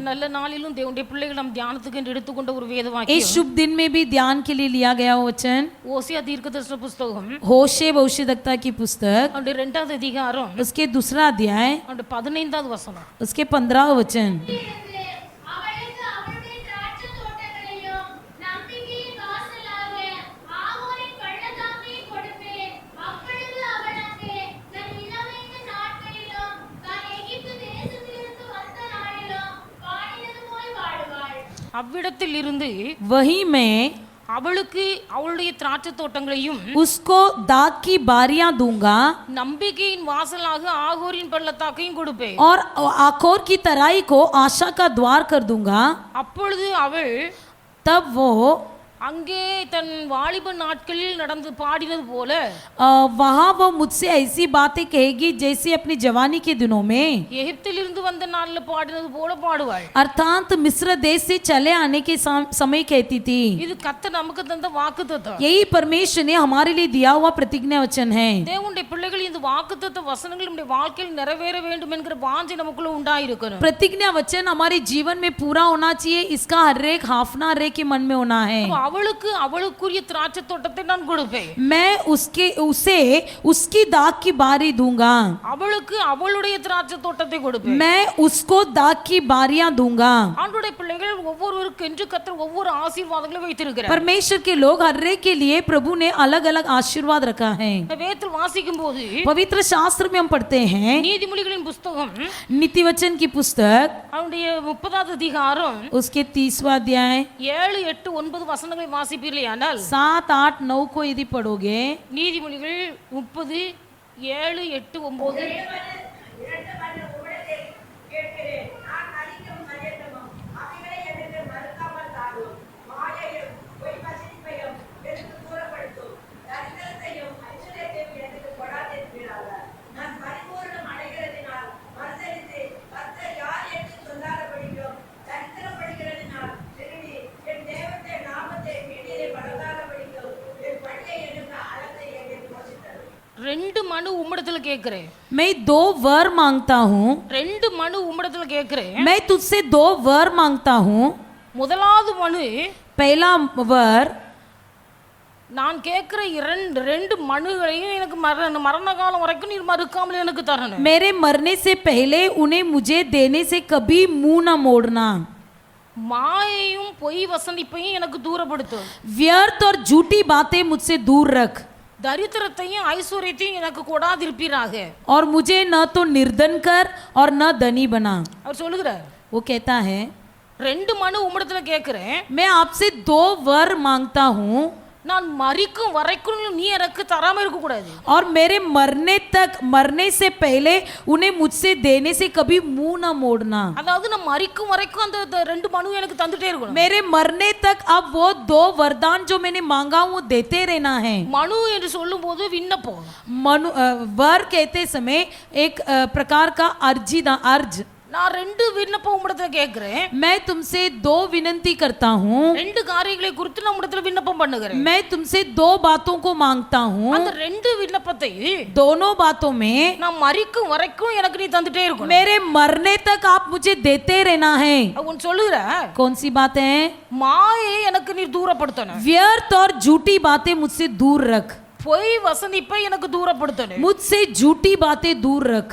நல்ல நாளிலும் தேவனுடைய பிள்ளைகள் நாம் தியானத்துக்கு என்று எடுத்துக்கொண்ட ஒரு வேத வாக்கியம். इस शुभ दिन में भी ध्यान के लिए लिया गया वचन ஓசியா தீர்க்கதரிசன புத்தகம் होशे भविष्यद्वक्ता की पुस्तक அவருடைய 2வது அதிகாரம் उसके दूसरा अध्याय அவருடைய 15வது வசனம். उसके 15 वचन. அவ்விடத்தில் இருந்து वही मैं அவளுக்கு அவளுடைய திராட்சை தோட்டங்களையும் उसको दाख की बारियां दूंगा நம்பிக்கையின் வாசலாக ஆகோரின் பள்ளத்தாக்கையும் கொடுப்பேன். और आकोर की तराई को आशा का द्वार कर दूंगा. அப்பொழுது அவள் तब वो அங்கே தன் வாலிப நாட்களில் நடந்து பாடினது போல वहाँ वो मुझसे ऐसी बातें कहेगी जैसे अपनी जवानी के दिनों में எகிப்திலிருந்து வந்த நாள்ல பாடினது போல பாடுவாள். अर्थात मिस्र देश से चले आने के समय कहती थी. இது கர்த்தர் நமக்கு தந்த வாக்குத்தத்தம். यही परमेश्वर ने हमारे लिए दिया हुआ प्रतिज्ञा वचन है. தேவனுடைய பிள்ளைகள் இந்த வாக்குத்தத்த வசனங்கள் நம்முடைய வாழ்க்கையில் நிறைவேற வேண்டும் என்கிற வாஞ்சை நமக்குள்ள உண்டாயிருக்கணும். प्रतिज्ञा वचन हमारे जीवन में पूरा होना चाहिए. इसका हर एक हाफना हर एक के मन में होना है. அவளுக்கு அவளுக்குரிய திராட்சை தோட்டத்தை நான் கொடுப்பேன். मैं उसे उसकी दाख की बारी दूंगा. அவளுக்கு அவளுடைய திராட்சை தோட்டத்தை கொடுப்பேன். मैं उसको दाख की बारियां दूंगा. ஆண்டவருடைய பிள்ளைகள் ஒவ்வொருவருக்கு என்று கர்த்தர் ஒவ்வொரு ஆசீர்வாதங்களை வைத்திருக்கிறார். परमेश्वर के लोग हर एक के लिए प्रभु ने अलग अलग आशीर्वाद रखा है. வேதத்தில் வாசிக்கும் போது पवित्र शास्त्र में हम पढ़ते हैं நீதிமொழிகளின் புத்தகம் नीति वचन की पुस्तक அவருடைய 30வது அதிகாரம் उसके 30वां अध्याय 7, 8, 9 வசனங்களை வாசிப்பீர்களேயானால் 7, 8, 9 को यदि पढ़ोगे நீதிமொழிகள் 30, 7, 8, 9 ரெண்டு மனு உம்மிடத்துல கேக்குறேன். मैं 2 वर मांगता हूँ. ரெண்டு மனு உம்மிடத்துல கேக்குறேன். मैं तुझसे 2 वर मांगता हूँ. முதலாவது மனு पहला वर நான் கேட்கிற ரெண்டு மனுகளையும் எனக்கு மரண காலம் வரைக்கும் நீ மறுக்காமல் எனக்கு தரணும். मेरे मरने से पहले उन्हें मुझे देने से कभी मुंह न मोड़ना. மாயையும் பொய் வசனிப்பையும் எனக்கு தூரப்படுத்து. व्यर्थ और झूठी बातें मुझसे दूर रख. தரித்திரத்தையும் ஐஸ்வர்யத்தையும் எனக்கு கொடாதிருப்பீராக. और मुझे न तो निर्धन कर और न धनी बना. அவர் சொல்லுகிறார். वो कहता है ரெண்டு மனு உம்மிடத்துல கேட்கிறேன். मैं आपसे 2 वर मांगता हूँ. நான் மரிக்கும் வரைக்கும் நீ எனக்கு தராம இருக்க கூடாது. और मेरे मरने से पहले उन्हें मुझसे देने से कभी मुंह न मोड़ना. அதாவது நான் மரிக்கும் வரைக்கும் அந்த ரெண்டு மனு எனக்கு தந்துட்டே இருக்கணும். मेरे मरने तक अब वो 2 वरदान जो मैंने मांगा वो देते रहना है. மனு என்று சொல்லும்போது விண்ணப்பம். वर कहते समय एक प्रकार का अर्ज. நான் ரெண்டு விண்ணப்பம் உம்மிடத்துல கேட்கிறேன். मैं तुमसे 2 विनती करता हूँ. ரெண்டு காரியங்களை குறித்து நான் உம்மிடத்துல விண்ணப்பம் பண்ணுகிறேன். मैं तुमसे 2 बातों को मांगता हूँ. அந்த ரெண்டு விண்ணப்பத்தை दोनों बातों में நான் மரிக்கும் வரைக்கும் எனக்கு நீ தந்துட்டே இருக்கணும். मेरे मरने तक आप मुझे देते रहना है. அவன் சொல்லுற कौन सी बात है? மாயை எனக்கு நீ தூரப்படுத்தணும். व्यर्थ और झूठी बातें मुझसे दूर रख. பொய் வசனிப்பை எனக்கு தூரப்படுத்தணும். मुझसे झूठी बातें दूर रख.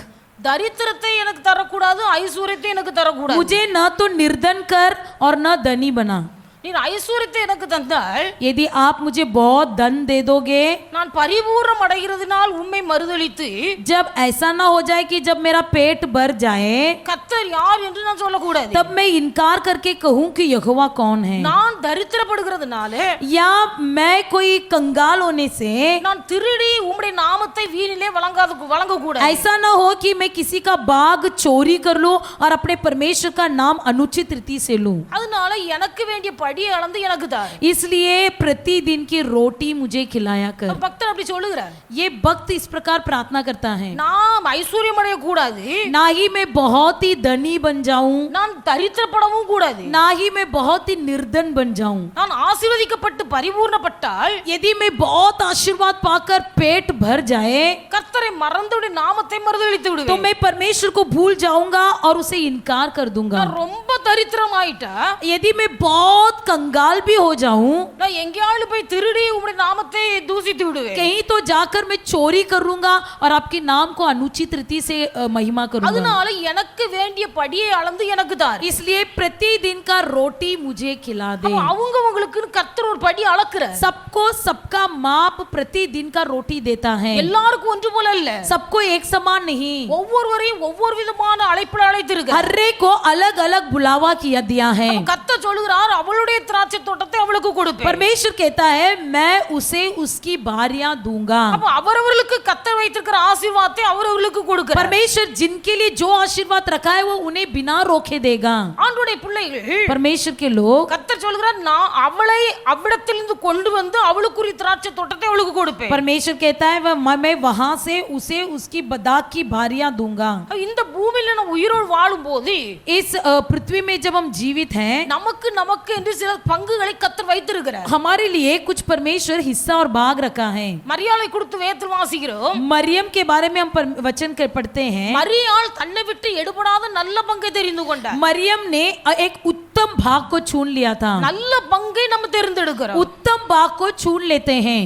दरिद्रத்தை எனக்கு தரக்கூடாது, ஐஸ்வர்யத்தை எனக்கு தரக்கூடாது. मुझे न तो निर्धन कर और न धनी बना. நீ ஐஸ்வர்யத்தை எனக்கு தந்தால் यदि आप मुझे बहुत धन दे दोगे நான் பரிபூரணம் அடைகிறதுனால் உம்மை மறுதலித்து जब ऐसा ना हो जाए कि जब मेरा पेट भर जाए கர்த்தர் யார் என்று நான் சொல்லக்கூடாது. तब मैं इनकार करके कहूं कि यहोवा कौन है. நான் தரித்திரப்படுகிறதுனால या मैं कोई कंगाल होने से நான் திருடி உம்முடைய நாமத்தை வீணிலே வழங்க கூடாது. ऐसा ना हो कि मैं किसी का बाग चोरी कर लूं और अपने परमेश्वर का नाम अनुचित रीति से लूं. அதனால எனக்கு வேண்டிய படியை அளந்து எனக்கு தார். इसलिए प्रतिदिन की रोटी मुझे खिलाया कर. பக்தர் அப்படி சொல்லுகிறார். ये भक्त इस प्रकार प्रार्थना करता है. நாம் ஐஸ்வர்யம் அடைய கூடாது, ना ही मैं बहुत ही धनी बन जाऊं, நான் தரித்திரப்படவும் கூடாது, ना ही मैं बहुत ही निर्धन बन जाऊं. நான் ஆசீர்வதிக்கப்பட்டு பரிபூர்ணப்பட்டால் यदि मैं बहुत आशीर्वाद पाकर पेट भर जाए கர்த்தரை மறந்துவிடு நாமத்தை மறுதலித்து तो விடுவேன். मैं परमेश्वर को भूल जाऊंगा और उसे इनकार कर दूंगा. நான் ரொம்ப தரித்திரம் ஆயிட்டா, यदि मैं बहुत कंगाल भी हो जाऊं, நான் எங்கேயாவது போய் திருடி உம்முடைய நாமத்தை தூசித்து விடுவேன். कहीं तो जाकर मैं चोरी करूंगा और आपके नाम को अनुचित रीति से महिमा करूंगा. அதனால எனக்கு வேண்டிய படியை அளந்து எனக்கு தார். इसलिए प्रतिदिन का रोटी मुझे खिला दे. அவங்க உங்களுக்கு கர்த்தர் ஒரு படி அளக்குறார். सबको सबका माप प्रतिदिन का रोटी देता है. எல்லாருக்கும் ஒன்று போல இல்ல, सबको एक समान नहीं. ஒவ்வொருவரையும் ஒவ்வொரு விதமான அழைப்பில் அழைத்திருக்கிறார். हर एक को अलग अलग बुलावा किया दिया है. கர்த்தர் சொல்கிறார் அவளுடைய திராட்சை தோட்டத்தை அவளுக்கு கொடுப்பேன். परमेश्वर कहता है मैं उसे उसकी बारियां दूंगा. அப்ப அவரவர்களுக்கு கர்த்தர் வைத்திருக்கிற ஆசீர்வாதத்தை அவரவர்களுக்கு கொடுக்கிறார். परमेश्वर जिनके लिए जो आशीर्वाद रखा है वो उन्हें बिना रोके देगा. ஆண்டவருடைய பிள்ளைகள் परमेश्वर के लोग, கர்த்தர் சொல்கிறார் நான் அவளை அவ்விடத்திலிருந்து கொண்டு வந்து அவளுக்குரிய திராட்சை தோட்டத்தை அவளுக்கு கொடுப்பேன். परमेश्वर कहता है मैं वहां से उसे उसकी बदाक की बारियां दूंगा. இந்த பூமியில நம்ம உயிரோடு வாழும்போது इस पृथ्वी में जब हम जीवित हैं நமக்கு நமக்கு என்று சில பங்குகளை கர்த்தர் வைத்திருக்கிறார். हमारे लिए कुछ परमेश्वर हिस्सा और भाग रखा है. மரியாதை கொடுத்து வேதத்தில் வாசிக்கிறோம். मरियम के बारे में हम वचन पढ़ते हैं. மரியாள் தன்னை விட்டு எடுபடாத நல்ல பங்கை தெரிந்து கொண்டார். मरियम ने एक उत्तम भाग को चुन लिया था. நல்ல பங்கை நம்ம தேர்ந்தெடுக்கிறோம். उत्तम भाग को चुन लेते हैं.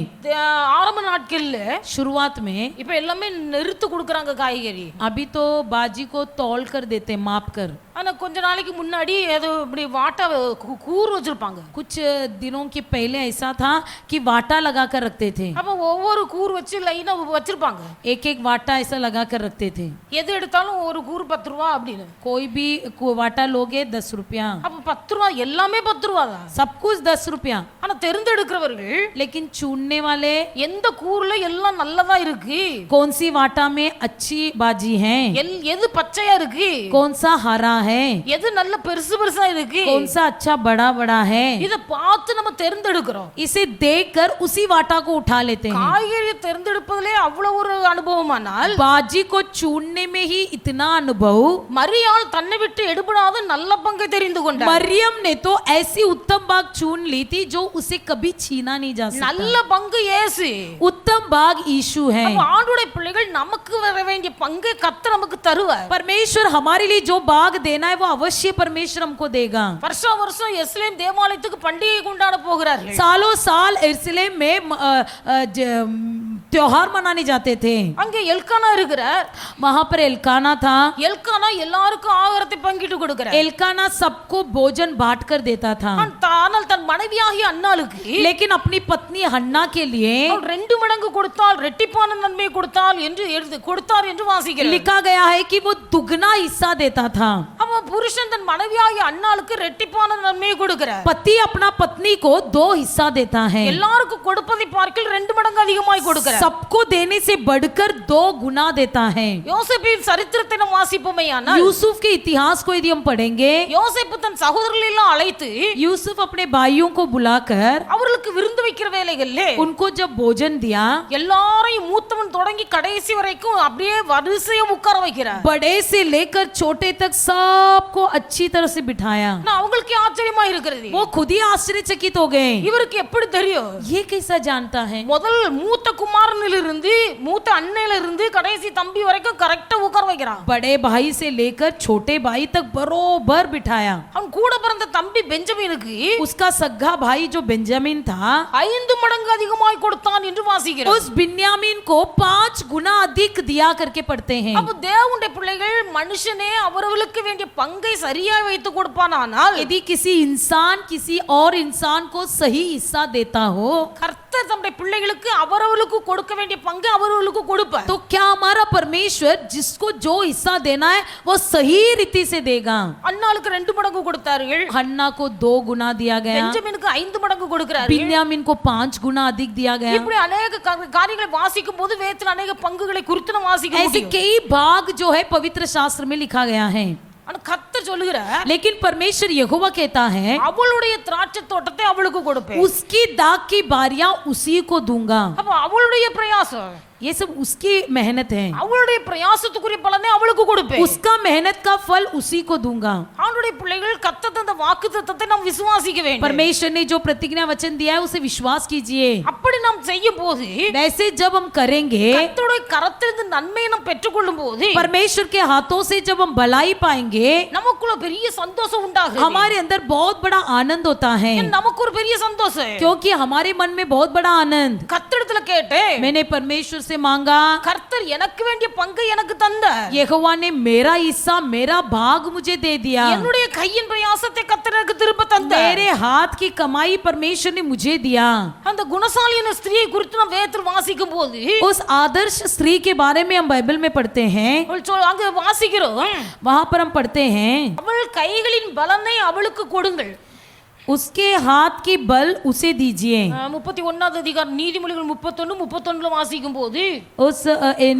ஆரம்ப நாட்கள்ல शुरुआत में இப்ப எல்லாமே நிறுத்து கொடுக்கறாங்க காய்கறி. अभी तो बाजी को तौल कर देते, माप कर. ஆனா கொஞ்ச நாளைக்கு முன்னாடி ஏதோ இப்படி வாட்டா கூர் வச்சிருப்பாங்க. कुछ दिनों के पहले ऐसा था कि वाटा लगा कर रखते थे. அப்ப ஒவ்வொரு கூர் வச்சு லைனா வச்சிருப்பாங்க. एक एक वाटा ऐसा लगा कर रखते थे. எது எடுத்தாலும் ஒரு கூர் 10 ரூபாய் அப்படின்னு. कोई भी वाटा लोगे 10 रुपया. அப்ப 10 ரூபாய் எல்லாமே 10 ரூபாய் தான். सब कुछ 10 रुपया. ஆனா தெரிந்தெடுக்கிறவர்கள் लेकिन चुनने वाले எந்த கூர்ல எல்லாம் நல்லதா இருக்கு, कौन सी वाटा में अच्छी बाजी है, எது பச்சையா இருக்கு, कौन सा हरा है, எது நல்ல பெருசு பெருசா இருக்கு, कौन सा अच्छा बड़ा बड़ा है, இத பார்த்து நம்ம தெரிந்தெடுக்கிறோம். इसे देखकर उसी वाटा को उठा लेते हैं. காய்கறி தெரிந்தெடுப்பதிலே அவ்வளவு ஒரு அனுபவமானால் बाजी को चुनने में ही इतना अनुभव, மரியாள் தன்னை விட்டு எடுபடாத நல்ல பங்கை தெரிந்து கொண்டார். मरियम ने तो ऐसी उत्तम भाग चुन ली थी जो उसे कभी छीना नहीं जा सकता. நல்ல பங்கு இயேசு. उत्तम भाग यीशु है. அப்ப ஆண்டவருடைய பிள்ளைகள் நமக்கு வர வேண்டிய பங்கை கர்த்தர் நமக்கு தருவார். परमेश्वर हमारे लिए जो भाग देना है वो अवश्य परमेश्वर हमको देगा. வருஷம் வருஷம் எருசலேம் தேவாலயத்துக்கு பண்டிகை கொண்டாட போகிறார்கள். सालों साल यरूशलेम में त्योहार मनाने जाते थे. அங்கே எல்கானா இருக்கிறார். वहां पर एल्काना था. எல்கானா எல்லாருக்கும் ஆகாரத்தை பங்கிட்டு கொடுக்கிறார். एल्काना सबको भोजन बांट कर देता था. ஆனால் தன் மனைவியாகிய அன்னாளுக்கு लेकिन अपनी पत्नी हन्ना के लिए 2 மடங்கு கொடுத்தால் ரெட்டிப்பான நன்மை கொடுத்தால் என்று கொடுத்தார் என்று வாசிக்கிறோம். लिखा गया है कि वो दुगना हिस्सा देता था. அப்ப புருஷன் தன் மனைவியாகிய அன்னாளுக்கு ரெட்டிப்பான நன்மையை கொடுக்கிறார். पति अपना पत्नी को 2 हिस्सा देता है. எல்லாருக்கும் கொடுப்பதை பார்க்கில் 2 மடங்கு அதிகமாய் கொடுக்கிறார். सबको देने से बढ़कर 2 गुना देता है. யோசேப்பின் சரித்திரத்தை நாம் வாசிப்போமேயானால் यूसुफ के इतिहास को यदि हम पढ़ेंगे, யோசேப்பு தன் சகோதரர்களை எல்லாம் அழைத்து यूसुफ अपने भाइयों को बुलाकर அவர்களுக்கு விருந்து வைக்கிற வேலைகள்ல उनको जब भोजन दिया, எல்லாரையும் மூத்தவன் தொடங்கி கடைசி வரைக்கும் அப்படியே வரிசையா உட்கார வைக்கிறார். बड़े से लेकर छोटे तक सबको अच्छी तरह से बिठाया. அவங்களுக்கு ஆச்சரியமா இருக்கிறது. वो खुद ही आश्चर्यचकित हो गए. இவருக்கு எப்படி தெரியும்? ये कैसा जानता है? முதல் மூத்த குமாரனிலிருந்து மூத்த அண்ணனிலிருந்து கடைசி தம்பி வரைக்கும் கரெக்டா உட்கார வைக்கிறான். बड़े भाई से लेकर छोटे भाई तक बरोबर बिठाया. அவன் கூட பிறந்த தம்பி பெஞ்சமினுக்கு उसका सगा भाई जो बेंजामिन था 5 மடங்கு அதிகமாய் கொடுத்தான் என்று வாசிக்கிறோம். उस बिन्यामीन को 5 गुना अधिक दिया करके पढ़ते हैं. அப்ப தேவனுடைய பிள்ளைகள் மனுஷனே அவர்களுக்கு வேண்டிய பங்கை சரியா வைத்து கொடுப்பானால் यदि किसी इंसान किसी और इंसान को सही हिस्सा देता हो, கர்த்தர் தம்முடைய பிள்ளைகளுக்கு அவர்களுக்கு கொடுக்க வேண்டிய பங்கு அவர்களுக்கு கொடுப்பார். तो क्या हमारा परमेश्वर जिसको जो हिस्सा देना है वो सही रीति से देगा. அன்னாளுக்கு 2 மடங்கு கொடுத்தார்கள். हन्ना को 2 गुना दिया गया. பெஞ்சமினுக்கு 5 மடங்கு கொடுக்கிறார். बिन्यामीन को 5 गुना अधिक दिया गया. இப்படி अनेक காரியங்களை வாசிக்கும் போது வேதத்தில் अनेक பங்குகளை குறித்து நாம் வாசிக்க ऐसे முடியும். कई भाग जो है पवित्र शास्त्र में लिखा गया है. ஆனா கர்த்தர் சொல்லுகிறார், लेकिन परमेश्वर यहोवा कहता है அவளுடைய திராட்சை தோட்டத்தை அவளுக்கு கொடுப்பேன். उसकी दाख की बारियां उसी को दूंगा। அப்ப அவளுடைய பிரயாசம், ये सब उसकी मेहनत है, அவளுடைய பிரயாசத்துக்குரிய பலனை அவளுக்கு கொடுப்பேன். उसका मेहनत का फल उसी को दूंगा। ஆண்டுடைய பிள்ளைகள் கர்த்தர் தந்த வாக்குத்தத்தத்தை நாம் விசுவாசிக்க வேண்டும். परमेश्वर ने जो प्रतिज्ञा वचन दिया है उसे विश्वास कीजिए। அப்படி நாம் செய்யும் போது, वैसे जब हम करेंगे, கர்த்தருடைய கரத்திலிருந்து நன்மையை நாம் பெற்றுக்கொள்ளும் போது, परमेश्वर के हाथों से जब हम भलाई पाएंगे, நமக்குள்ள பெரிய சந்தோஷம் உண்டாகும். हमारे अंदर बहुत बड़ा आनंद होता है, நமக்கு ஒரு பெரிய சந்தோஷம். क्योंकि हमारे मन में बहुत बड़ा आनंद। கர்த்தரிடத்துல கேட்டேன், मैंने परमेश्वर से मांगा, கர்த்தர் எனக்கு வேண்டிய பங்கை எனக்கு தந்தார். यहोवा ने मेरा हिस्सा, मेरा भाग मुझे दे दिया। என்னுடைய கையின் பிரயாசத்தை கர்த்தர் எனக்கு திரும்ப தந்தார். मेरे हाथ की कमाई परमेश्वर ने मुझे दिया। அந்த குணசாலியான ஸ்திரியை குறித்து நாம் வேதத்தில் வாசிக்கும் போது, उस आदर्श स्त्री के बारे में हम बाइबल में पढ़ते हैं, அங்க வாசிக்கிறோம், वहां पर हम पढ़ते हैं, அவள் கைகளின் பலனை அவளுக்கு கொடுங்கள். उसके हाथ की बल उसे दीजिए। 31வது அதிகாரம் நீதிமொழிகள் 31:31 வாசிக்கும் போது, उस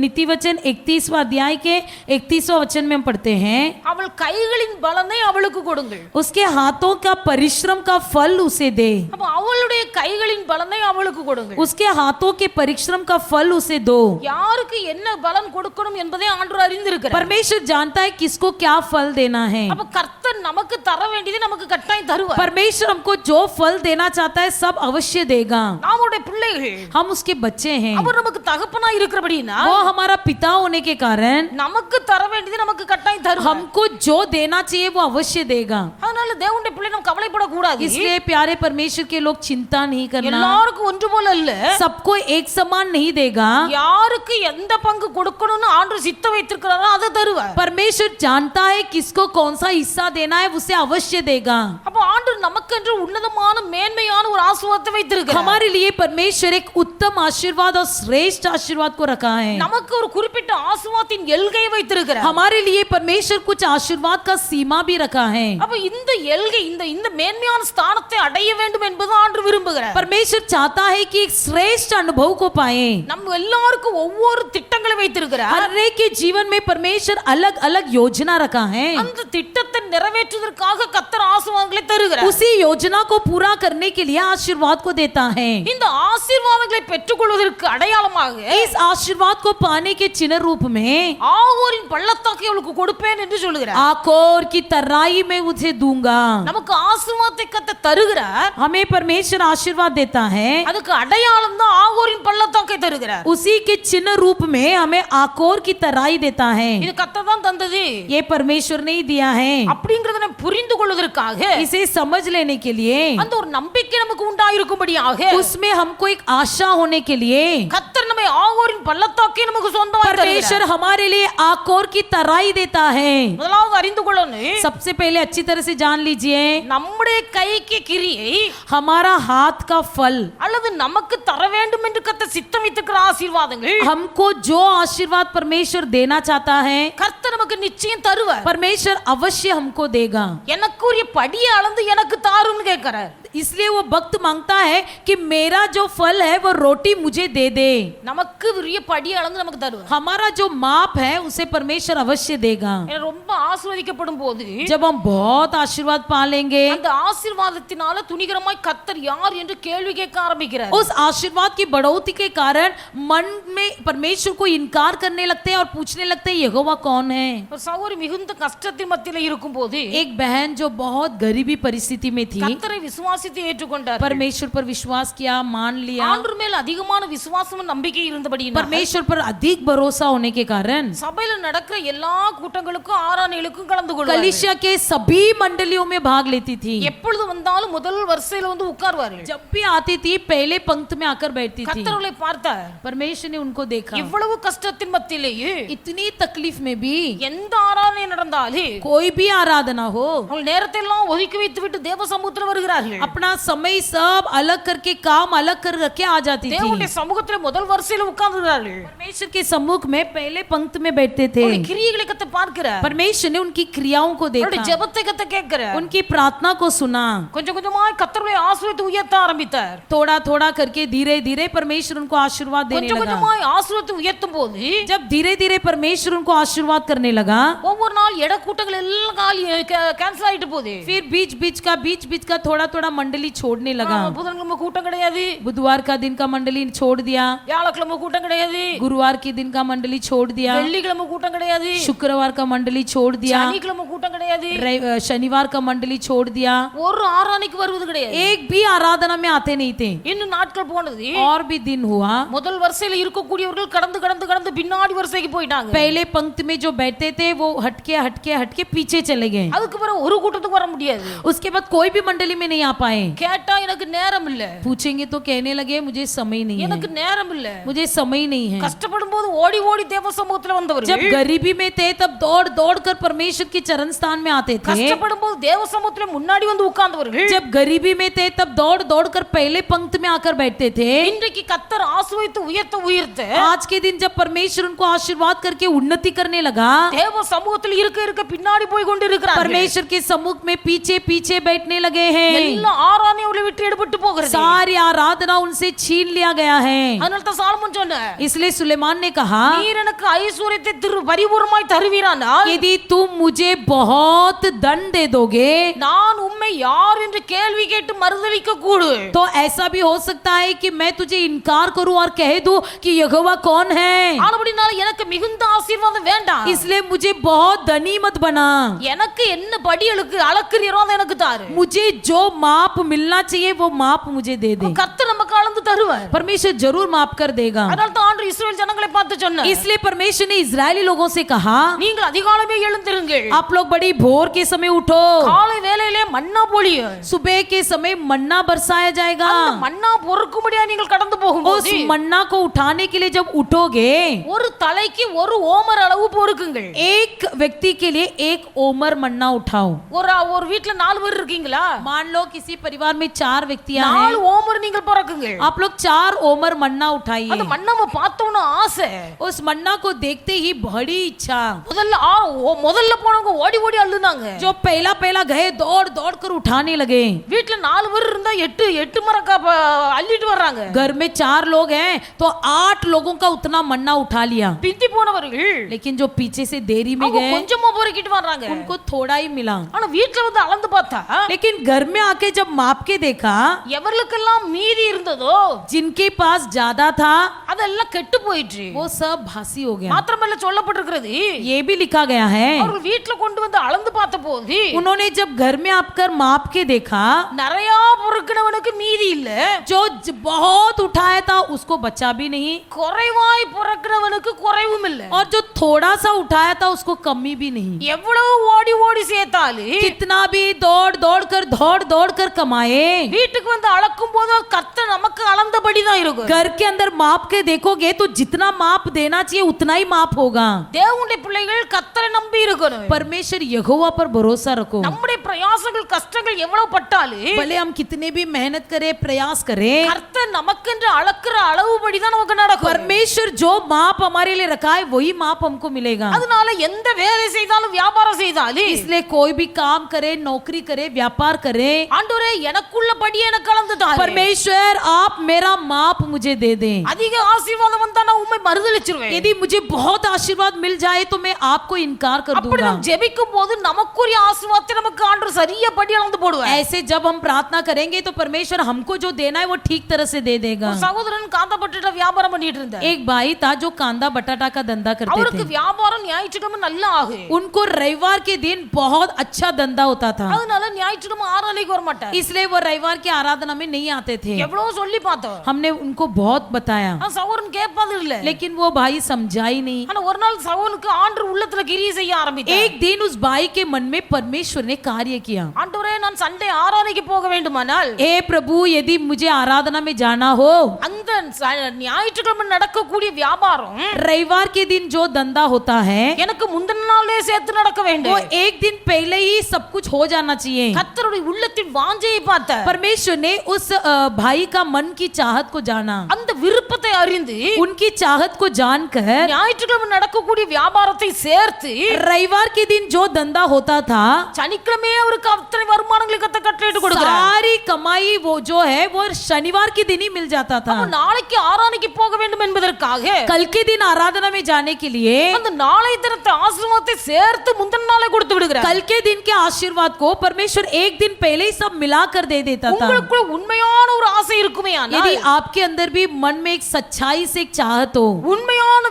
नीति वचन 31वां अध्याय के 31वां वचन में हम पढ़ते हैं, அவள் கைகளின் பலனை அவளுக்கு கொடுங்கள். उसके हाथों का परिश्रम का फल उसे दे। அப்ப அவளுடைய கைகளின் பலனை அவளுக்கு கொடுங்கள். उसके हाथों के परिश्रम का फल उसे दो। யாருக்கு என்ன பலன் கொடுக்கணும் என்பதை ஆண்டவர் அறிந்திருக்கிறார். परमेश्वर जानता है किसको क्या फल देना है। அப்ப கர்த்தர் நமக்கு தர வேண்டியது நமக்கு கட்டாயம் தருவார். परमेश्वर हमको जो फल देना चाहता है सब अवश्य देगा। நாமுடைய பிள்ளைகள், हम उसके बच्चे हैं, அவர் நமக்கு தகப்பனா இருக்கிறபடினா वो हमारा पिता होने के कारण நமக்கு தர வேண்டியது நமக்கு கட்டாயம் தருவார். हमको जो देना चाहिए वो अवश्य देगा। அதனால தேவனுடைய பிள்ளை நாம் கவலைப்பட கூடாது. इसलिए प्यारे परमेश्वर के लोग चिंता नहीं करना, எல்லாருக்கும் ஒன்று போல இல்ல, सबको एक समान नहीं देगा। யாருக்கு எந்த பங்கு கொடுக்கணும்னு ஆண்டவர் சித்தம் வைத்திருக்கிறாரோ அதை தருவார். परमेश्वर जानता है किसको कौन सा हिस्सा देना है, उसे अवश्य देगा। அப்ப ஆண்டவர் நமக்கென்று உன்னதமான மேன்மையான ஒரு ஆசீர்வாதத்தை வைத்திருக்கிறார். हमारे लिए परमेश्वर एक उत्तम आशीर्वाद और श्रेष्ठ आशीर्वाद को रखा है। நமக்கு ஒரு குறிப்பிட்ட ஆசீர்வாதத்தின் எல்கையை வைத்திருக்கிறார். हमारे लिए परमेश्वर कुछ आशीर्वाद का सीमा भी रखा है। அப்ப இந்த எல்கை, இந்த மேன்மையான ஸ்தானத்தை அடைய வேண்டும் என்பது ஆண்டவர் விரும்புகிறார். परमेश्वर चाहता है कि एक श्रेष्ठ अनुभव को पाए। நம்ம எல்லாருக்கும் ஒவ்வொரு திட்டங்களை வைத்திருக்கிறார். हर एक के जीवन में परमेश्वर अलग अलग योजना रखा है। அந்த திட்டத்தை நிறைவேற்றுவதற்காக கர்த்தர் ஆசீர்வாதங்களை தருகிறார். उसी योजना को पूरा करने के लिए आशीर्वाद को देता है। இந்த ஆசீர்வாதங்களை பெற்றுக்கொள்வதற்கு அடையாளமாக इस आशीर्वाद को पाने के चिन्ह रूप में ஆகோரின் பள்ளத்தாக்கை அவளுக்கு கொடுப்பேன் என்று சொல்லுகிறார். आकोर की तराई में उसे दूंगा। நமக்கு ஆசீர்வாதத்தை கர்த்தர் தருகிறார். हमें परमेश्वर आशीर्वाद देता है, அதுக்கு அடையாளம் தான் ஆகோரின் பள்ளத்தாக்கை தருகிறார். उसी के चिन्ह रूप में हमें आकोर की तराई देता है। இது கர்த்தர் தான் தந்தது. ये परमेश्वर ने ही दिया है। அப்படிங்கறத நாம் புரிந்து கொள்வதற்காக, इसे समझ लेने के लिए, அந்த ஒரு நம்பிக்கை நமக்கு உண்டாயிருக்கும்படியாக, उसमें हमको एक आशा होने के लिए கர்த்தர் நம்மை ஆகோரின் பள்ளத்தாக்கை நமக்கு சொந்தமாய் परमेश्वर தருகிறார். हमारे लिए आकोर की तराई देता है। முதலாவது அறிந்து கொள்ளணும், सबसे पहले अच्छी तरह से जान लीजिए, நம்முடைய கைக்கு கிரியை हमारा हाथ का फल, அல்லது நமக்கு தர வேண்டும் என்று கர்த்தர் சித்தம் வைத்திருக்கிற ஆசீர்வாதங்கள், हमको जो आशीर्वाद परमेश्वर देना चाहता है கர்த்தர் நமக்கு நிச்சயம் தருவார். परमेश्वर अवश्य हमको देगा। எனக்குரிய படியை அளந்து எனக்கு தாருன்னு கேட்கிறார். इसलिए वो भक्त मांगता है कि मेरा जो फल है वो रोटी मुझे दे दे। நமக்கு உரிய படியை அளந்து நமக்கு தருவார். हमारा जो माप है उसे परमेश्वर अवश्य देगा। ரொம்ப ஆசீர்வதிக்கப்படும் போது जब हम बहुत आशीर्वाद पा लेंगे, அந்த ஆசீர்வாதத்தினால துணிகரமாய் கர்த்தர் யார் என்று கேள்வி கேட்க ஆரம்பிக்கிறார். उस आशीर्वाद की बढ़ोतरी के कारण मन में परमेश्वर को इनकार करने लगते हैं और पूछने लगते हैं यहोवा कौन है। ஒரு சகோதரி மிகுந்த கஷ்டத்தின் மத்தியில இருக்கும்போது एक बहन जो बहुत गरीबी परिस्थिति में थी, கர்த்தரை விசுவாசித்து ஏற்றுக்கொண்டார். परमेश्वर पर विश्वास किया, मान लिया। ஆண்டவர் மேல் அதிகமான விசுவாசமும் நம்பிக்கை இருந்தபடியினால் परमेश्वर पर अधिक भरोसा होने के कारण சபையில நடக்கிற எல்லா கூட்டங்களுக்கும் ஆராதனைகளுக்கும் கலந்து கொள்வார். कलीसिया के सभी मंडलियों में भाग लेती थी। எப்பொழுது வந்தாலும் முதல் வரிசையில வந்து உட்கார்வார்கள். जब भी आती थी पहले पंक्ति में आकर बैठती थी। கர்த்தர்களை பார்த்தார். परमेश्वर ने उनको देखा, இவ்வளவு கஷ்டத்தின் மத்தியிலேயே इतनी तकलीफ में भी எந்த ஆராதனை நடந்தாலும் कोई भी आराधना हो, அவங்க நேரத்தை எல்லாம் ஒதுக்கி வைத்து விட்டு தேவ சமூகத்தில் வருகிறார்கள். अपना समय सब अलग करके काम अलग कर रखे आ जाती थी தேவனுடைய சமூகத்துல முதல் வரிசையில உட்கார்ந்துறார்கள் परमेश्वर के सम्मुख में पहले पंक्ति में बैठते थे கிரியைகளை கத்த பார்க்கிறார் परमेश्वर ने उनकी क्रियाओं को அவருடைய देखा ஜெபத்தை கத்த கேட்கிறார் उनकी प्रार्थना को सुना கொஞ்சம் கொஞ்சமாய் கர்த்தருடைய ஆசீர்வாதத்தை உயர்த்த ஆரம்பித்தார் थोड़ा थोड़ा करके धीरे धीरे परमेश्वर उनको आशीर्वाद देने கொஞ்சம் लगा கொஞ்சமாய் ஆசீர்வாதத்தை உயர்த்தும் போது जब धीरे धीरे परमेश्वर उनको आशीर्वाद करने लगा ஒவ்வொரு நாள் எட கூட்டங்கள் எல்லாம் கேன்சல் ஆயிட்டு போகுது फिर बीच बीच का थोड़ा थोड़ा मंडली छोड़ने लगा புதன்கிழமை கூட்டம் கிடையாது बुधवार का दिन का मंडली छोड़ दिया வியாழக்கிழமை கூட்டம் கிடையாது गुरुवार के दिन का मंडली छोड़ दिया வெள்ளிக்கிழமை கூட்டம் கிடையாது शुक्रवार का मंडली छोड़ दिया சனிக்கிழமை கூட்டம் கிடையாது शनिवार का मंडली छोड़ दिया ஒரு ஆராதனைக்கு வருவது கிடையாது एक भी आराधना में आते नहीं थे இன்னும் நாட்கள் போனது और भी दिन हुआ முதல் வரிசையில இருக்கக்கூடியவர்கள் கடந்து கடந்து கடந்து பின்னாடி வரிசைக்கு போயிட்டாங்க पहले पंक्ति में जो बैठते थे वो हटके पीछे चले गए அதுக்கு பிறகு ஒரு கூட்டத்துக்கு வர முடியாது उसके बाद कोई भी मंडली में नहीं आ पाए கேட்டா எனக்கு நேரம் இல்ல पूछेंगे तो कहने लगे मुझे समय नहीं है எனக்கு நேரம் இல்ல मुझे समय नहीं है கஷ்டப்படும் போது ஓடி ஓடி தேவ சமூகத்துல வந்தவர்கள் जब गरीबी में थे तब दौड़ दौड़ कर परमेश्वर के चरण स्थान में आते थे கஷ்டப்படும் போது தேவ சமூகத்துல முன்னாடி வந்து உட்கார்ந்தவர்கள் जब गरीबी में थे तब दौड़ दौड़ कर पहले पंक्ति में आकर बैठते थे இன்றைக்கு கர்த்தர் ஆசீர்வதித்து உயர்த்த आज के दिन जब परमेश्वर उनको आशीर्वाद करके उन्नति करने लगा தேவ சமூகத்தில் இருக்க பின்னாடி போய் கொண்டு இருக்கிறார்கள் परमेश्वर के सम्मुख में पीछे पीछे बैठने लगे हैं எல்லா ஆராதனை அவளை விட்டு எடுபட்டு போகிறது सारी आराधना उनसे छीन लिया गया है அதனால தான் சாலமோன் சொன்னார் इसलिए सुलेमान ने कहा நீர் எனக்கு ஐஸ்வரியத்தை பரிபூர்ணமாய் தருவீரானால் यदि तुम मुझे बहुत दंड दे दोगे நான் உம்மை யார் என்று கேள்வி கேட்டு மறுதலிக்க கூடு तो ऐसा भी हो सकता है कि मैं तुझे इनकार करूं और कह दूं कि यहोवा कौन है ஆனபடினால எனக்கு மிகுந்த ஆசீர்வாதம் வேண்டாம் इसलिए मुझे बहुत धनी मत बना எனக்கு என்ன படிகளுக்கு அளக்குறீரோ அதை எனக்கு தாரு मुझे जो माप मिलना चाहिए वो माप मुझे दे दे கர்த்தர் நமக்கு அளந்து தருவார் परमेश्वर जरूर माप कर देगा அதனால தான் ஆண்டவர் இஸ்ரவேல் ஜனங்களை பார்த்து சொன்னார் इसलिए परमेश्वर ने इजरायली लोगों से कहा நீங்கள் அதிகாலமே எழுந்திருங்கள் आप लोग बड़ी भोर के समय उठो காலை வேளையிலே மன்னா பொழியும் सुबह के समय मन्ना बरसाया जाएगा அந்த மன்னா பொறுக்கும்படியா நீங்கள் கடந்து उस போகும்போது मन्ना को उठाने के लिए जब उठोगे ஒரு தலைக்கு ஒரு ஓமர் அளவு பொறுக்குங்கள் एक व्यक्ति के लिए एक ओमर मन्ना उठाओ ஒரு வீட்ல 4 பேர் இருக்கீங்களா मान लो किसी परिवार में 4 व्यक्तियां हैं 4 ஓமர் நீங்கள் பொறுக்குங்கள் आप लोग 4 ओमर मन्ना उठाइए அந்த மன்னாவை பார்த்தோம்னா ஆசை उस मन्ना को देखते ही बड़ी इच्छा முதல்ல போனவங்க ஓடி ஓடி அழுதாங்க जो पहला गए दौड़ दौड़ कर उठाने लगे வீட்ல 4 பேர் இருந்தா 8 மரக்கா அள்ளிட்டு வர்றாங்க घर में 4 लोग हैं तो 8 लोगों का उतना मन्ना उठा लिया பிந்தி போனவர்கள் लेकिन जो पीछे से देरी में அவங்க गए கொஞ்சமா பொறுக்கிட்டு வர்றாங்க उनको थोड़ा ही मिला ஆனா வீட்ல வந்து அளந்து பார்த்தா लेकिन घर में आके जब माप के देखा எவர்களுக்கெல்லாம் மீதி இருந்ததோ जिनके पास ज्यादा था அதெல்லாம் கெட்டு போயிடுச்சு वो सब भासी हो गया மாத்திரமல்ல சொல்லப்பட்டிருக்கிறது ये भी लिखा गया है அவர்கள் வீட்ல கொண்டு வந்து அளந்து பார்த்த போது उन्होंने जब घर में आकर माप के देखा நிறைய பொறுக்கினவனுக்கு மீதி இல்ல जो बहुत उठाया था उसको बचा भी नहीं குறைவாய் பொறுக்கினவனுக்கு குறைவும் இல்ல और जो थोड़ा सा उठाया था उसको कमी भी नहीं எவ்வளவு ஓடி ஓடி சேர்த்தாலும் कितना भी दौड़ दौड़ कर कमाए வீட்டுக்கு வந்து அளக்கும் போது கர்த்தர் நமக்கு அளந்தபடி தான் இருக்கும் घर के अंदर माप के देखोगे तो जितना माप देना चाहिए उतना ही माप होगा தேவனுடைய பிள்ளைகள் கர்த்தரை நம்பி இருக்கணும் परमेश्वर यहोवा पर भरोसा रखो நம்முடைய பிரயாசங்கள் கஷ்டங்கள் எவ்வளவு பட்டாலும் भले हम कितने भी मेहनत करें प्रयास करें கர்த்தர் நமக்கென்று அளக்குற அளவுபடி தான் நமக்கு நடக்கும் परमेश्वर जो माप हमारे लिए रखा है वही माप हमको मिलेगा அதனால எந்த வேலை செய்தாலும் வியாபாரம் செய்தாலும் इसलिए कोई भी काम करे नौकरी करे व्यापार करे ஆண்டவரே எனக்குள்ளபடி எனக்கு அளந்து தாரு परमेश्वर आप मेरा माप मुझे दे दें அதிக ஆசீர்வாதம் வந்தா நான் உம்மை மறுதலிச்சிருவேன் यदि मुझे बहुत आशीर्वाद मिल जाए तो मैं आपको इनकार कर அப்படி दूंगा நாம் ஜெபிக்கும் போது நமக்குரிய ஆசீர்வாதத்தை நமக்கு ஆண்டவர் சரியாபடி அளந்து போடுவார் ऐसे जब हम प्रार्थना करेंगे तो परमेश्वर हमको जो देना है वो ठीक तरह से दे देगा ஒரு சகோதரன் காந்தப்பட்டுட்ட வியாபாரம் பண்ணிட்டு இருந்தார் एक भाई था जो कांदा बटाटा का धंधा करते அவருக்கு थे வியாபாரம் ஞாயிற்றுக்கிழமை நல்லா ஆகும் उनको रविवार के दिन बहुत अच्छा धंधा होता था அதனால ஞாயிற்றுக்கிழமை ஆராதனைக்கு வர மாட்டார் इसलिए वो रविवार की आराधना में नहीं आते थे எவ்வளவு சொல்லி பார்த்தோம் हमने उनको बहुत बताया ஆனா சகோதரன் கேட்பது இல்ல लेकिन वो भाई समझा ही नहीं ஆனா ஒரு நாள் சகோதரனுக்கு ஆண்டவர் உள்ளத்துல கிரியை செய்ய ஆரம்பித்தார் एक दिन उस भाई के मन में परमेश्वर ने कार्य किया ஆண்டவரே நான் நான் சண்டே ஆராதனைக்கு போக வேண்டுமானால் हे प्रभु यदि मुझे आराधना में जाना हो, அந்த ஞாயிற்றுக்கிழமை நடக்கக்கூடிய வியாபாரம் रविवार के दिन जो धंधा होता है எனக்கு முந்தின நாளே சேர்த்து நடக்க वो வேண்டும். एक दिन पहले ही सब कुछ हो जाना चाहिए। கர்த்தருடைய உள்ளத்தின் வாஞ்சையை பார்த்த परमेश्वर ने उस भाई का मन की चाहत को जाना, அந்த விருப்பத்தை அறிந்து उनकी चाहत को जानकर ஞாயிற்றுக்கிழமை நடக்கக்கூடிய வியாபாரத்தை சேர்த்து रविवार के दिन जो धंधा होता था, சனிக்கிழமையே அவருக்கு அத்தனை வருமானங்களை கட்டளையிட்டு கொடுக்கிறார். सारी कमाई वो जो है वो शनिवार के दिन ही मिल जाता था। அப்ப நாளைக்கு ஆராதனைக்கு போக வேண்டும் என்பதற்காக कल के दिन आराधना में जाने के लिए அந்த நாளை தினத்தை ஆசீர்வாதத்தை சேர்த்து முந்தின நாளே கொடுத்து விடுகிறார். कल के दिन के आशीर्वाद को परमेश्वर एक दिन पहले ही सब मिलाकर दे देता था। உங்களுக்குள்ள உண்மையான ஒரு ஆசை இருக்குமேயானால், यदि आपके अंदर भी मन में एक सच्चाई से एक चाहत हो, உண்மையான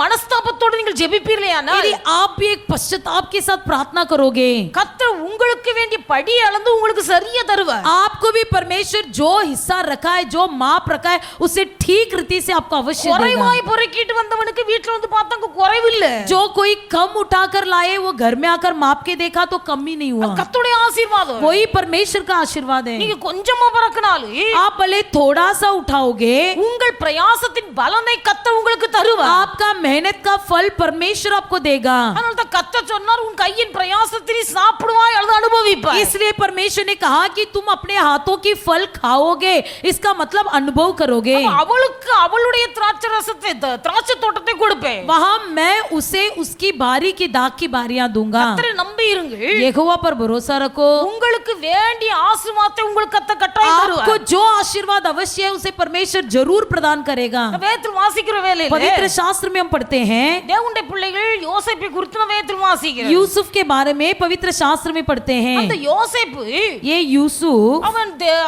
மனஸ்தாபத்தோடு நீங்கள் ஜெபிப்பீர்களேயானால், यदि आप भी एक पश्चाताप के साथ प्रार्थना करोगे, கர்த்தர் உங்களுக்கு வேண்டிய படி அளந்து உங்களுக்கு சரியா தருவார். आपको भी परमेश्वर जो हिस्सा रखा है, जो माप रखा है, उसे ठीक रीति से आपको अवश्य देगा। குறைவாய் பொறுக்கிட்டு வந்தவனுக்கு வீட்ல வந்து பார்த்தாங்க குறைவில்ல. जो कोई कम उठाकर लाए वो घर में आकर माप के देखा तो कम ही नहीं हुआ। கர்த்தருடைய ஆசீர்வாதம். वही परमेश्वर का आशीर्वाद है। நீங்க கொஞ்சமா பறக்கனாலும் आप भले थोड़ा सा उठाओगे, உங்கள் பிரயாசத்தின் பலனை கர்த்தர் உங்களுக்கு தருவார். आपका मेहनत का फल परमेश्वर आपको देगा। அதனால தான் கர்த்தர் சொன்னார், உன் கையின் பிரயாசத்தை நீ சாப்பிடுவாய் அல்லது அனுபவிப்பாய். इसलिए परमेश्वर ने कहा कि तुम अपने हाथों की फल खाओगे, इसका मतलब अनुभव करोगे। அவளுக்கு அவளுடைய திராட்சை ரசத்தை திராட்சை தோட்டத்தை கொடுப்பேன். वहां मैं उसे उसकी बारी की दाग की बारियां दूंगा। கர்த்தரை நம்பி இருங்கள். यहोवा पर भरोसा रखो। உங்களுக்கு வேண்டிய ஆசீர்வாதத்தை உங்களுக்கு கர்த்தர் கட்டாயம் आपको தருவார். जो आशीर्वाद अवश्य है उसे परमेश्वर जरूर प्रदान करेगा। வேதத்தில் வாசிக்கிற வேளையில पवित्र शास्त्र में हम पढ़ते हैं, தேவனுடைய பிள்ளைகள் யோசேப்பை குறித்து நான் வேதத்தில் வாசிக்கிறேன். यूसुफ के बारे में पवित्र शास्त्र में पढ़ते அந்த हैं। யோசேப்பு ये यूसुफ,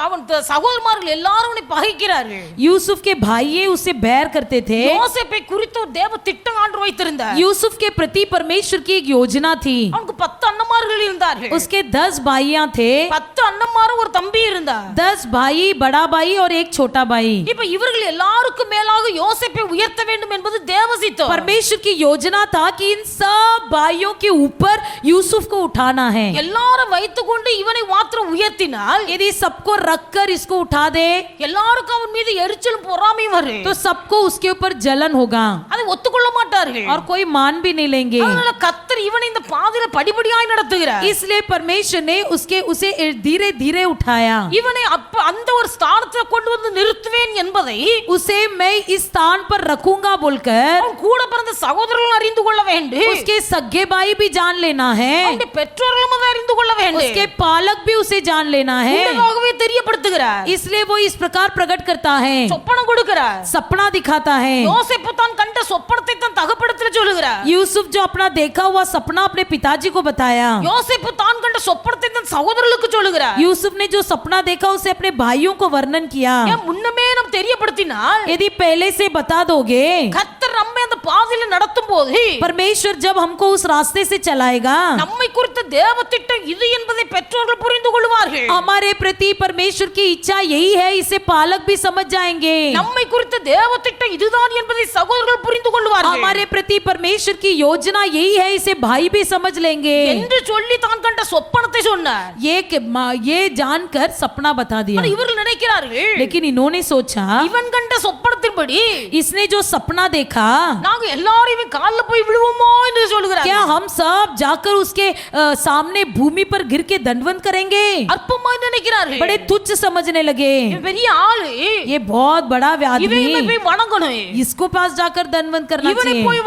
அவன் சகோதரர்கள் எல்லாரும் அவனை பகைக்கிறார்கள். यूसुफ के भाई उसे बैर करते थे। யோசேப்பை குறித்து ஒரு தேவ திட்டம் ஆண்டு வைத்திருந்தார். यूसुफ के प्रति परमेश्वर की एक योजना थी। அவனுக்கு 10 அண்ணன்மார்கள் இருந்தார்கள். उसके 10 भाइयां थे, 10 அண்ணன்மாரும் ஒரு தம்பி இருந்தார். 10 भाई, बड़ा भाई और एक छोटा भाई। இப்ப இவர்கள் எல்லாருக்கும் மேலாக யோசேப்பை உயர்த்த வேண்டும் என்பது தேவசித்தம். परमेश्वर की योजना था कि इन सब भाइयों के ऊपर यूसुफ को उठाना है। எல்லாரும் வைத்துக்கொண்டு இவனை மாத்திரம் உயர்த்தினால் यदि सबको रखकर इसको उठा दे எல்லாருக்கும் அவன் மீது எரிச்சலும் பொறாமையும் வரும். तो सबको उसके ऊपर जलन होगा அதை ஒத்துக்கொள்ள மாட்டார்கள். और कोई मान भी नहीं लेंगे। அதனால கர்த்தர் இவனை இந்த பாதையில படிப்படியாய் நடத்துகிறார். इसलिए परमेश्वर ने उसे धीरे धीरे उठाया। இவனை அந்த ஒரு ஸ்தானத்துல கொண்டு வந்து நிறுத்துவேன் என்பதை उसे मैं इस स्थान पर रखूंगा बोलकर அவன் கூட பிறந்த சகோதரர்கள் அறிந்து கொள்ள வேண்டும். उसके सगे भाई भी जान लेना है, அவனுடைய பெற்றோர்களும் அதை அறிந்து கொள்ள வேண்டும். उसके पालक भी उसे जान लेना है। உண்மையாகவே தெரியப்படுத்துகிறார். इसलिए वो इस प्रकार प्रकट करता है, சொப்பனம் கொடுக்கிறார். सपना दिखाता है। யோசேப்பு தான் கண்ட சொப்பனத்தை தான் தகப்படத்தில் சொல்லுகிறார். यूसुफ जो अपना देखा हुआ सपना अपने पिताजी को बताया। யோசேப்பு தான் கண்ட சொப்பனத்தை தான் சகோதரர்களுக்கு சொல்லுகிறார். यूसुफ ने जो सपना देखा उसे अपने भाइयों को वर्णन किया। ஏன் முன்னமே நாம் தெரியப்படுத்தினால் यदि पहले से बता दोगे, கர்த்தர் நம்மை அந்த பாதையில நடத்தும் போது परमेश्वर जब हमको उस रास्ते से चलाएगा, நம்மை குறித்த தேவ திட்டம் இது என்பதை பெற்றோர்கள் புரிந்து கொள்வார்கள். हमारे प्रति परमेश्वर की इच्छा यही है, इसे पालक भी समझ जाएंगे। நம்மை குறித்த தேவ திட்டம் இதுதான் என்பதை சகோதரர்கள் புரிந்து கொள்வார்கள். हमारे प्रति परमेश्वर की योजना यही है, इसे भाई भी समझ लेंगे। என்று சொல்லி தான் கண்ட சொப்பனத்தை சொன்னார். ये जानकर सपना बता दिया। ஆனா இவர்கள் நினைக்கிறார்கள், लेकिन इन्होंने सोचा, இவன் கண்ட சொப்பனத்தின்படி इसने जो सपना देखा, நாங்க எல்லாரும் இவன் கால்ல போய் விழுவோமோ என்று சொல்கிறார். क्या हम सब जाकर उसके सामने भूमि पर गिर के दंडवत करेंगे? அற்பமாய் நினைக்கிறார்கள். बड़े तुच्छ समझने लगे। இவன் பெரிய ஆளு, ये बहुत बड़ा இவன் आदमी, போய் வணங்கணும், इसको पास जाकर दंडवत करना இவனை चाहिए, போய்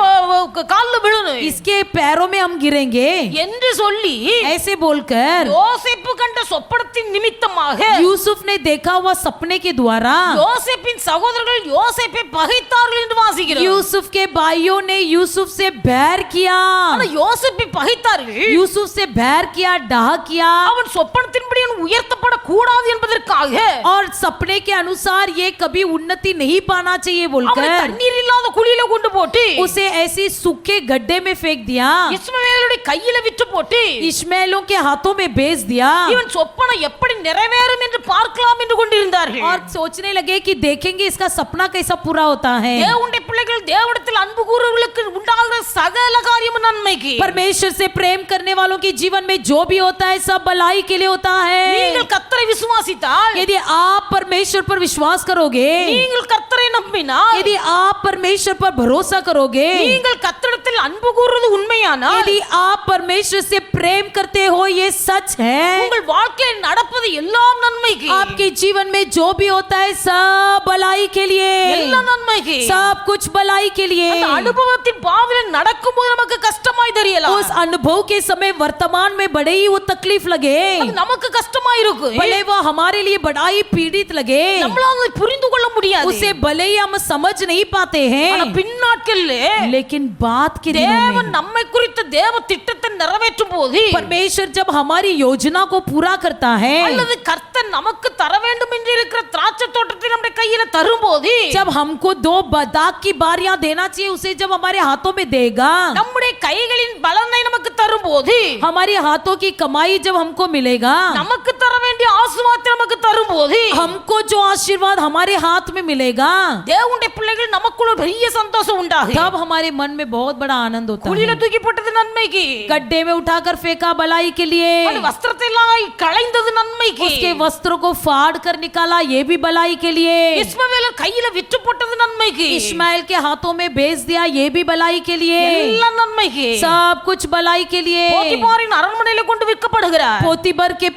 கால்ல விழணும் इसके पैरों में हम गिरेंगे என்று சொல்லி ऐसे बोलकर யோசேப்பு கண்ட சொப்பனத்தின் நிமித்தமாக यूसुफ ने देखा हुआ सपने के द्वारा யோசேப்பின் சகோதரர்கள் யோசேப்பை பகைத்தார்கள் என்று வாசிக்கிறோம். यूसुफ के भाइयों ने यूसुफ से बैर किया, ஆனா யோசேப்பை பகைத்தார்கள். यूसुफ से बैर किया, डाह किया, அவன் சொப்பனத்தின்படி உயர்த்தப்பட கூடாது என்பதற்காக और सपने के अनुसार ये कभी उन्नति नहीं पाना चाहिए அவனை बोलकर தண்ணீர் இல்லாத குழியில கொண்டு போட்டு उसे ऐसे सूखे गड्ढे में फेंक दिया, இஸ்மவேலுடைய கையில விட்டு போட்டு इश्माएलों के हाथों में बेच दिया, இவன் சொப்பனம் எப்படி நிறைவேறும் என்று பார்க்கலாம் என்று கொண்டிருந்தார்கள். और सोचने लगे कि देखेंगे इसका सपना कैसा पूरा होता है। தேவனுடைய பிள்ளைகள் தேவனிடத்தில் அன்பு கூறுவர்களுக்கு உண்டாகிற சகல காரியமும் நன்மைக்கு. परमेश्वर से प्रेम करने वालों के जीवन में जो भी होता है सब भलाई के लिए होता है। நீங்கள் கர்த்தரை விசுவாசித்தால், यदि आप परमेश्वर पर विश्वास करोगे, நீங்கள் கர்த்தரை நம்பினால், यदि आप परमेश्वर पर भरोसा करोगे, நீங்கள் கர்த்தரிடத்தில் அன்பு கூறுவது உண்மையானால், यदि आप परमेश्वर से प्रेम करते हो, ये सच है, உங்கள் வாழ்க்கையில் நடப்பது எல்லாம் நன்மைக்கு, आपके जीवन में जो भी होता है सब भलाई के लिए, எல்லாம் நன்மைக்கு. सब कुछ भलाई के लिए। அந்த அனுபவத்தின் பாதையில் நடக்கும்போது நமக்கு கஷ்டமாய் தெரியலாம், उस अनुभव के समय वर्तमान में बड़े ही वो तकलीफ लगे, அது நமக்கு கஷ்டமாய் இருக்கும், भले वो हमारे लिए बड़ा ही पीड़ित लगे, நம்மளால அதை புரிந்து கொள்ள முடியாது, उसे भले ही हम समझ नहीं पाते ஆனா हैं, பின்னாட்களிலே लेकिन बात के दिनों தேவன் में நம்மை குறித்த தேவ திட்டத்தை நிறைவேற்றும் போது, परमेश्वर जब हमारी योजना को पूरा करता है, அல்லது கர்த்தர் நமக்கு தர வேண்டும் என்று இருக்கிற திராட்சை தோட்டத்தை நம்முடைய கையில தரும்போது, जब हमको दो दाग की बारियां देना चाहिए, उसे जब हमारे हाथों में देगा, நம்முடைய கைகளின் பலனை நமக்கு தரும்போது, हमारे हाथों की कमाई जब हमको मिलेगा, நமக்கு தர வேண்டிய ஆசீர்வாதத்தை நமக்கு தரும்போது, हमको जो आशीर्वाद हमारे हाथ में मिलेगा, தேவனுடைய பிள்ளைகள் நமக்குள்ள ஒரு பெரிய சந்தோஷம் உண்டாகும். तब हमारे मन में बहुत बड़ा आनंद होता குழியில है। தூக்கி போட்டது நன்மைக்கு, गड्ढे में उठाकर फेंका भलाई के लिए, அது வஸ்திரத்தை எல்லாம் களைந்தது நன்மைக்கு, उसके वस्त्रों को फाड़ कर निकाला, ये भी भलाई के लिए, இஸ்மவேலர் கையில விற்று போட்டது நன்மைக்கு, इस्माइल के हाथों में बेच दिया, ये भी भलाई के लिए, எல்லாம் நன்மைக்கு. सब कुछ भलाई के लिए। போத்திபாரின் அரண்மனையில கொண்டு விற்கப்படுகிறார், पोतीबर के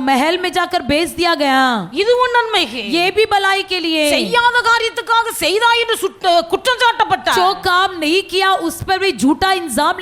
महल में जाकर बेच दिया गया, இதுவும் நன்மைக்கு. ये भी भलाई के लिए। செய்யாத காரியத்துக்காக செய்தாய் என்று குற்றம் சாட்டப்பட்டார், जो काम नहीं किया उस पर भी झूठा इल्जाम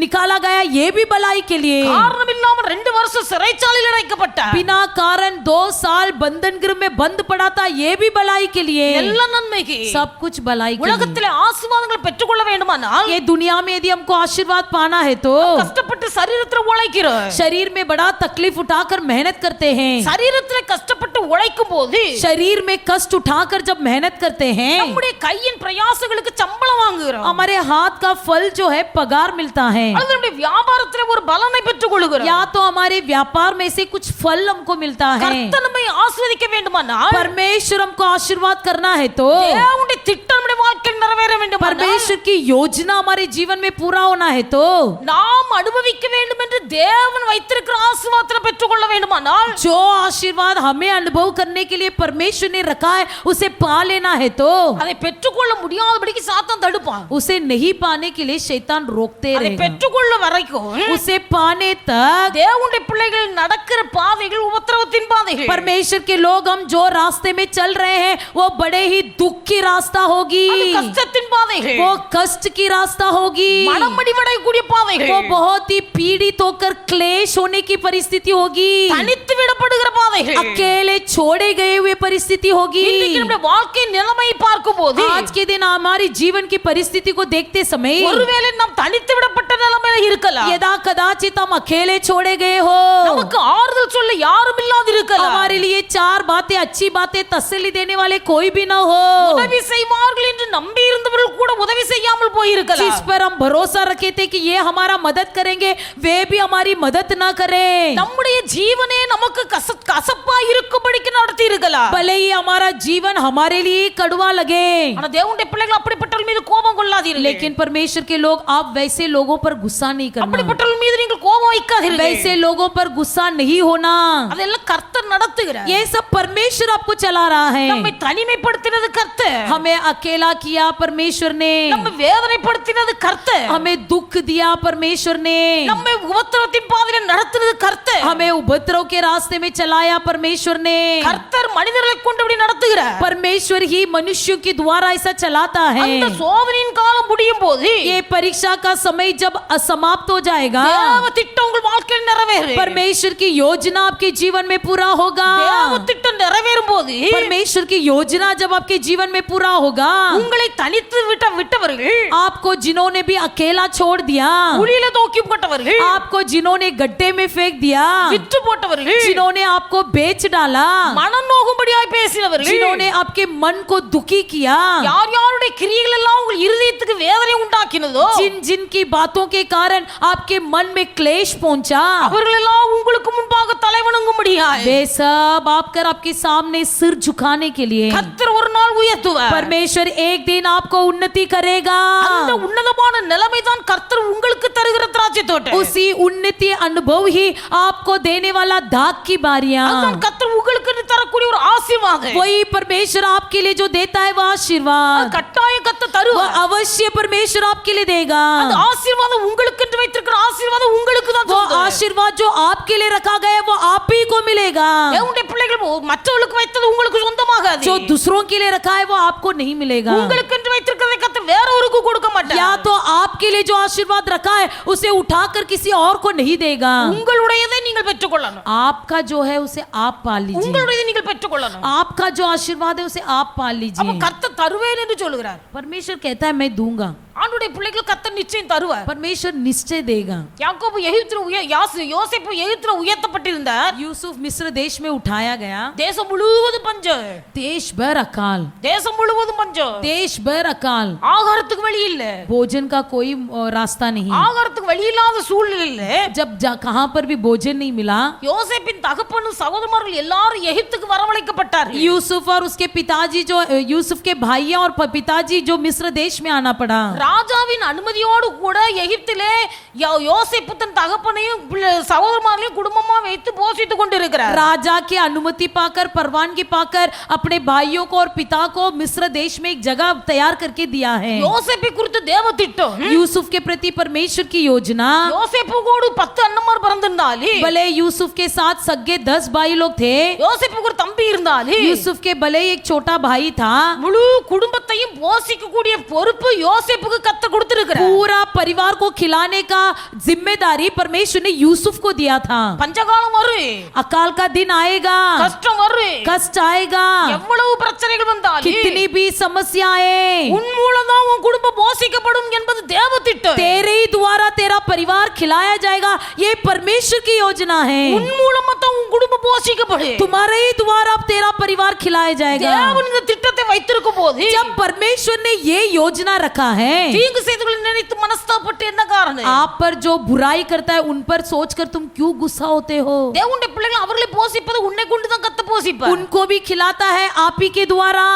निकाला गया, ये भी भलाई के लिए। காரணம் இல்லாமல் 2 வருஷம் சிறைச்சாலையில் அடைக்கப்பட்டார், बिना कारण 2 साल बंधन गृह में बंद पड़ा था, ये भी भलाई के लिए। எல்லாம் நன்மைக்கு. सब कुछ भलाई के लिए। உலகத்திலே ஆசீர்வாதங்களை பெற்றுக்கொள்ள வேண்டுமானால், ये दुनिया में यदि हमको आशीर्वाद पाना है तो கஷ்டப்பட்டு சரீரத்தில் உழைக்கிறோம், शरीर में बड़ा तकलीफ उठाकर मेहनत करते हैं। சரீரத்தில் கஷ்டப்பட்டு உழைக்கும் போது शरीर में कष्ट उठाकर जब मेहनत करते हैं, நம்முடைய கையின் பிரயாசங்களுக்கு சம்பளம் வாங்குகிறோம், हमारे हाथ का फल जो है पगार मिलता है, அல்லது நம்முடைய வியாபாரத்திலே ஒரு பலனை பெற்றுக் கொள்கிறோம், या तो हमारे व्यापार में से कुछ फल हमको मिलता है। கர்த்தர் நம்மை ஆசீர்வதிக்க வேண்டுமானால், परमेश्वर हमको आशीर्वाद करना है तो தேவனுடைய திட்டம் நம்முடைய வாழ்க்கையில் நிறைவேற வேண்டுமானால், परमेश्वर की योजना हमारे जीवन में पूरा होना है तो நாம் அனுபவிக்க வேண்டும் என்று தேவன் வைத்திருக்கிற ஆசீர்வாதத்தை பெற்றுக்கொள்ள வேண்டுமானால், जो आशीर्वाद हमें अनुभव करने के लिए परमेश्वर ने रखा है उसे पा लेना है तो அதை பெற்றுக்கொள்ள முடியாதபடிக்கு சாத்தான் தடுப்பான், उसे नहीं पाने के लिए शैतान रोकते அதை रहेगा। பெற்றுக்கொள்ள வரைக்கும் उसे पाने तक தேவனுடைய பிள்ளைகள் நடக்கிற பாதைகள் உபத்திரவத்தின் பாதைகள், परमेश्वर के लोग हम जो रास्ते में चल रहे हैं वो बड़े ही दुख की रास्ता होगी, அது கஷ்டத்தின் பாதைகள், वो कष्ट की रास्ता होगी, மனம் முடிவடையக்கூடிய பாதைகள், वो बहुत ही पीड़ित होकर क्लेश होने की परिस्थिति होगी, தனித்து விடப்படுகிற பாதைகள், अकेले छोड़े गए हुए परिस्थिति होगी। இன்னைக்கு நம்முடைய வாழ்க்கை நிலைமையை பார்க்கும்போது आज के दिन हमारी जीवन की परिस्थिति को देखते समय ஒருவேளை நாம் தனித்து விடப்பட்ட நிலைமையில இருக்கலாம், यदा कदाचित हम अकेले छोड़े गए हो, நமக்கு ஆறுதல் சொல்ல யாரும் இல்லாது இருக்கலாம், हमारे लिए 4 बातें अच्छी बातें तसल्ली देने वाले कोई भी ना हो, உதவி செய்வார்கள் என்று நம்பி இருந்தவர்கள் கூட உதவி செய்யாமல் போயிருக்கலாம், जिस पर हम भरोसा रखे थे कि ये हमारा मदद करेंगे वे भी हमारी मदद ना करें, நம்முடைய ஜீவனே நமக்கு கசப்பா இருக்கும்படிக்கு நடத்தி இருக்கலாம், भले ही हमारा जीवन हमारे लिए कड़वा लगे, ஆனா தேவனுடைய பிள்ளைகள் அப்படிப்பட்டவர்கள் மீது கோபம் கொள்ளாதீர்கள், लेकिन परमेश्वर के लोग आप वैसे लोगों पर गुस्सा नहीं करना, அப்படிப்பட்டவர்கள் மீது நீங்கள் கோபம் வைக்காதீர்கள், वैसे लोगों पर गुस्सा नहीं होना, அதெல்லாம் கர்த்தர் நடத்துகிறார், ये सब परमेश्वर आपको चला रहा है। நம்மை தனிமைப்படுத்தினது கர்த்தர், हमें अकेला किया परमेश्वर ने, நம்மை வேதனைப்படுத்தினது கர்த்தர், हमें दुख दिया परमेश्वर ने, நம்மை உபத்திரவத்தின் பாதையில நடத்துனது கர்த்தர், हमें उपद्रव के रास्ते में चलाया परमेश्वर ने, கர்த்தர் மனிதர்களை கொண்டு இப்படி நடத்துகிறார், परमेश्वर ही मनुष्यों के द्वारा ऐसा चलाता है। அந்த சோதனையின் காலம் முடியும் போது ये परीक्षा का समय जब असमाप्त हो जाएगा, தேவ திட்டம் உங்கள் வாழ்க்கையில் நிறைவேறும், परमेश्वर की योजना आपके जीवन में पूरा होगा, தேவ திட்டம் நிறைவேறும் போது परमेश्वर की योजना जब आपके जीवन में पूरा होगा, உங்களை தனித்து விட்டவர்கள், आपको जिन्होंने भी अकेला छोड़ दिया, குழியில தூக்கி போட்டவர்கள், आपको जिन्होंने गड्ढे में फेंक दिया, விற்று போட்டவர்கள், जिन्होंने आपको बेच डाला, மனம் நோகும்படியாய் பேசினவர்கள், जिन्होंने आपके मन को दुखी किया, யார் யாருடைய கிரியைகள் எல்லாம் உங்கள் இருதயத்துக்கு வேதனை உண்டாக்கினதோ जिन जिन की बातों के कारण आपके मन में क्लेश पहुंचा, அவர்கள் எல்லாம் உங்களுக்கு முன்பாக தலைவணங்கும்படியாக பண்ணும்படியாய் वे सब आपकर आपके सामने सिर झुकाने के लिए கர்த்தர் ஒரு நாள் உயர்த்துவார். परमेश्वर एक दिन आपको उन्नति करेगा। அந்த உன்னதமான நிலைமை தான் கர்த்தர் உங்களுக்கு தருகிற திராட்சை தோட்டம். उसी उन्नति अनुभव ही आपको देने वाला दाग की बारियां, அதுதான் கர்த்தர் உங்களுக்கு தரக்கூடிய ஒரு ஆசீர்வாதம். वही परमेश्वर आपके लिए जो देता है वो அது आशीर्वाद, கட்டாயம் கர்த்தர் वो தருவார். अवश्य परमेश्वर आपके लिए देगा। அந்த ஆசீர்வாதம் உங்களுக்கு என்று வைத்திருக்கிற ஆசீர்வாதம் உங்களுக்கு தான் वो சொந்தம். आशीर्वाद जो आपके लिए रखा गया है वो आप ही को मिलेगा। தேவனுடைய பிள்ளைகள் மற்றவர்களுக்கு வைத்தது உங்களுக்கு சொந்தமாகாது. जो दूसरों के लिए रखा है वो आपको नहीं मिलेगा। உங்களுக்கு என்று வைத்திருக்கிறதை கர்த்தர் வேறொருக்கு கொடுக்க மாட்டார். या तो आपके लिए जो आशीर्वाद रखा है उसे उठाकर किसी और को नहीं देगा। உங்களுடையதை நீங்கள் பெற்றுக்கொள்ளணும். आपका जो है उसे आप पा लीजिए। உங்களுடையதை நீங்கள் பெற்றுக்கொள்ளணும். आपका जो आशीर्वाद है उसे आप पा அப்ப लीजिए। கர்த்தர் தருவேன் என்று சொல்கிறார். परमेश्वर कहता है मैं दूंगा। ஆண்டுடைய பிள்ளைகள் கர்த்தர் நிச்சயம் தருவார். परमेश्वर निश्चय देगा। யாக்கோபு எகிப்தில் யோசேப்பு எகிப்தில் உயர்த்தப்பட்டிருந்தார். यूसुफ मिस्र देश में उठाया गया। தேசம் முழுவதும் பஞ்சம். देश भर अकाल, தேசம் முழுவதும் பஞ்சம். देश भर अकाल, ஆகாரத்துக்கு வழி இல்ல. भोजन का कोई रास्ता नहीं। ஆகாரத்துக்கு வழி இல்லாத சூழ்நிலையில जब कहां पर भी भोजन नहीं मिला, யோசேப்பின் தகப்பனும் சகோதரர்கள் எல்லாரும் எகிப்துக்கு வரவழைக்கப்பட்டார்கள். यूसुफ और उसके पिताजी जो यूसुफ के भाई और पिताजी जो मिस्र देश में आना पड़ा। ராஜாவின் அனுமதியோடு கூட எகிப்திலே யோசேப்பு தன் தகப்பனையும் சகோதரர்களையும் குடும்பமா வைத்து போஷித்துக் கொண்டிருக்கிறார். राजा की अनुमति पाकर, परवानगी पाकर अपने भाइयों को और पिता को मिस्र देश में एक जगह तैयार करके दिया है। யோசேப்பை குறித்து தேவ திட்டம். यूसुफ के प्रति परमेश्वर की योजना। யோசேப்பு கூட 10 அண்ணன்மார் பிறந்திருந்தாலே, भले यूसुफ के साथ सगे 10 भाई लोग थे, யோசேப்புக்கு ஒரு தம்பி இருந்தாலே, यूसुफ के भले एक छोटा भाई था, முழு குடும்பத்தையும் போஷிக்கக்கூடிய பொறுப்பு யோசேப்புக்கு கர்த்தர் கொடுத்திருக்கிறார். पूरा परिवार को खिलाने का जिम्मेदारी परमेश्वर ने यूसुफ को दिया था। பஞ்சகாலம் வரும், अकाल का दिन आएगा, கஷ்டம் வரும், कष्ट आएगा, எவ்வளவு பிரச்சனைகள் வந்தாலும் कितनी भी समस्याएं, உன் மூலம் தான் உன் குடும்பம் போஷிக்கப்படும் என்பது தேவ திட்டம். तेरे ही द्वारा तेरा परिवार खिलाया जाएगा, ये परमेश्वर की योजना है। உன் மூலமா தான் உன் குடும்பம் போஷிக்கப்படும். तुम्हारे ही द्वारा अब तेरा परिवार खिलाया जाएगा। தேவன் இந்த திட்டத்தை வைத்திருக்கும் போது जब परमेश्वर ने ये योजना रखा है, தீங்கு செய்தவர்களை நினைத்து மனஸ்தாபப்பட்டு என்ன காரணம்? आप पर जो बुराई करता है उन पर सोचकर तुम क्यों गुस्सा होते हो? தேவனுடைய பிள்ளைகள் அவர்களை போஷிப்பது உன்னை கொண்டு தான் கர்த்தர் போஷிப்பார். उनको भी खिलाता है आप ही के द्वारा।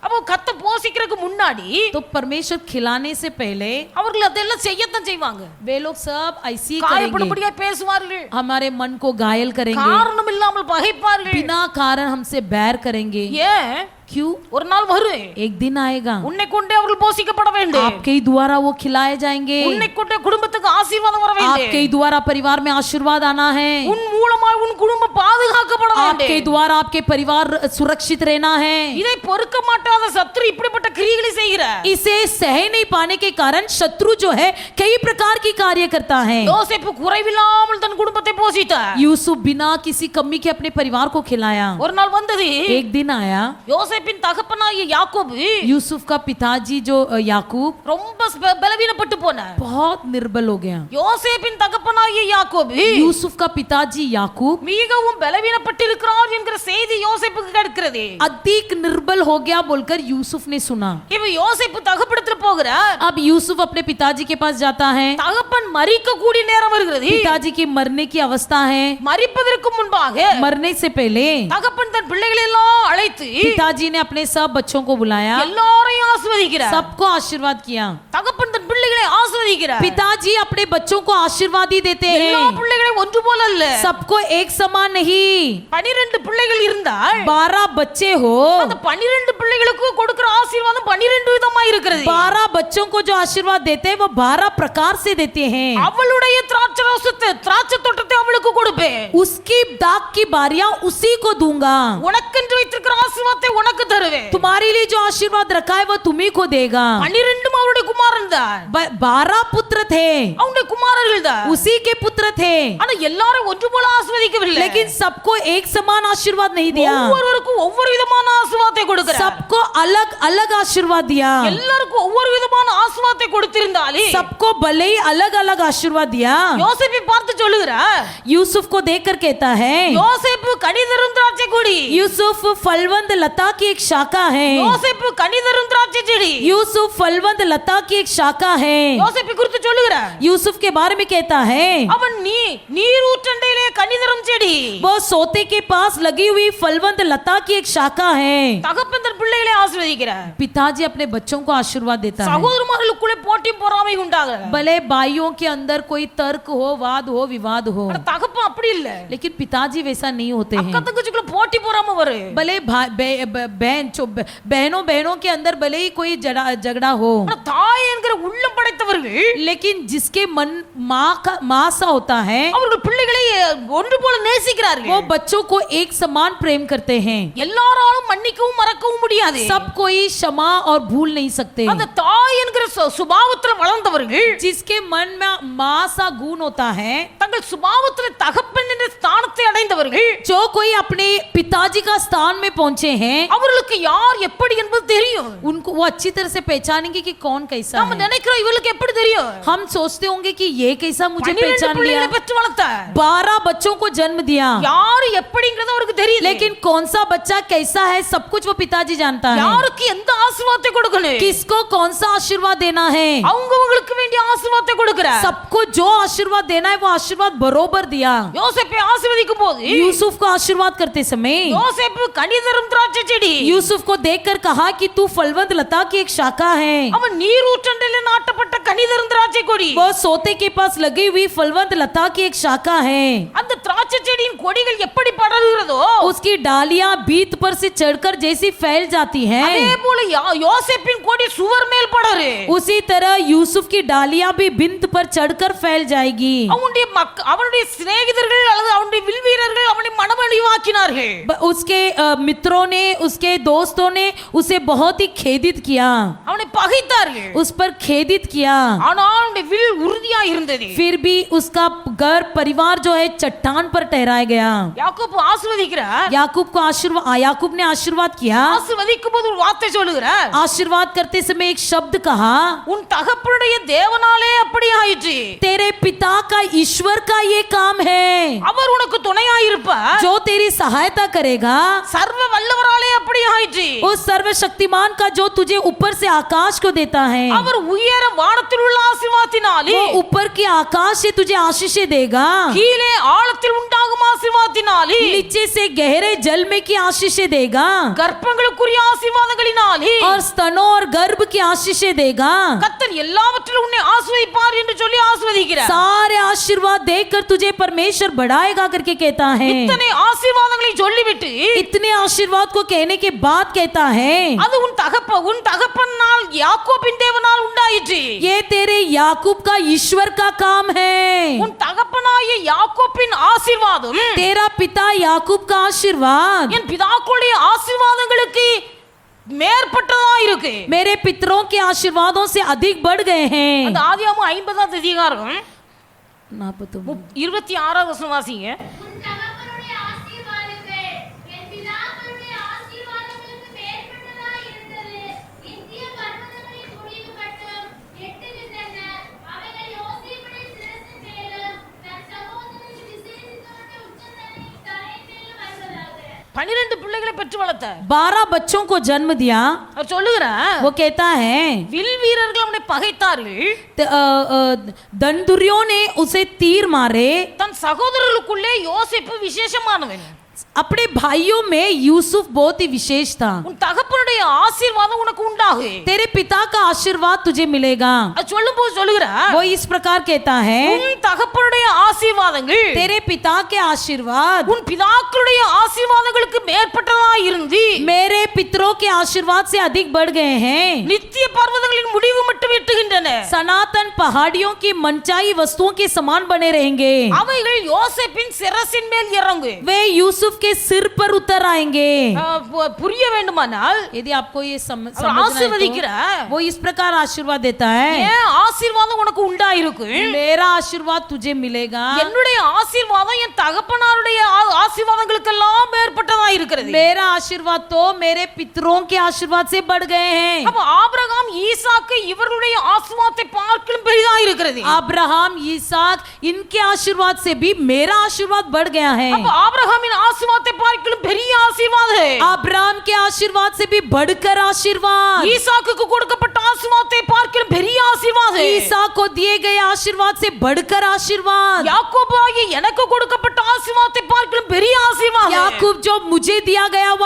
அப்போ கர்த்தர் போஷிக்கிறதுக்கு முன்னாடி तो परमेश्वर खिलाने से पहले அவர்கள் அதெல்லாம் செய்யத்தான் செய்வாங்க. वे लोग सब ऐसे ही करेंगे, காயப்படும்படியா பேசுவார்கள், हमारे मन को घायल करेंगे, காரணம் இல்லாமல் பகைப்பார்கள். बिना कारण हमसे बैर करेंगे। ஏன்? क्यों? ஒரு நாள் வரும், एक दिन आएगा உன்னை கொண்டே அவர்கள் போஷிக்கப்பட வேண்டும். आपके ही द्वारा वो खिलाए जाएंगे, உன்னை கொண்டே குடும்பத்துக்கு ஆசீர்வாதம் வர आपके வேண்டும். ही द्वारा परिवार में आशीर्वाद आना है, உன் மூலமாய் உன் குடும்பம் பாதுகாக்கப்பட आपके வேண்டும். द्वारा आपके परिवार सुरक्षित रहना है। இதை பொறுக்க மாட்டாத சத்துரு இப்படிப்பட்ட கிரியைகளை செய்கிறார். इसे सह नहीं पाने के कारण शत्रु जो है कई प्रकार की कार्य करता है। யோசேப்பு குறைவில்லாமல் தன் குடும்பத்தை போஷித்தார். यूसुफ बिना किसी कमी के अपने परिवार को खिलाया। ஒரு நாள் வந்தது, एक दिन आया, யோசேப்பின் தகப்பனாகிய யாக்கோபு यूसुफ का पिताजी जो याकूब ரொம்ப பலவீனப்பட்டு போனார். बहुत निर्बल हो गया। யோசேப்பின் தகப்பனாகிய யாக்கோபு यूसुफ का पिताजी याकूब மிகவும் பலவீனப்பட்டிருக்கிறார் என்கிற செய்தி யோசேப்புக்கு கிடைக்கிறது. अधिक निर्बल हो गया बोलकर यूसुफ ने सुना। இப்ப யோசேப்பு தகப்படத்துல போகிறார். अब यूसुफ अपने पिताजी के पास जाता है, தகப்பன் மரிக்க கூடிய நேரம் வருகிறது. पिताजी की मरने की अवस्था है। மரிப்பதற்கு முன்பாக मरने से पहले தகப்பன் தன் பிள்ளைகளை எல்லாம் அழைத்து पिताजी ने अपने सब बच्चों को बुलाया, எல்லாரையும் ஆசீர்வதிக்கிறார். सबको आशीर्वाद किया। தகப்பன் தன் பிள்ளைகளை ஆசீர்வதிக்கிறார். पिताजी अपने बच्चों को आशीर्वाद ही देते எல்லா हैं, பிள்ளைகளையும் ஒன்று போல அல்ல. सबको एक समान नहीं। 12 பிள்ளைகள் இருந்தால் 12 बच्चे हो, அந்த 12 பிள்ளைகளுக்கு கொடுக்கிற ஆசீர்வாதம் 12 விதமா இருக்கிறது. 12 बच्चों को जो आशीर्वाद देते हैं वो 12 प्रकार से देते हैं। அவளுடைய திராட்சை தோட்டத்தை அவளுக்கு கொடுப்பேன். उसकी दाग की बारियां उसी को दूंगा। உனக்கென்று வைத்திருக்கிற ஆசீர்வாதத்தை உனக்கு தருவேன். तुम्हारे लिए जो आशीर्वाद रखा है वो तुम्ही को देगा। 12 அவருடைய குமாரன் தான், 12 पुत्र थे, அவனுடைய குமாரர்கள் தான். उसी के पुत्र थे, ஆனா எல்லாரும் ஒன்று போல ஆசீர்வதிக்கவில்லை. लेकिन सबको एक समान आशीर्वाद नहीं दिया। ஒவ்வொருவருக்கும் ஒவ்வொரு விதமான ஆசீர்வாதத்தை கொடுக்கிறார். सबको अलग अलग आशीर्वाद दिया। எல்லாருக்கும் ஒவ்வொரு விதமான ஆசீர்வாதத்தை கொடுத்திருந்தாலே सबको भले ही अलग अलग आशीर्वाद दिया। யோசேப்பை பார்த்து சொல்லுகிறார், यूसुफ को देखकर कहता है, யோசேப்பு யோசேப்பு கனிதரும் திராட்சை கொடி, यूसुफ फलवंत लता की एक शाखा है, யோசேப்பு கனிதரும் திராட்சை செடி. यूसुफ फलवंत लता की एक शाखा है। யோசேப்பை குறித்து சொல்லுகிறார், यूसुफ के बारे में कहता है அவன் நீரூற்றண்டையிலே கனிதரும் செடி. वो सोते के पास लगी हुई फलवंत लता की एक शाखा है। தகப்பன் தன் பிள்ளைகளை ஆசீர்வதிக்கிறார், पिताजी अपने बच्चों को आशीर्वाद देता है। சகோதரர்களுக்குள்ளே போட்டி பொறாமை உண்டாகிறது. भले भाइयों के अंदर कोई तर्क हो, वाद हो, विवाद हो, ஆனா தகப்பன் அப்படி இல்ல. लेकिन पिताजी वैसा नहीं होते அக்கா हैं। தங்கச்சிக்குள்ள போட்டி பொறாமை வரும். भले बहनों के अंदर भले ही कोई झगड़ा हो, ஆனா தாய் என்கிற உள்ளம் படைத்தவர்கள் लेकिन जिसके मन माँ सा होता है, அவர்கள் பிள்ளைகளை ஒன்று போல நேசிக்கிறார்கள். वो बच्चों को एक समान प्रेम करते हैं। எல்லாராலும் மன்னிக்கவும் மறக்கவும் முடியாது. सब कोई क्षमा और भूल नहीं सकते। அந்த தாய் என்கிற சுபாவத்தில் வளர்ந்தவர்கள், जिसके मन में माँ सा गुण होता है, தங்கள் சுபாவத்தில் தகப்பன் என்ற ஸ்தானத்தை அடைந்தவர்கள், जो कोई अपने पिताजी का स्थान में पहुंचे हैं, அவர்களுக்கு யார் எப்படி என்பது தெரியும். उनको वो अच्छी तरह से पहचानेंगे कि कौन कैसा நம்ம है। நினைக்கிறோம் இவளுக்கு எப்படி தெரியும். हम सोचते होंगे कि ये कैसा मुझे 12 पहचान लिया। பிள்ளைகளை பெற்று வளர்த்தார், 12 बच्चों को जन्म दिया, யாரு எப்படிங்கிறது அவருக்கு தெரியும். लेकिन कौन सा बच्चा कैसा है सब कुछ वो पिताजी जानता है। யாருக்கு எந்த ஆசீர்வாதத்தை கொடுக்கணும், किसको कौन सा आशीर्वाद देना है, அவங்களுக்கு வேண்டிய ஆசீர்வாதத்தை கொடுக்கிறார். सबको जो आशीर्वाद देना है वो आशीर्वाद बरोबर दिया। யோசேப்பை ஆசீர்வதிக்கும் போது यूसुफ को आशीर्वाद करते समय யோசேப்பு கனிதரும் திராட்சை செடி, यूसुफ को देखकर कहा कि तू फलवंत लता की एक शाखा है। அவன் நீரூற்றண்டையிலே நாட்டப்பட்ட கனிதரும் திராட்சை கொடி. वो सोते के पास लगी हुई फलवंत लता की एक शाखा है। அந்த திராட்சை செடியின் கொடிகள் எப்படி படர்கிறதோ, उसकी डालियां बीत पर से चढ़कर जैसी फैल जाती हैं, அதே போல யோசேப்பின் கொடி சுவர் மேல் படரு. उसी तरह यूसुफ की डालियां भी बिंद पर चढ़कर फैल जाएगी। அவனுடைய சிநேகிதர்கள் அல்லது அவனுடைய வில்வீரர்கள் அவனை மனமடிவாக்கினார்கள். उसके मित्रों ने, उसके दोस्तों ने उसे बहुत ही खेदित किया, அவனை பகைத்தார்கள். उस पर खेदित किया। ஆனால் அவனுடைய வில் உறுதியா இருந்தது. फिर भी उसका घर परिवार जो है चट्टान पर ठहराया गया। யாக்கோபு ஆசீர்வதிக்கிறார். याकूब ने आशीर्वाद किया। ஆசீர்வதிக்கும் போது ஒரு வார்த்தை சொல்லுகிறார், आशीर्वाद करते समय एक शब्द कहा, உன் தகப்பனுடைய தேவனாலே அப்படி ஆயிற்று. तेरे पिता का ईश्वर का ये काम है, அவர் உனக்கு துணையா இருப்பார். जो तेरी सहायता करेगा। சர்வ வல்லவராலே அப்படி ஆயிற்று. उस सर्वशक्तिमान का जो तुझे ऊपर से आकाश को देता है, அவர் உயர வானத்தில் உள்ள ஆசீர்வாதத்தினாலே, वो ऊपर के आकाश से तुझे आशीषें देगा, கீழே ஆழத்தில் உண்டாகும் ஆசீர்வாதத்தினாலே, नीचे से गहरे जल में की आशीषें देगा, கற்பங்களுக்குரிய ஆசீர்வாதங்களினாலே, और स्तनों और गर्भ की आशीषें देगा। கர்த்தர் எல்லாவற்றிலும் உன்னை ஆசீர்வதிப்பார் என்று சொல்லி ஆசீர்வதிக்கிறார். सारे आशीर्वाद देकर तुझे परमेश्वर बढ़ाएगा करके कहता है। இத்தனை ஆசீர்வாதங்களை சொல்லிவிட்டு इतने आशीर्वाद को कहने के बाद कहता है, அது உன் தகப்பனால் யாக்கோபின் தேவனால் உண்டாயிற்று. ये तेरे याकूब का ईश्वर का काम है। உன் தகப்பனாகிய யாக்கோபின் ஆசீர்வாதம் तेरा पिता याकूब का आशीर्वाद என் பிதாக்களுடைய ஆசீர்வாதங்களுக்கு மேற்பட்டதா இருக்கு. मेरे पितरों के आशीर्वादों से अधिक बढ़ गए हैं। அந்த ஆதியாகமம் 50ஆம் அதிகாரம் 46 26வது வசனம் வாசிங்க. உன் தகப்பனுடைய ஆசீர்வாதங்கள் என் பிதாக்களுடைய ஆசீர்வாதங்களுக்கு மேற்பட்டதாய் இருந்தது. நித்திய பர்வதங்களின் முடிவு மட்டும் எட்டுகின்றன. அவைகள் யோசேப்புடைய சிரசின் மேலும் தன் சகோதரனுக்கு விசேஷித்தவனுடைய உச்சந்தலையின் தலையின் மேலும் வருவதாக. 12 பிள்ளைகளை பெற்று வளர்த்த 12 बच्चों को जन्म दिया। அவர் சொல்லுகிறார், वो कहता है, வில் வீரர்கள் அவனை பகைத்தார்கள், दंडुरियों ने उसे तीर मारे। தன் சகோதரர்களுக்குள்ளே யோசேப்பு விசேஷமானவன். अपने भाइयों में यूसुफ बहुत ही विशेष था। உன் தகப்பனுடைய ஆசீர்வாதம் உனக்கு உண்டாகு. तेरे पिता का आशीर्वाद तुझे मिलेगा। அது சொல்லும்போது சொல்லுகிறார், वो इस प्रकार कहता है, உன் தகப்பனுடைய ஆசீர்வாதங்கள் तेरे पिता के आशीर्वाद உன் பிதாக்களுடைய ஆசீர்வாதங்களுக்கு மேற்பட்டதாய் இருந்து मेरे पितरों के आशीर्वाद से अधिक बढ़ गए हैं। நித்திய பர்வதங்களின் முடிவு மட்டும் எட்டுகின்றன. सनातन पहाड़ियों की मनचाही वस्तुओं के समान बने रहेंगे। அவைகள் யோசேப்பின் சிரசின் மேல் இறங்கும். वे यूसुफ के सिर पर उतर आएंगे। புரிய வேண்டுமானால் यदि आपको ये समझना ஆசீர்வதிக்கிறார். है तो वो इस प्रकार आशीर्वाद देता है, ஏன் ஆசீர்வாதம் உனக்கு உண்டாயிருக்கு? मेरा आशीर्वाद तुझे मिलेगा। என்னுடைய ஆசீர்வாதம் என் தகப்பனாருடைய ஆசீர்வாதங்களுக்கெல்லாம் மேற்பட்டதா இருக்கிறது. मेरा आशीर्वाद तो मेरे पितरों के आशीर्वाद से बढ़ गए हैं। அப்ப ஆபிரகாம் ஈசாக்கு இவர்களுடைய ஆசீர்வாதத்தை பார்க்கலும் பெரிதா இருக்கிறது. अब्राहम, इसहाक, इनके आशीर्वाद से भी मेरा आशीर्वाद बढ़ गया है। அப்ப ஆபிரகாமின் ஆசீர்வாதத்தை आशीर्वाद से भी बढ़कर आशीर्वाद, ஈசாக்குக்கு கொடுக்கப்பட்ட ஆசீர்வாதத்தை பார்க்கிலும் பெரிய ஆசீர்வாதம், ईसा को दिए गए आशीर्वाद से बढ़कर आशीर्वाद, யாக்கோபு ஆகிய எனக்கு கொடுக்கப்பட்ட ஆசீர்வாதத்தை பார்க்கிலும் பெரிய ஆசீர்வாதம், याकूब जो मुझे दिया गया वो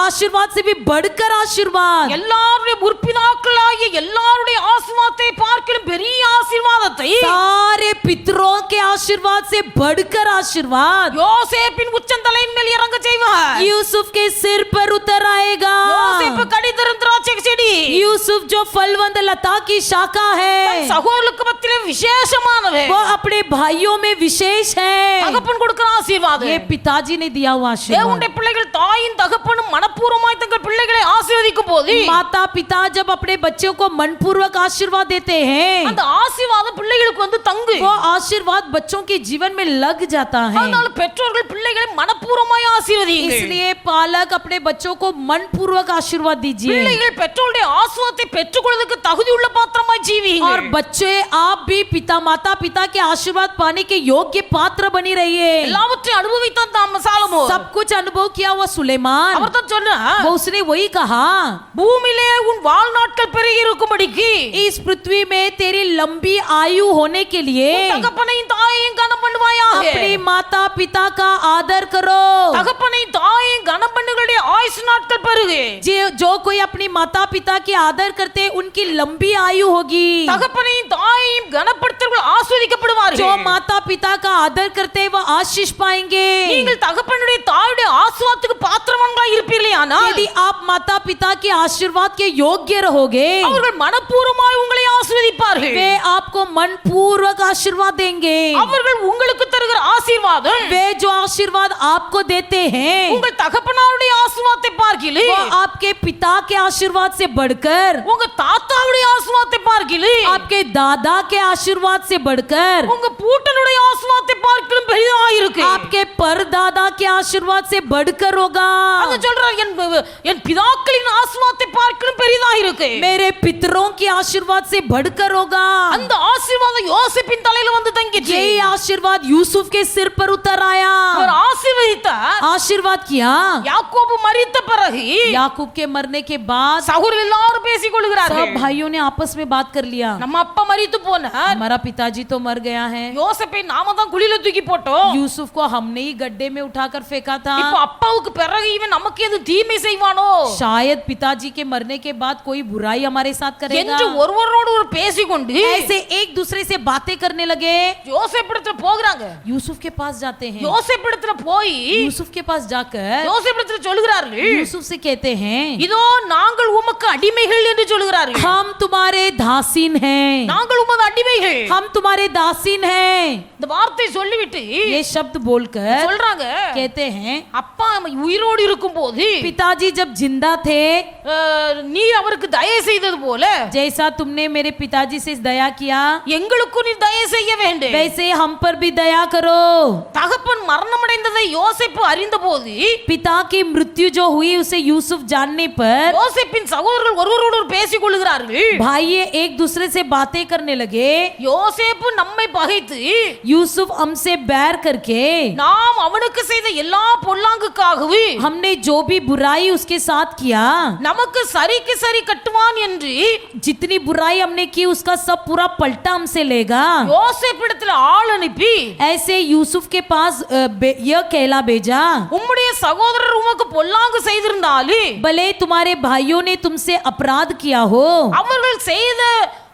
आशीर्वाद से भी बढ़कर आशीर्वाद, எல்லாருடைய முற்பிதாக்களாகிய எல்லாருடைய ஆசீர்வாதத்தை பார்க்கிலும் பெரிய ஆசீர்வாதத்தை सारे पितरों के आशीर्वाद से बढ़कर आशीर्वाद யோசேப்பின் உச்சந்தலையின் மேல் இறங்க செய்வார். यूसुफ के सिर पर उतर आएगा। யோசேப்பு கடிதரும் திராட்சை செடி, यूसुफ जो फलवंत लता की शाखा है, சகோதரர்களுக்கு மத்தியிலே விசேஷமானது, वो अपने भाइयों में विशेष है। தகப்பன் கொடுக்கிற ஆசீர்வாதம். ये पिताजी ने दिया हुआ आशीर्वाद। தேவனுடைய பிள்ளைகள் தாயின் தகப்பனும் மனப்பூர்வமாய் தங்கள் பிள்ளைகளை ஆசீர்வதிக்கும் போது माता पिता जब अपने बच्चों को मनपूर्वक आशीर्वाद देते हैं, அந்த ஆசீர்வாதம் பிள்ளைகளுக்கு வந்து தங்கு. वो आशीर्वाद बच्चों के जीवन में लग जाता है। அதனால பெற்றோர்கள் பிள்ளைகளை மனப்பூர்வமாய் ஆசீர்வதியுங்கள். इसलिए पालक अपने बच्चों को मनपूर्वक आशीर्वाद दीजिए பிள்ளைகள் பெற்றோருடைய ஆசீர்வாதத்தை பெற்றுக்கொள்வதற்கு தகுதி உள்ள பாத்திரமாய் और ஜீவியுங்கள். बच्चे आप भी माता पिता के आशीर्वाद पाने के योग्य पात्र बनी रहिए। எல்லாவற்றையும் அனுபவித்தான் நாம் சாலமோன். सब कुछ अनुभव किया हुआ सुलेमान, அவர் தான் சொன்னார், वो उसने वही कहा, பூமியிலே உன் வாழ்நாட்கள் பெருகி இருக்கும்படிக்கு इस पृथ्वी में तेरी लंबी आयु होने के लिए தகப்பனையும் தாயையும் கனம் பண்ணுவாயாக. अपनी माता पिता का आदर करो। தகப்பனையும் தாயையும் கனம் பண்ணுகளுடைய ஆயுசு நாட்கள் பெருகு. जो कोई अपनी माता पिता की आदर करते उनकी लंबी आयु होगी। தகப்பனையும் தாயையும் கனப்படுத்துவர்கள் ஆஸ்வதிக்கப்படுவார்கள். जो माता पिता का आदर करते वह आशीष पाएंगे। நீங்கள் தகப்பனுடைய தாயுடைய ஆசீர்வாதத்துக்கு பாத்திரவான்களாய் இருப்பீர்களேயானால் यदि आप माता पिता के आशीर्वाद के योग्य रहोगे, அவர்கள் மனப்பூர்வமாய் உங்களை ஆசீர்வதிப்பார்கள். वे आपको मन पूर्वक आशीर्वाद देंगे। அவர்கள் உங்களுக்கு தருகிற ஆசீர்வாதம் वे जो आशीर्वाद आपको देते हैं உங்கள் தகப்பனாருடைய ஆசீர்வாதத்தை பார்க்கிலே, वो आपके पिता के आशीर्वाद से बढ़कर, உங்க தாத்தாவுடைய ஆசீர்வாதத்தை பார்க்கிலே, आपके दादा के आशीर्वाद से बढ़कर, உங்க பூட்டனுடைய ஆசீர்வாதத்தை பார்க்கிலும் பெரிதாக இருக்கு. आपके परदादा के आशीर्वाद से बढ़कर होगा। அத சொல்றார், என் பிதாக்களின் ஆசீர்வாதத்தை பார்க்கிலும் பெரிதாக இருக்கு. मेरे पितरों के आशीर्वाद से बढ़कर होगा। அந்த ஆசீர்வாதம் யோசேப்பின் தலையில வந்து தங்கிச்சு. यही आशीर्वाद यूसुफ के सिर पर उतर आया। அவர் ஆசீர்வதித்தார். आशीर्वाद किया। யாக்கோபு மரித்த பிறகு याकूब के मरने के बाद சகோதரர்கள் எல்லாரும் பேசிக் கொள்கிறார்கள். सब भाइयों ने आपस में बात कर लिया, நம்ம அப்பா மரித்து போனார், हमारा पिताजी तो मर गया है, யோசேப்பை நாம தான் குழியில தூக்கி போட்டோம், यूसुफ को हमने ही गड्ढे में उठाकर फेंका था। இப்போ அப்பாவுக்கு பிறகு இவன் நமக்கு எது தீமை செய்வானோ शायद पिताजी के मरने के बाद कोई बुराई हमारे साथ करेगा। என்று ஒருவரோடு ஒரு பேசிக்கொண்டு ऐसे एक दूसरे से बातें करने लगे। யோசேப் இடத்துல போகிறாங்க. यूसुफ के पास जाते हैं। யோசேப் இடத்துல போய் यूसुफ के पास जाकर யோசேப் இடத்துல சொல்கிறார்கள், यूसुफ से कहते हैं, இதோ நாங்கள் உமக்கு அடிமைகள் என்று சொல்கிறார்கள். हम तुम्हारे दासीन हैं, நாங்கள் உமது அடிமைகள். हम तुम्हारे दासीन हैं। இந்த வார்த்தை சொல்லிவிட்டு ये शब्द बोलकर சொல்றாங்க, कहते हैं, அப்பா உயிரோடு இருக்கும் போது पिताजी जब जिंदा थे, நீ அவருக்கு தயை செய்தது போல जैसा तुमने मेरे पिताजी से दया किया, எங்களுக்கும் நீ தயை செய்ய வேண்டும். वैसे हम पर भी दया करो। தகப்பன் மரணமடைந்ததை யோசேப்பு அறிந்தபோது पिता की मृत्यु जो हुई उसे यूसुफ जानने पर யோசேப்பின் சகோதரர்கள் ஒருவரோடு பேசிக் கொள்கிறார்கள். भाई एक दूसरे से बातें करने लगे। யோசேப்பு நம்மை பகைத்து यूसुफ हमसे बैर करके நாம் அவனுக்கு செய்த எல்லா பொல்லாங்குக்காகவே हमने जो भी बुराई उसके साथ किया, நமக்கு சரிக்கு சரி கட்டுவான் என்று जितनी बुराई हमने की उसका सब पूरा पलटा हमसे लेगा। யோசேப்பிடத்தில் ஆள் அனுப்பி ऐसे यूसुफ के पास यह कहला भेजा, உம்முடைய சகோதரர் உமக்கு பொல்லாங்கு செய்திருந்தாலே भले तुम्हारे भाइयों ने तुमसे अपराध किया हो, அவர்கள் செய்த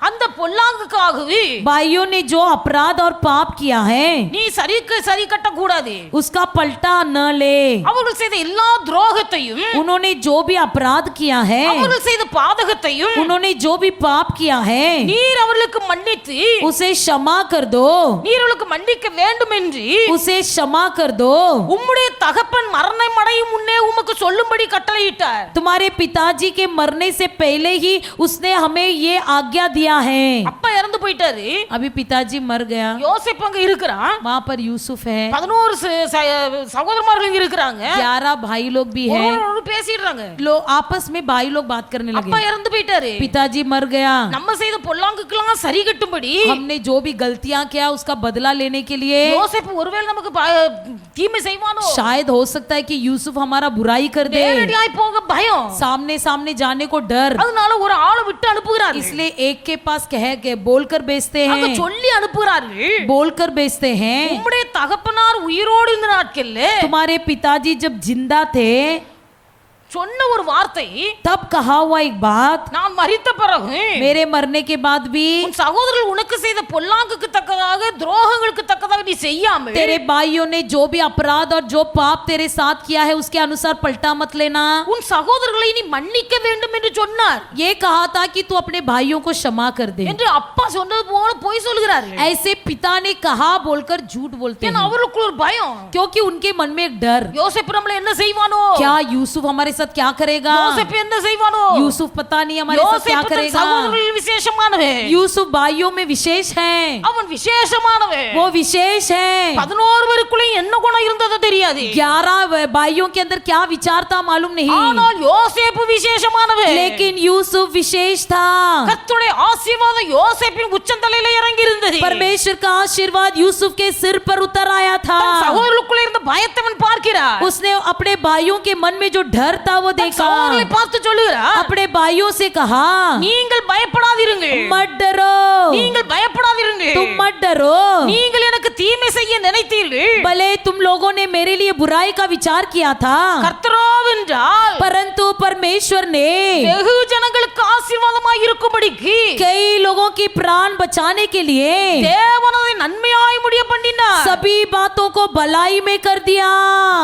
அந்த பொல்லாங்குக்காகவே भाइयों ने जो अपराध और पाप किया है நீ சரிக்கு சரி கட்ட கூடாது. उसका पलटा न ले। அவர்கள் செய்த எல்லா துரோகத்தையும், उन्होंने जो भी अपराध किया है, அவர்கள் செய்த பாதகத்தையும் उन्होंने जो भी पाप किया है, நீர் அவர்களுக்கு மன்னித்து उसे क्षमा कर दो, நீர் அவர்களுக்கு மன்னிக்க வேண்டும் என்று उसे क्षमा कर दो। உம்முடைய தகப்பன் மரணம் அடையும் முன்னே உமக்கு சொல்லும்படி கட்டளையிட்டார். तुम्हारे पिताजी के मरने से पहले ही उसने हमें ये आज्ञा दिया दिया है। அப்பா இறந்து போயிட்டாரு, अभी पिताजी मर गया, யோசேப்பு அங்க இருக்கிறான், वहाँ पर यूसुफ है, 11 சகோதரமார்கள் இங்க இருக்கிறாங்க, 11 भाई लोग भी है, ஒருவரோடு பேசிடுறாங்க, लोग आपस में भाई लोग बात करने लगे। அப்பா இறந்து போயிட்டாரு, पिताजी मर गया, நம்ம செய்த பொல்லாங்குக்கெல்லாம் சரி கட்டும்படி हमने जो भी गलतियां किया उसका बदला लेने के लिए யோசேப்பு ஒருவேளை நமக்கு தீமை செய்வானோ, शायद हो सकता है कि यूसुफ हमारा बुराई कर दे, நேரடியாய் போக பயம், सामने सामने जाने को डर, அதனால ஒரு ஆளை விட்டு அனுப்புகிறார், इसलिए एक के पास कह के बोलकर बेचते அங்க हैं, சொல்லி அனுப்புகிறார்கள், बोलकर बेचते हैं, உம்முடைய தகப்பனார் உயிரோடு இருந்த நாட்கள்ல तुम्हारे पिताजी जब जिंदा थे சொன்ன ஒரு வார்த்தை, तब कहा हुआ एक बात, நான் மரித்த பிறகு मेरे मरने के बाद भी உன் சகோதரர்கள் உனக்கு செய்த பொல்லாங்குக்கு தக்கதாக துரோகங்களுக்கு தக்கதாக நீ செய்யாமல் तेरे भाइयों ने जो भी अपराध और जो पाप तेरे साथ किया है उसके अनुसार पलटा मत लेना, உன் சகோதரர்களை நீ மன்னிக்க வேண்டும் என்று சொன்னார் ये कहा था कि तू अपने भाइयों को क्षमा कर दे, என்று அப்பா சொன்னது போல பொய் சொல்கிறார்கள், ऐसे पिता ने कहा बोलकर झूठ बोलते ஏன்னா हैं, அவருக்கு ஒரு பயம், क्योंकि उनके मन में एक डर, யோசேப்பு நம்மள என்ன செய்வானோ, क्या यूसुफ हमारे साथ क्या करेगा, யோசேப்பு என்ன செய்வானோ, यूसुफ पता नहीं हमारे साथ क्या யோசேப்பு தன் करेगा, சகோதரர்களில் விசேஷமானவன், यूसुफ भाइयों में विशेष है, அவன் விசேஷமானவன், वो विशेष है, 11 பேருக்குள்ள என்ன குணம் இருந்ததோ தெரியாது, 11 भाइयों के अंदर क्या विचार था मालूम नहीं, ஆனால் யோசேப்பு விசேஷமானவன், लेकिन यूसुफ विशेष था, கர்த்தருடைய ஆசீர்வாதம் யோசேப்பின் உச்சந்தலையில இறங்கி இருந்தது, परमेश्वर का आशीर्वाद यूसुफ के सिर पर उतर आया था, தன் சகோதரர்களுக்குள்ள இருந்த பயத்தை அவன் பார்க்கிறார், उसने अपने भाइयों के मन में जो डर था वो தன் देखा, சகோதரர்களை பார்த்து சொல்லுகிறார், अपने भाइयों से कहा நீங்கள் பயப்படாதிருங்கள், मत डरो, நீங்கள் பயப்படாதிருங்கள், तुम मत डरो, நீங்கள் எனக்கு தீமை செய்ய நினைத்தீர்கள், भले तुम लोगों ने मेरे लिए बुराई का विचार किया था, கர்த்தரோவென்றால் परंतु परमेश्वर ने வெகு ஜனங்களுக்கு ஆசீர்வாதமாய் இருக்கும்படிக்கு कई लोगों की प्राण बचाने के लिए தேவனதை நன்மையாய் முடிய பண்ணினார், सभी बातों को भलाई में कर दिया,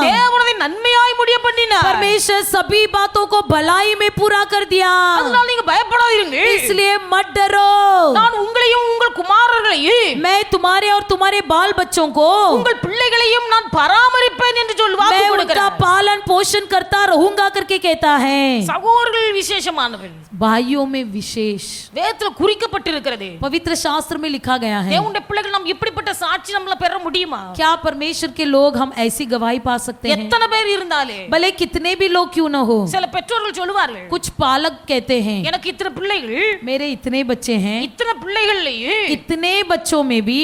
தேவனதை நன்மையாய் முடிய பண்ணினார், परमेश्वर सभी बातों को भलाई में पूरा कर दिया, அதனால நீங்க பயப்படாதீர்கள், इसलिए मत डरो, நான் உங்களையும் உங்கள் குமாரர்களையும் मैं तुम्हारे और तुम्हारे बाल बच्चों को உங்கள் பிள்ளைகளையும் நான் பராமரிப்பேன் என்று சொல்லி வாக்கு मैं उनका கொடுக்கிறார், पालन पोषण करता रहूंगा करके कहता है, சகோதரர்கள் விசேஷமானவர்கள் भाइयों में विशेष வேதத்துல குறிக்கப்பட்டிருக்கிறது, पवित्र शास्त्र में लिखा गया है, தேவனுடைய பிள்ளைகள் நாம் இப்படிப்பட்ட சாட்சி நம்மள பெற முடியுமா, क्या परमेश्वर के लोग हम ऐसी गवाही पा सकते हैं, எத்தனை பேர் இருந்தாலே, भले कितने भी लोग क्यों न हो, சில பெற்றோர்கள் சொல்லுவார்கள், कुछ पालक कहते हैं எனக்கு இத்தனை பிள்ளைகள், मेरे इतने बच्चे हैं, இத்தனை பிள்ளைகள்லயும் इतने बच्चों में भी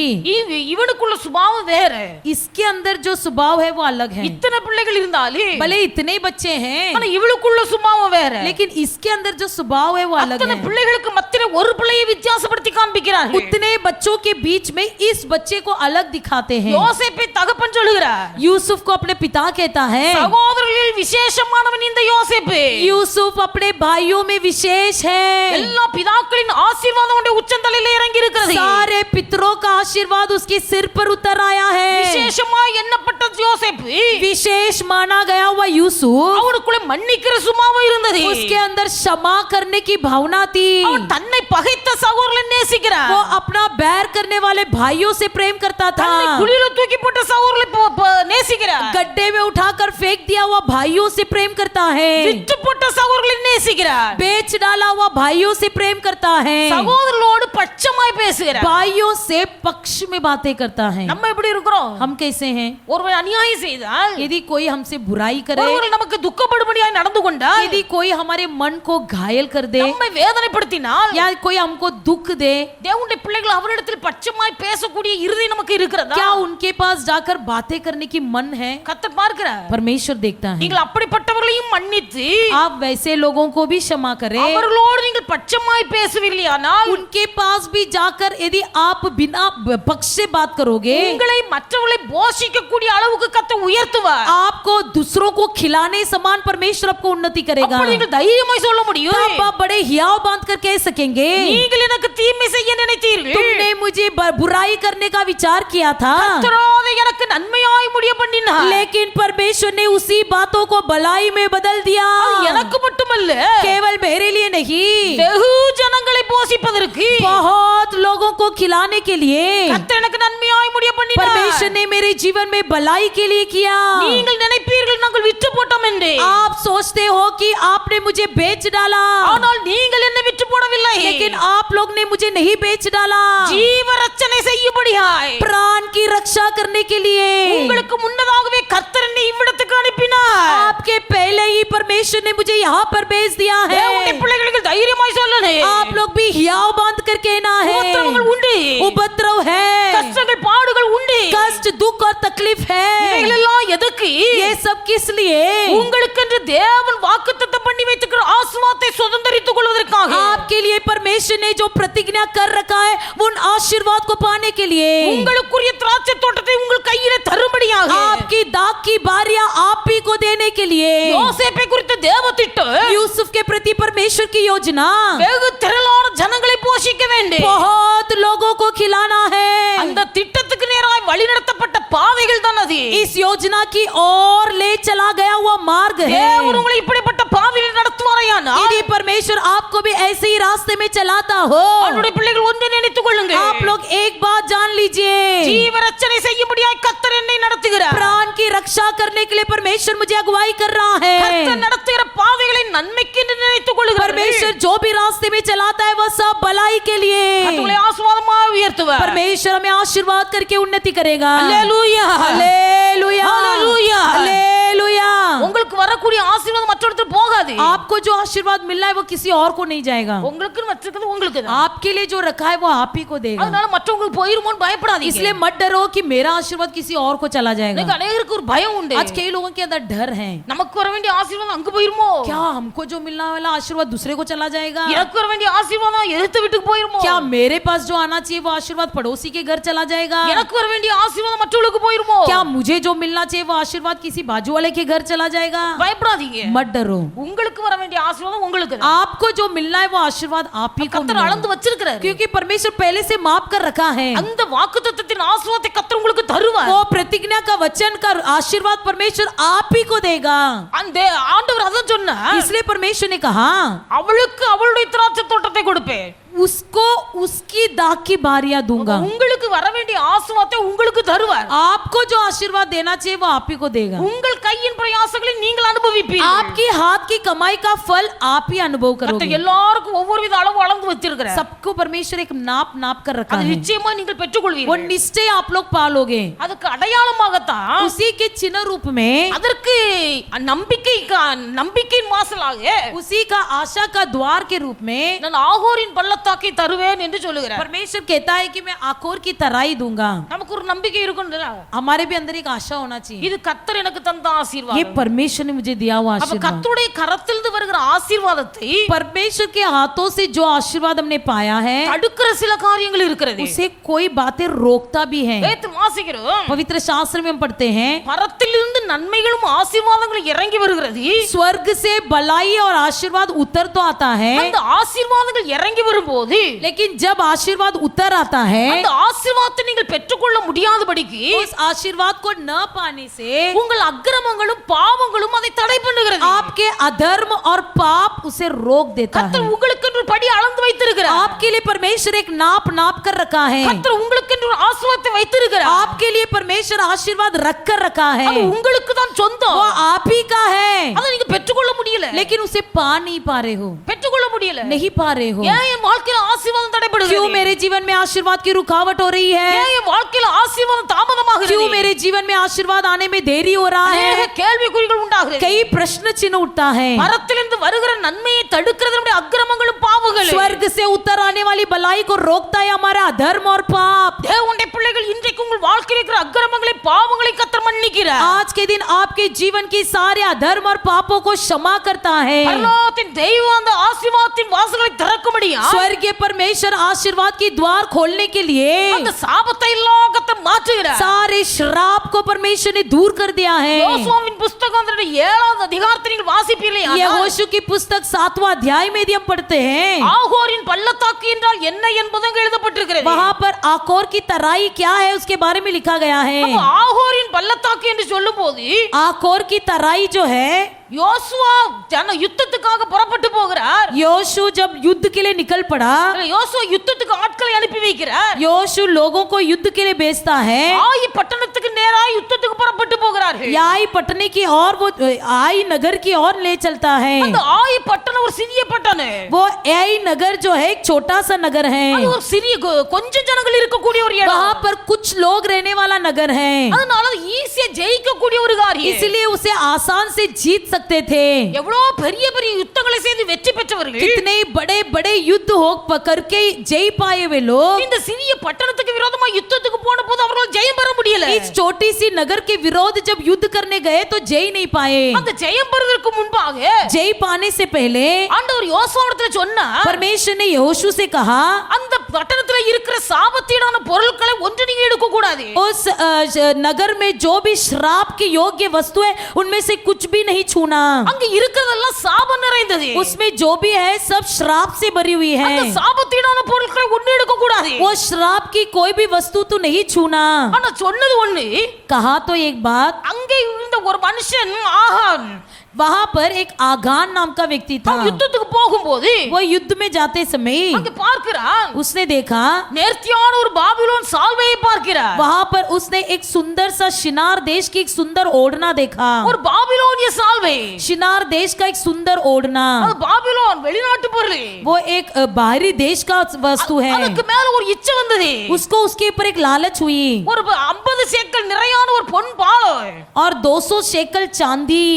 இவனுக்குள்ள சுபாவம் வேற, इसके अंदर जो स्वभाव है वो अलग है, இத்தனை பிள்ளைகள் இருந்தாலும் भले इतने बच्चे हैं ஆனா இவளுக்குள்ள சுபாவம் வேற, लेकिन इसके अंदर जो स्वभाव है वो अलग அத்தனை है, பிள்ளைகளுக்கு மத்தியில ஒரு பிள்ளையை வித்தியாசப்படுத்தி காண்பிக்கிறார்கள், उतने बच्चों के बीच में इस बच्चे को अलग दिखाते हैं, யோசேப்பை தகப்பன் சொல்லுகிறார், यूसुफ को अपने पिता कहता है, சகோதரர்களில் விசேஷமானவன் இந்த யோசேப்பு, यूसुफ अपने भाइयों में विशेष है, எல்லா பிதாக்களின் ஆசீர்வாதம் உடைய உச்சந்தலையில இறங்கி இருக்கிறது, सारे पितरों का आशीर्वाद उसके सिर पर उतर आया है, விசேஷமாய் எண்ணப்பட்ட யோசேப்பு, विशेष माना गया हुआ यूसुफ, அவனுக்குள்ள மன்னிக்கிற சுபாவம் இருந்தது, उसके अंदर क्षमा करने की भावना थी, அவன் தன்னை பகைத்த சகோதரர்களை நேசிக்கிறான், वो अपना बैर करने वाले भाइयों से प्रेम करता था, தன்னை குழியில தூக்கி போட்ட சகோதரர்களை நேசிக்கிறான், गड्ढे में उठाकर फेंक दिया हुआ भाइयों से प्रेम करता है, விட்டு போட்ட சகோதரர்களை நேசிக்கிறான், बेच डाला हुआ भाइयों से प्रेम करता है, சகோதரர்களோடு பட்சமாய் பேசுகிறான், भाइयों से पक्ष में बातें करता है, நம்ம எப்படி இருக்கிறோம், हम कैसे हैं, ஒருவன் அநியாயம் செய்தால், यदि कोई हमसे बुराई करे, ஒருவர் நமக்கு துக்கப்படும்படியாய் நடந்து கொண்டால், यदि कोई हमारे मन को घायल कर दे நம்மை வேதனைப்படுத்தினால், या कोई हमको दुख दे, தேவனுடைய பிள்ளைகள் அவரிடத்தில் பட்சமாய் பேசக்கூடிய இருதயம் நமக்கு இருக்கிறதா, क्या उनके पास जाकर बातें करने की मन है, கர்த்தர் பார்க்கிறார், परमेश्वर देखता है, நீங்கள் அப்படிப்பட்டவர்களையும் மன்னித்து आप वैसे लोगों को भी क्षमा करें, அவர்களோடு நீங்கள் பட்சமாய் பேசவில்லையானால், उनके पास भी जाकर यदि आप बिना पक्ष से बात करोगे, உங்களை மற்றவர்களை போஷிக்கக்கூடிய அளவுக்கு கர்த்தர் உயர்த்துவார், आपको दूसरों को खिलाने समान परमेश्वर आपको उन्नति करेगा, அப்ப நீங்கள் தைரியமாய் சொல்ல முடியும், तब आप बड़े हियाव बांध कर कह सकेंगे, நீங்கள் எனக்கு தீமை செய்ய நினைத்தீர்கள், तुमने मुझे बुराई करने का विचार किया था, கர்த்தரோ அதை எனக்கு நன்மையாய் முடிய பண்ணினார், लेकिन परमेश्वर ने उसी बातों को भलाई में बदल दिया, அது எனக்கு மட்டுமல்ல, केवल मेरे लिए नहीं, வெகு ஜனங்களை போஷிப்பதற்கு बहुत लोगों को खिलाने के लिए கர்த்தர் எனக்கு நன்மையாய் முடிய பண்ணினார், परमेश्वर ने मेरे जीवन में भलाई के लिए किया, நீங்கள் நினைப்பீர்கள் நாங்கள் விற்று போட்டோம் என்று, आप सोच सोचते हो कि आपने मुझे बेच डाला, ஆனால் நீங்கள் என்னை விற்று போடவில்லை. लेकिन आप लोग ने मुझे नहीं बेच डाला, ஜீவ ரட்சனை செய்யும்படியாய் प्राण की रक्षा करने के लिए। உங்களுக்கு முன்னதாகவே கர்த்தர் என்னை இவ்விடத்துக்கு அனுப்பினார். आपके पहले ही परमेश्वर ने मुझे यहाँ पर भेज दिया है। தேவனுடைய பிள்ளைகளுக்கு தைரியமாய் சொல்லனே, आप लोग भी हियाव बांध कर कहना है, உபத்திரவங்கள் உண்டு, उपद्रव है, கஷ்டங்கள் பாடுகள் உண்டு, कष्ट दुख और तकलीफ है। இவைகளெல்லாம் எதுக்கு? ये सब किस लिए? உங்களுக்கென்று தேவன் வாக்குத்தத்தம் பண்ணி வைத்திருக்கிற ஆசீர்வாதத்தை சுதந்தரித்துக் கொள்வதற்காக, आपके लिए परमेश्वर ने जो प्रतिज्ञा कर रखा है उन आशीर्वाद को पाने के लिए, உங்களுக்குரிய திராட்சை தோட்டத்தை உங்கள் கையிலே தரும்படியாக, आपकी दाग की बारियां आप ही को देने के लिए। யோசேப்பை குறித்த தேவ திட்டம், यूसुफ के प्रति परमेश्वर की योजना வெகு திரளான ஜனங்களை போஷிக்க வேண்டும், बहुत लोगों को खिलाना है। அந்த திட்டத்துக்கு நேராய் வழிநடத்தப்பட்ட பாதைகள் தான் அது. इस योजना की ओर ले चला गया हुआ मार्ग है। தேவன் உங்களை இப்படிப்பட்ட பாதையில் நடத்துவாரையானால், यदि परमेश्वर आपको भी ऐसे ही रास्ते में चलाता हो, அவருடைய பிள்ளைகள் ஒன்றை நினைத்துக் கொள்ளுங்க, आप लोग एक बात जान लीजिए, ஜீவ ரட்சனை செய்யும்படியாய் கர்த்தர் என்னை நடத்துகிறார். प्राण की रक्षा करने के लिए परमेश्वर मुझे अगुवाई कर रहा है। கர்த்தர் நடத்துகிற பாதைகளை நன்மைக்கு என்று நினைத்துக் கொள்ளுகிறார். परमेश्वर जो भी रास्ते में चलाता है वह सब भलाई के लिए। உங்களை ஆசீர்வாதமாக உயர்த்துவார். परमेश्वर हमें आशीर्वाद करके उन्नति करेगा। அல்லேலூயா, हालेलुया, हालेलुया, हालेलुया। உங்களுக்கு வரக்கூடிய ஆசீர்வாதம் மற்றொருத்தருக்கு போகாது. आपको जो आशीर्वाद मिल रहा है वो किसी और को नहीं जाएगा, உங்களுக்கு வச்சிருக்கிறது உங்களுக்கு தான். आपके लिए जो रखा है वो आप ही को देगा। அதனால மற்றவங்களுக்கு போயிருமோன்னு பயப்படாதீங்க. इसलिए मत डरो कि मेरा आशीर्वाद किसी और को चला जाएगा। இன்னைக்கு அநேகருக்கு ஒரு பயம் உண்டு. आज कई लोगों के अंदर डर है, நமக்கு வர வேண்டிய ஆசீர்வாதம் அங்க போயிருமோ, क्या हमको जो मिलने वाला आशीर्वाद दूसरे को चला जाएगा, எனக்கு வர வேண்டிய ஆசீர்வாதம் எதிர்த்து வீட்டுக்கு போயிருமோ, क्या मेरे पास जो आना चाहिए वो आशीर्वाद पड़ोसी के घर चला जाएगा, எனக்கு வர வேண்டிய ஆசீர்வாதம் மற்றவங்களுக்கு போயிருமோ, क्या मुझे जो मिलना चाहिए वो आशीर्वाद किसी बाजू वाले के घर चला जाएगा। பயப்படாதீங்க. मत डरो, உங்களுக்கு வர வேண்டிய ஆசீர்வாதம் உங்களுக்கு தான். आपको जो मिलना है वो आशीर्वाद आप ही को கர்த்தர் मिलेगा। அளந்து வச்சிருக்கிறாரு. क्योंकि परमेश्वर पहले से माप कर रखा है, அந்த வாக்குத்தத்தத்தின் ஆசீர்வாதத்தை கர்த்தர் உங்களுக்கு தருவார். वो प्रतिज्ञा का वचन का आशीर्वाद परमेश्वर आप ही को देगा। அந்த ஆண்டவர் அதான் சொன்னார், इसलिए परमेश्वर ने कहा அவளுக்கு அவளுடைய திராட்சை தோட்டத்தை கொடுப்பேன், उसको उसकी दाग की बारियां दूंगा। உங்களுக்கு வர வேண்டிய ஆசீர்வாதத்தை உங்களுக்கு தருவார். आपको जो आशीर्वाद देना चाहिए वो आप ही को देगा। உங்கள் கையின் பிரயாசங்களை நீங்கள் அனுபவிப்பீர்கள். आपकी हाथ की कमाई का फल आप ही अनुभव கர்த்தர் करोगे। எல்லாருக்கும் ஒவ்வொரு வித அளவு அளந்து வச்சிருக்கிறார். सबको परमेश्वर एक नाप नाप कर रखा அது है, நிச்சயமா நீங்கள் वो பெற்றுக்கொள்வீர்கள். निश्चय आप लोग पालोगे। அதுக்கு அடையாளமாகத்தான் उसी के चिन्ह रूप में, அதற்கு நம்பிக்கையின் வாசலாக उसी का आशा का द्वार के रूप में நான் ஆகோரின் பள்ளத்தாக்கை தருவேன் என்று சொல்லுகிறார். परमेश्वर कहता है कि मैं आकोर की तराई दूंगा। நமக்கு ஒரு நம்பிக்கை இருக்கும்ல, हमारे भी अंदर एक आशा होना चाहिए, இது கர்த்தர் எனக்கு தந்த ये ஆசீர்வாதம். परमेश्वर ने मुझे दिया हुआ அப்ப आशीर्वाद। கர்த்தருடைய கரத்திலிருந்து வருகிற ஆசீர்வாதத்தை परमेश्वर के हाथों से जो आशीर्वाद हमने पाया है தடுக்கிற சில காரியங்கள் இருக்கிறது. उसे कोई बातें रोकता भी है। வேதத்தில் வாசிக்கிறோம், पवित्र शास्त्र में हम पढ़ते हैं, பரத்திலிருந்து நன்மைகளும் ஆசீர்வாதங்களும் இறங்கி வருகிறது. स्वर्ग से भलाई और आशीर्वाद उतर तो आता है, அந்த ஆசீர்வாதங்கள் இறங்கி வரும்போது लेकिन जब आशीर्वाद उतर आता है, அந்த ஆசீர்வாதத்தை நீங்கள் பெற்றுக்கொள்ள முடியாதபடிக்கு उस आशीर्वाद को न पाने से உங்கள் அக்கிரமங்களும் பாவங்களும் அதை தடை பண்ணுகிறது. आपके अधर्म और पाप उसे रोक देता है। கர்த்தர் உங்களுக்கு ஒரு படி அளந்து வைத்திருக்கிறார். आपके लिए परमेश्वर एक नाप नाप कर रखा है, கர்த்தர் உங்களுக்கு ஒரு ஆசீர்வாதத்தை வைத்திருக்கிறார். आपके लिए परमेश्वर आशीर्वाद रख कर रखा है, அது உங்களுக்கு தான் சொந்தம். वो आप ही का है, அதை நீங்க பெற்றுக்கொள்ள முடியல, लेकिन उसे पा नहीं पा रहे हो, பெற்றுக்கொள்ள முடியல. नहीं पा रहे हो। ஏன் என் வாழ்க்கையில ஆசீர்வாதம் தடைபடுகிறது? क्यों मेरे जीवन में आशीर्वाद की रुकावट हो रही है? ஏன் என் வாழ்க்கையில ஆசீர்வாதம் தாமதமாகிறது? क्यों मेरे जीवन में आशीर्वाद आने में देरी हो रहा அநேக है? கேள்விக்குறிகள் உண்டாகிறது. कई प्रश्न चिन्ह उठता है। மரத்திலிருந்து வருகிற நன்மையை தடுக்கிறது நம்முடைய அக்கிரமங்களும் பாவங்களும். स्वर्ग से उतर आने वाली भलाई को रोकता है हमारा अधर्म और पाप। தேவனுடைய பிள்ளைகள் இன்றைக்கு உங்கள் வாழ்க்கையில் இருக்கிற அக்கிரமங்களை பாவங்களை கர்த்தர் மன்னிக்கிறார். आज के दिन आपके जीवन की सारे अधर्म और पापों को क्षमा करता है। பரலோகத்தின் தெய்வம் அந்த ஆசீர்வாதத்தின் வாசல்களை திறக்கும்படியா स्वर्गीय परमेश्वर आशीर्वाद की द्वार खोलने के लिए அந்த சாபத்தை எல்லாம் கர்த்தர் மாற்றுகிறார். सारे श्राप को परमेश्वर ने दूर कर दिया है। யோசுவாவின் புத்தகம் 7வது அதிகாரத்தை நீங்கள் வாசிப்பீர்களே, यहोशू की पुस्तक 7वां अध्याय में यदि हम पढ़ते हैं, ஆகோரின் பள்ளத்தாக்கு என்றால் என்ன என்பது அங்கே எழுதப்பட்டிருக்கிறது. वहां पर आकोर की तराई क्या है उसके बारे में लिखा गया है। அப்ப ஆகோரின் பள்ளத்தாக்கு என்று சொல்லும்போது आकोर की तराई जो है யோசுவா யுத்தத்துக்காக புறப்பட்டு போகிறார். योशू जब युद्ध के लिए निकल पड़ा, யோசுவா யுத்தத்துக்கு ஆட்களை அனுப்பி வைக்கிறார். योशू लोगों को युद्ध के लिए भेजता है। ஆயி பட்டணத்துக்கு நேரா யுத்தத்துக்கு புறப்பட்டு போகிறார்கள். आई पटने की और वो आई नगर की ओर ले चलता है। அந்த ஆயி பட்டணம் ஒரு சிறிய பட்டணம். वो आई नगर जो है एक छोटा सा नगर है। அது ஒரு சிறிய கொஞ்சம் ஜனங்கள் இருக்கக்கூடிய ஒரு இடம். वहाँ पर कुछ लोग रहने वाला नगर है, அதனால ஈஸியா ஜெயிக்கக்கூடிய ஒரு காரியம். इसलिए उसे आसान से जीत सकते थे। எவ்வளவு பெரிய பெரிய யுத்தங்களை செய்து வெற்றி பெற்றவர்கள். कितने बड़े बड़े युद्ध हो करके जय पाए वे लोग। இந்த சிறிய பட்டணத்துக்கு விரோதமா யுத்தத்துக்கு போன போது அவர்கள் ஜெயம் பெற முடியல. इस छोटी सी नगर के विरोध जब युद्ध करने गए तो जय नहीं पाए। அந்த ஜெயம் பெறுவதற்கு முன்பாக जय पाने से पहले ஆண்டவர் யோசுவாவிடத்துல சொன்னார், परमेश्वर ने यहोशू से कहा, அந்த பட்டணத்துல இருக்கிற சாபத்தீடான பொருட்களை ஒன்று நீங்க எடுக்க கூடாது. उस नगर में जो भी श्राप के योग्य वस्तु है उनमें से कुछ भी नहीं छूना। அங்க இருக்கிறதெல்லாம் சாபம் நிறைந்தது. उसमें जो भी है सब श्राप से भरी हुई है। அந்த சாபத்தீடான பொருட்களை ஒன்று எடுக்க கூடாது. वो श्राप की कोई भी वस्तु तो नहीं छूना। ஆனா சொன்னது ஒண்ணு. कहा तो एक बात, அங்கே இருந்த ஒரு மனுஷன் ஆகான். वहां पर एक आगान नाम का व्यक्ति था। அவன் யுத்தத்துக்கு போகும்போது वो युद्ध में जाते समय அங்க பார்க்கிறான், उसने देखा, நேர்த்தியான ஒரு பாபிலோன் சால்வையை பார்க்கிறார். वहां पर उसने एक सुंदर सा शिनार देश की एक सुंदर ओढ़ना देखा। ஒரு பாபிலோனிய சால்வை. शिनार देश का एक सुंदर ओढ़ना, அது பாபிலோன் வெளிநாட்டு பொருள். वो एक बाहरी देश का वस्तु है। அதுக்கு மேல ஒரு இச்சை வந்தது. उसको उसके ऊपर एक लालच हुई ஒரு 50 சேக்கல் நிறையான ஒரு பொன் பாலம், और 200 शेकल चांदी,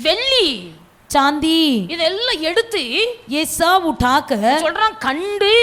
வெள்ளி, चांदी இதெல்லாம் எடுத்து ये सब उठाकर சொல்றான் கண்டு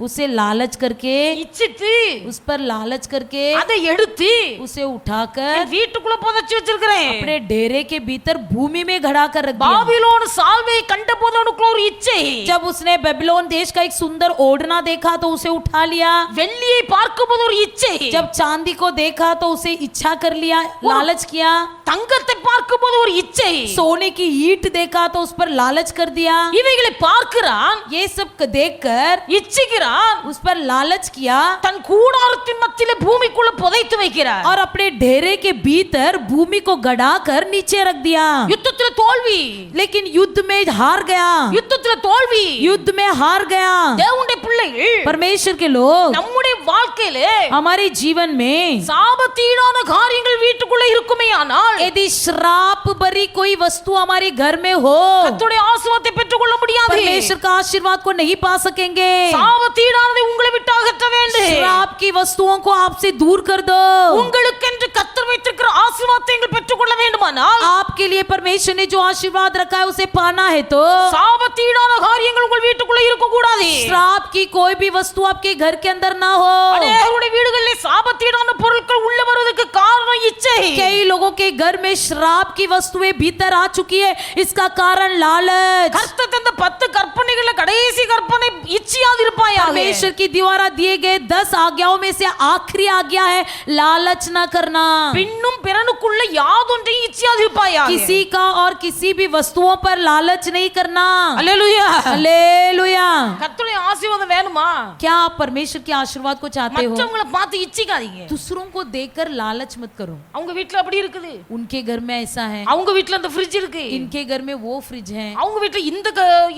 उसे लालच करके, இச்சித்து उस पर लालच करके அதை எடுத்து उसे उठाकर என் வீட்டுக்குள்ள புதைச்சு வச்சிருக்கிறேன். अपने डेरे के भीतर भूमि में गड़ा कर रख दिया। பாபிலோன் சால்வை கண்ட போது அவனுக்குள்ள ஒரு இச்சை. जब उसने बेबीलोन देश का एक सुंदर ओढ़ना देखा तो उसे उठा लिया। வெள்ளியை பார்க்கும்போது ஒரு இச்சை. जब चांदी को देखा तो उसे इच्छा कर लिया, लालच किया। தங்கத்தை பார்க்கும்போது ஒரு இச்சை. सोने की ईंट देखा तो उस पर लालच कर दिया। இவைகளை பார்க்கிறான், ये सब देखकर இச்சிக்கிறான், उस पर लालच किया தன் கூடாரத்தின் மத்தியில பூமிக்குள்ள புதைத்து வைக்கிறார். और अपने डेरे के भीतर भूमि को गड़ाकर नीचे रख दिया। யுத்தத்துல தோல்வி, लेकिन युद्ध में हार गया, யுத்தத்துல தோல்வி. युद्ध में हार गया। தேவனுடைய பிள்ளைகள் परमेश्वर के लोग நம்முடைய வாழ்க்கையில हमारे जीवन में சாபத்தீடான காரியங்கள் வீட்டுக்குள்ள இருக்குமேயானால் यदि श्राप भरी कोई वस्तु हमारे घर में हो, கர்த்தருடைய ஆசீர்வாதத்தை பெற்றுக்கொள்ள முடியாது. परमेश्वर का आशीर्वाद को नहीं पा सकेंगे। சாபத்தீடானதை உங்களை விட்டு அகற்ற வேண்டும். श्राप की वस्तुओं को आपसे दूर कर दो। உங்களுக்கென்று கர்த்தர் வைத்திருக்கிற ஆசீர்வாதத்தை நீங்கள் பெற்றுக்கொள்ள வேண்டுமானால் आपके लिए परमेश्वर ने जो आशीर्वाद रखा है उसे पाना है तो சாபத்தீடான காரியங்கள் உங்கள் வீட்டுக்குள்ள இருக்க கூடாது. श्राप की कोई भी वस्तु आपके घर के अंदर ना हो। அநேகருடைய வீடுகளிலே சாபத்தீடான பொருட்கள் உள்ள வருவதற்கு காரணம் இச்சை. कई लोगों के घर में श्राप की वस्तुएं भीतर आ चुकी है, इसका कारण लालच। கர்த்தர் தந்த 10 கற்பனைகள்ல கடைசி கற்பனை இச்சையாது இருப்பாயாக. परमेश्वर की द्वारा दिए गए 10 आज्ञाओं में से आखिरी आज्ञा है लालच ना करना। பின்னும் பிறனுக்குள்ள யாதொன்றையும் இச்சையாது இருப்பாயாக. किसी का और किसी भी वस्तुओं पर लालच नहीं करना। அல்லேலூயா. हालेलुया। கர்த்தருடைய ஆசீர்வாதம் வேணுமா? क्या आप परमेश्वर के आशीर्वाद को चाहते हो? மற்றவங்களை பார்த்து இச்சிக்காதீங்க. दूसरों को देखकर लालच मत करो। அவங்க வீட்ல அப்படி இருக்குது, उनके घर में ऐसा है, அவங்க வீட்ல அந்த ஃப்ரிட்ஜ் இருக்கு, इनके घर में वो फ्रिज है, அவங்க வீட்ல இந்த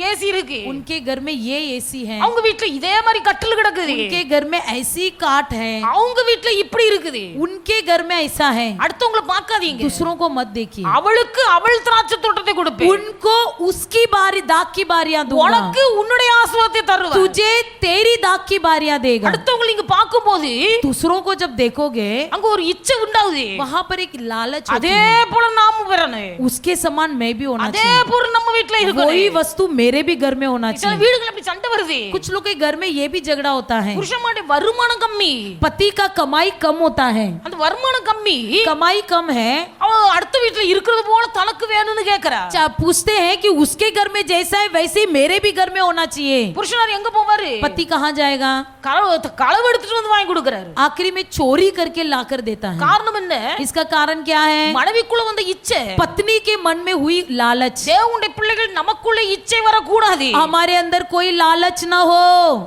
ஏசி இருக்கு, उनके घर में ये एसी है, அவங்க வீட்ல இதே மாதிரி கட்டில் கிடக்குது, उनके घर में ऐसी काट है, அவங்க வீட்ல இப்படி இருக்குது. उनके घर में ऐसा है। அடுத்தவங்களை பார்க்காதீங்க. दूसरों को मत देखिए। அவளுக்கு அவள் திராட்சை தோட்டத்தை கொடுப்பேன், उनको उसकी बारी दाग की बारियां दूंगा, உனக்கு உன்னுடைய ஆசீர்வாதத்தை தருவேன். तुझे तेरी दाग की बारियां देगा। அடுத்தவங்களை நீங்க பார்க்கும்போது दूसरों को जब देखोगे அங்க ஒரு இச்சை உண்டாகுது. वहां पर एक लालच होती அதே है। போல நாமும் வரணும். उसके समान मैं भी होना அதே चाहिए। போல நம்ம வீட்ல वही இருக்கணும். वस्तु मेरे भी घर में होना சில चाहिए। வீடுகள் அப்படி சண்டை வருது. कुछ लोग के घर में ये भी झगड़ा होता है, புருஷனுடைய வருமானம் கம்மி, पति का कमाई कम होता है, அந்த வருமானம் கம்மி, कमाई कम है, அவ அடுத்த வீட்ல இருக்கிறது போல தனக்கு வேணும்னு கேக்குறா. पूछते हैं कि उसके घर में जैसा है वैसे ही मेरे भी घर में होना चाहिए। புருஷனார் எங்க போவாரு? पति कहाँ जाएगा? களவு எடுத்துட்டு வந்து வாங்கி கொடுக்கறாரு. आखिरी में चोरी करके लाकर देता है। காரணம் என்ன? इसका कारण क्या है? மனைவிக்குள்ள வந்த இச்சை. पत्नी के मन में हुई लालच। தேவனுடைய பிள்ளைகள் நமக்குள்ள இச்சை வரக்கூடாது. हमारे अंदर कोई लालच ना हो।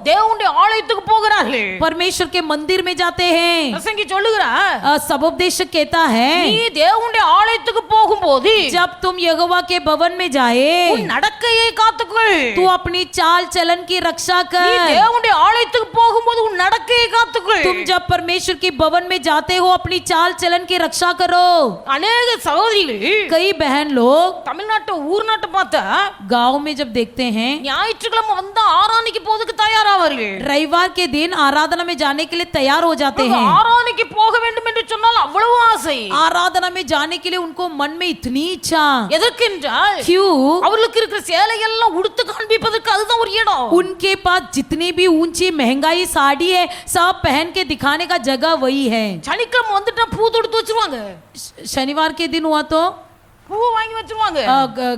தேவனுடைய ஆலயத்துக்கு போகிறார்கள், परमेश्वर के मंदिर में जाते हैं, பிரசங்கி சொல்லுகிறா, सबोपदेश उपदेशक कहता है நீ தேவனுடைய ஆலயத்துக்கு போகும்போது जब तुम यहोवा के भवन में जाए உன் நடக்கையை காத்துக்கொள். तू अपनी चाल चलन की रक्षा நீ कर। தேவனுடைய ஆலயத்துக்கு போகும்போது உன் நடக்கையை காத்துக்கொள். तुम जब परमेश्वर के भवन में जाते हो अपनी चाल चलन की रक्षा करो। அநேக சகோதரிகள் कई बहन लोग தமிழ்நாட்டு ஊர் நாட்டை பார்த்தா गांव में जब देखते हैं ஞாயிற்றுக்கிழமை வந்தா ஆராதனைக்கு போறதுக்கு தயாராவார்கள். रविवार के दिन आराधना में जाने के लिए तैयार हो जाते हैं। ஆராதனைக்கு போக வேண்டும் என்று சொன்னால் அவ்வளவு ஆசை. आराधना में जाने के लिए उनको मन में इतनी इच्छा। எதற்கென்றால் क्यों? அவர்களுக்கு இருக்கிற சேலையெல்லாம் உடுத்து காண்பிப்பதற்கு அதுதான் ஒரு இடம். उनके पास जितनी भी ऊंची महंगाई साड़ी है सब पहन के दिखाने का जगह वही है। சனிக்கிழமை வந்துட்டா பூ தொடுத்து வச்சிருவாங்க. शनिवार के दिन हुआ तो பூ வாங்கி வச்சிருவாங்க.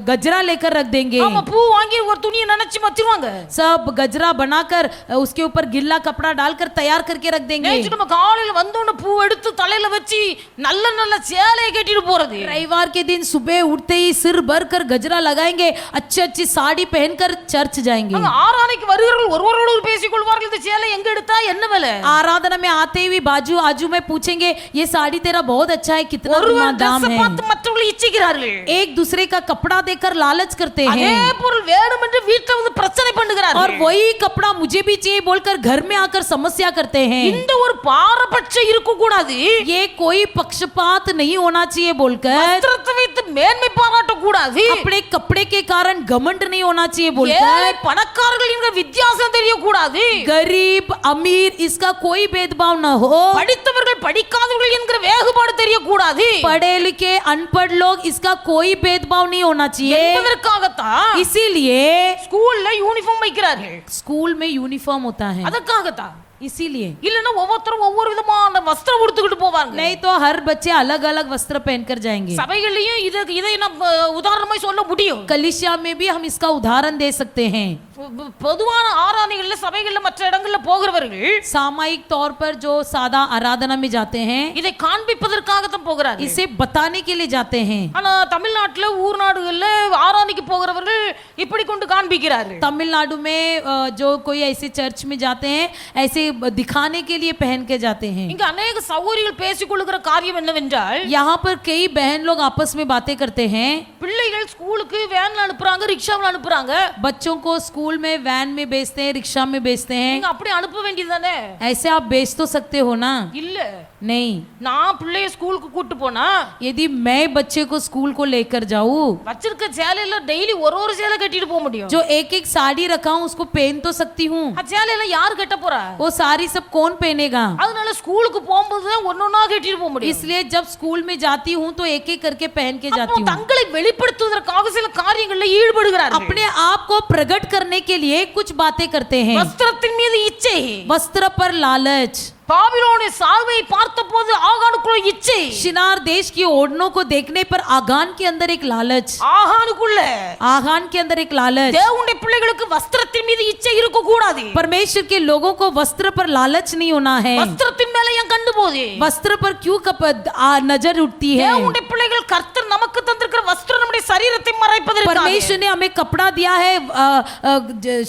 गजरा लेकर रख देंगे। ஆமா, பூ வாங்கி ஒரு துணியை நினைச்சு வச்சிருவாங்க. सब गजरा बनाकर उसके ऊपर गिल्ला कपड़ा डालकर तैयार करके रख देंगे। ஞாயிற்றுக்கிழமை காலையில வந்தோன்னு பூ எடுத்து தலையில வச்சு நல்ல நல்ல சேலையை கட்டிட்டு போறது. रविवार के दिन सुबह उठते ही सिर भर कर गजरा लगाएंगे, अच्छी अच्छी साड़ी पहनकर चर्च जाएंगे। அங்க ஆராதனைக்கு வருகிறவர்கள் ஒருவரோடு பேசிக் கொள்வார்கள், இந்த சேலை எங்க எடுத்தா என்ன விலை. आराधना में आते हुए बाजू आजू में पूछेंगे ये साड़ी तेरा बहुत अच्छा है, कितना ஒருவர் दाम ட்ரெஸ் है। பார்த்து மற்றவர்களை இச்சிக்கிறார்கள். एक दूसरे का कपड़ा देकर लालच करते அதே हैं பொருள் வேணும் என்று வீட்டுல வந்து பிரச்சனை और பண்ணுகிறார்கள். वही कपड़ा मुझे भी चाहिए बोलकर घर में आकर समस्या करते हैं। இந்த ஒரு பாரபட்சம் இருக்க கூடாது. ये कोई पक्षपात नहीं होना चाहिए बोलकर, வஸ்திரத்தை வைத்து மேன்மை பாராட்ட கூடாது. अपने कपड़े के कारण घमंड नहीं होना चाहिए ஏழை बोलकर, பணக்காரர்கள் என்கிற வித்தியாசம் தெரியக்கூடாது. गरीब अमीर इसका कोई भेदभाव न हो, படித்தவர்கள் படிக்காதவர்கள் என்கிற வேறுபாடு தெரியக்கூடாது. पढ़े लिखे अनपढ़ लोग इसका कोई भेदभाव नहीं होना चाहिए। என்பதற்காகத்தான் इसीलिए ஸ்கூல்ல யூனிஃபார்ம் வைக்கிறார்கள். स्कूल में यूनिफॉर्म होता है, அதற்காகத்தான். इसीलिए இல்லன்னா ஒவ்வொருத்தரும் ஒவ்வொரு விதமான வஸ்திரம் உடுத்துக்கிட்டு போவாங்க. नहीं तो हर बच्चे अलग अलग वस्त्र पहनकर जाएंगे। சபைகள்லயும் இதை நம்ம உதாரணமா சொல்ல முடியும். कलिसिया में भी हम इसका उदाहरण दे सकते हैं। பொதுவான ஆராதனைகள்ல சபைகள்ல மற்ற இடங்கள்ல போகிறவர்கள் सामयिक तौर पर जो सादा आराधना में जाते हैं இதை காண்பிப்பதற்காகத்தான் போகிறார்கள். इसे बताने के लिए जाते हैं। ஆனா தமிழ்நாட்டுல ஊர் நாடுகள்ல ஆராதனைக்கு போகிறவர்கள் இப்படி கொண்டு காண்பிக்கிறார்கள். तमिलनाडु में जो कोई ऐसे चर्च में जाते हैं ऐसे दिखाने के लिए पहन के जाते हैं। இங்க अनेक சகோதரிகள் பேசிக் கொள்ளுகிற காரியம் என்னவென்றால் यहाँ पर कई बहन लोग आपस में बातें करते हैं। பிள்ளைகள் ஸ்கூலுக்கு வேன்ல அனுப்புறாங்க, ரிக்ஷாவில் அனுப்புறாங்க. बच्चों को स्कूल में वैन में भेजते हैं, रिक्शा में भेजते हैं। நீங்க அப்படி அனுப்ப வேண்டியதுதானே? ऐसे आप भेज तो सकते हो ना? இல்ல, नहीं। நான் பிள்ளைய ஸ்கூலுக்கு கூட்டு போனா यदि मैं बच्चे को स्कूल को लेकर जाऊं, வச்சிருக்க சேலையில டெய்லி ஒரு சேலை கட்டிட்டு போக முடியும். जो एक एक साड़ी रखा हूं उसको पहन तो सकती हूँ, அந்த சேலையில யார் கட்ட போறா? वो साड़ी सब कौन पहनेगा? அதனால ஸ்கூலுக்கு போகும்போது ஒன்னொன்னா கட்டிட்டு போக முடியும். इसलिए जब स्कूल में जाती हूँ तो एक एक करके पहन के जाती அப்போ हूँ। தங்களை வெளிப்படுத்துவதற்காக சில காரியங்கள்ல ஈடுபடுகிறார்கள். अपने आप को प्रकट करने के लिए कुछ बातें करते हैं। வஸ்திரத்தின் மீது இச்சை. वस्त्र पर लालच। பாபிலோனிய சால்வையை பார்த்தபோது ஆகானுக்குள்ள இச்சை. शिनार देश की ओढ़नों को देखने पर आगान के अंदर एक लालच, ஆகானுக்குள்ள आगान के अंदर एक लालच। தேவனுடைய பிள்ளைகளுக்கு வஸ்திரத்தின் மீது இச்சை இருக்க கூடாது. परमेश्वर के लोगों को वस्त्र पर लालच नहीं होना है। வஸ்திரத்தின் மேல ஏன் கண்டு போகுது? वस्त्र पर क्यों नजर उठती है? தேவனுடைய பிள்ளைகள் கர்த்தர் நமக்கு தந்திருக்கிற வஸ்திரம் நம்முடைய சரீரத்தை மறைப்பதற்காக. परमेश्वर ने हमें कपड़ा दिया है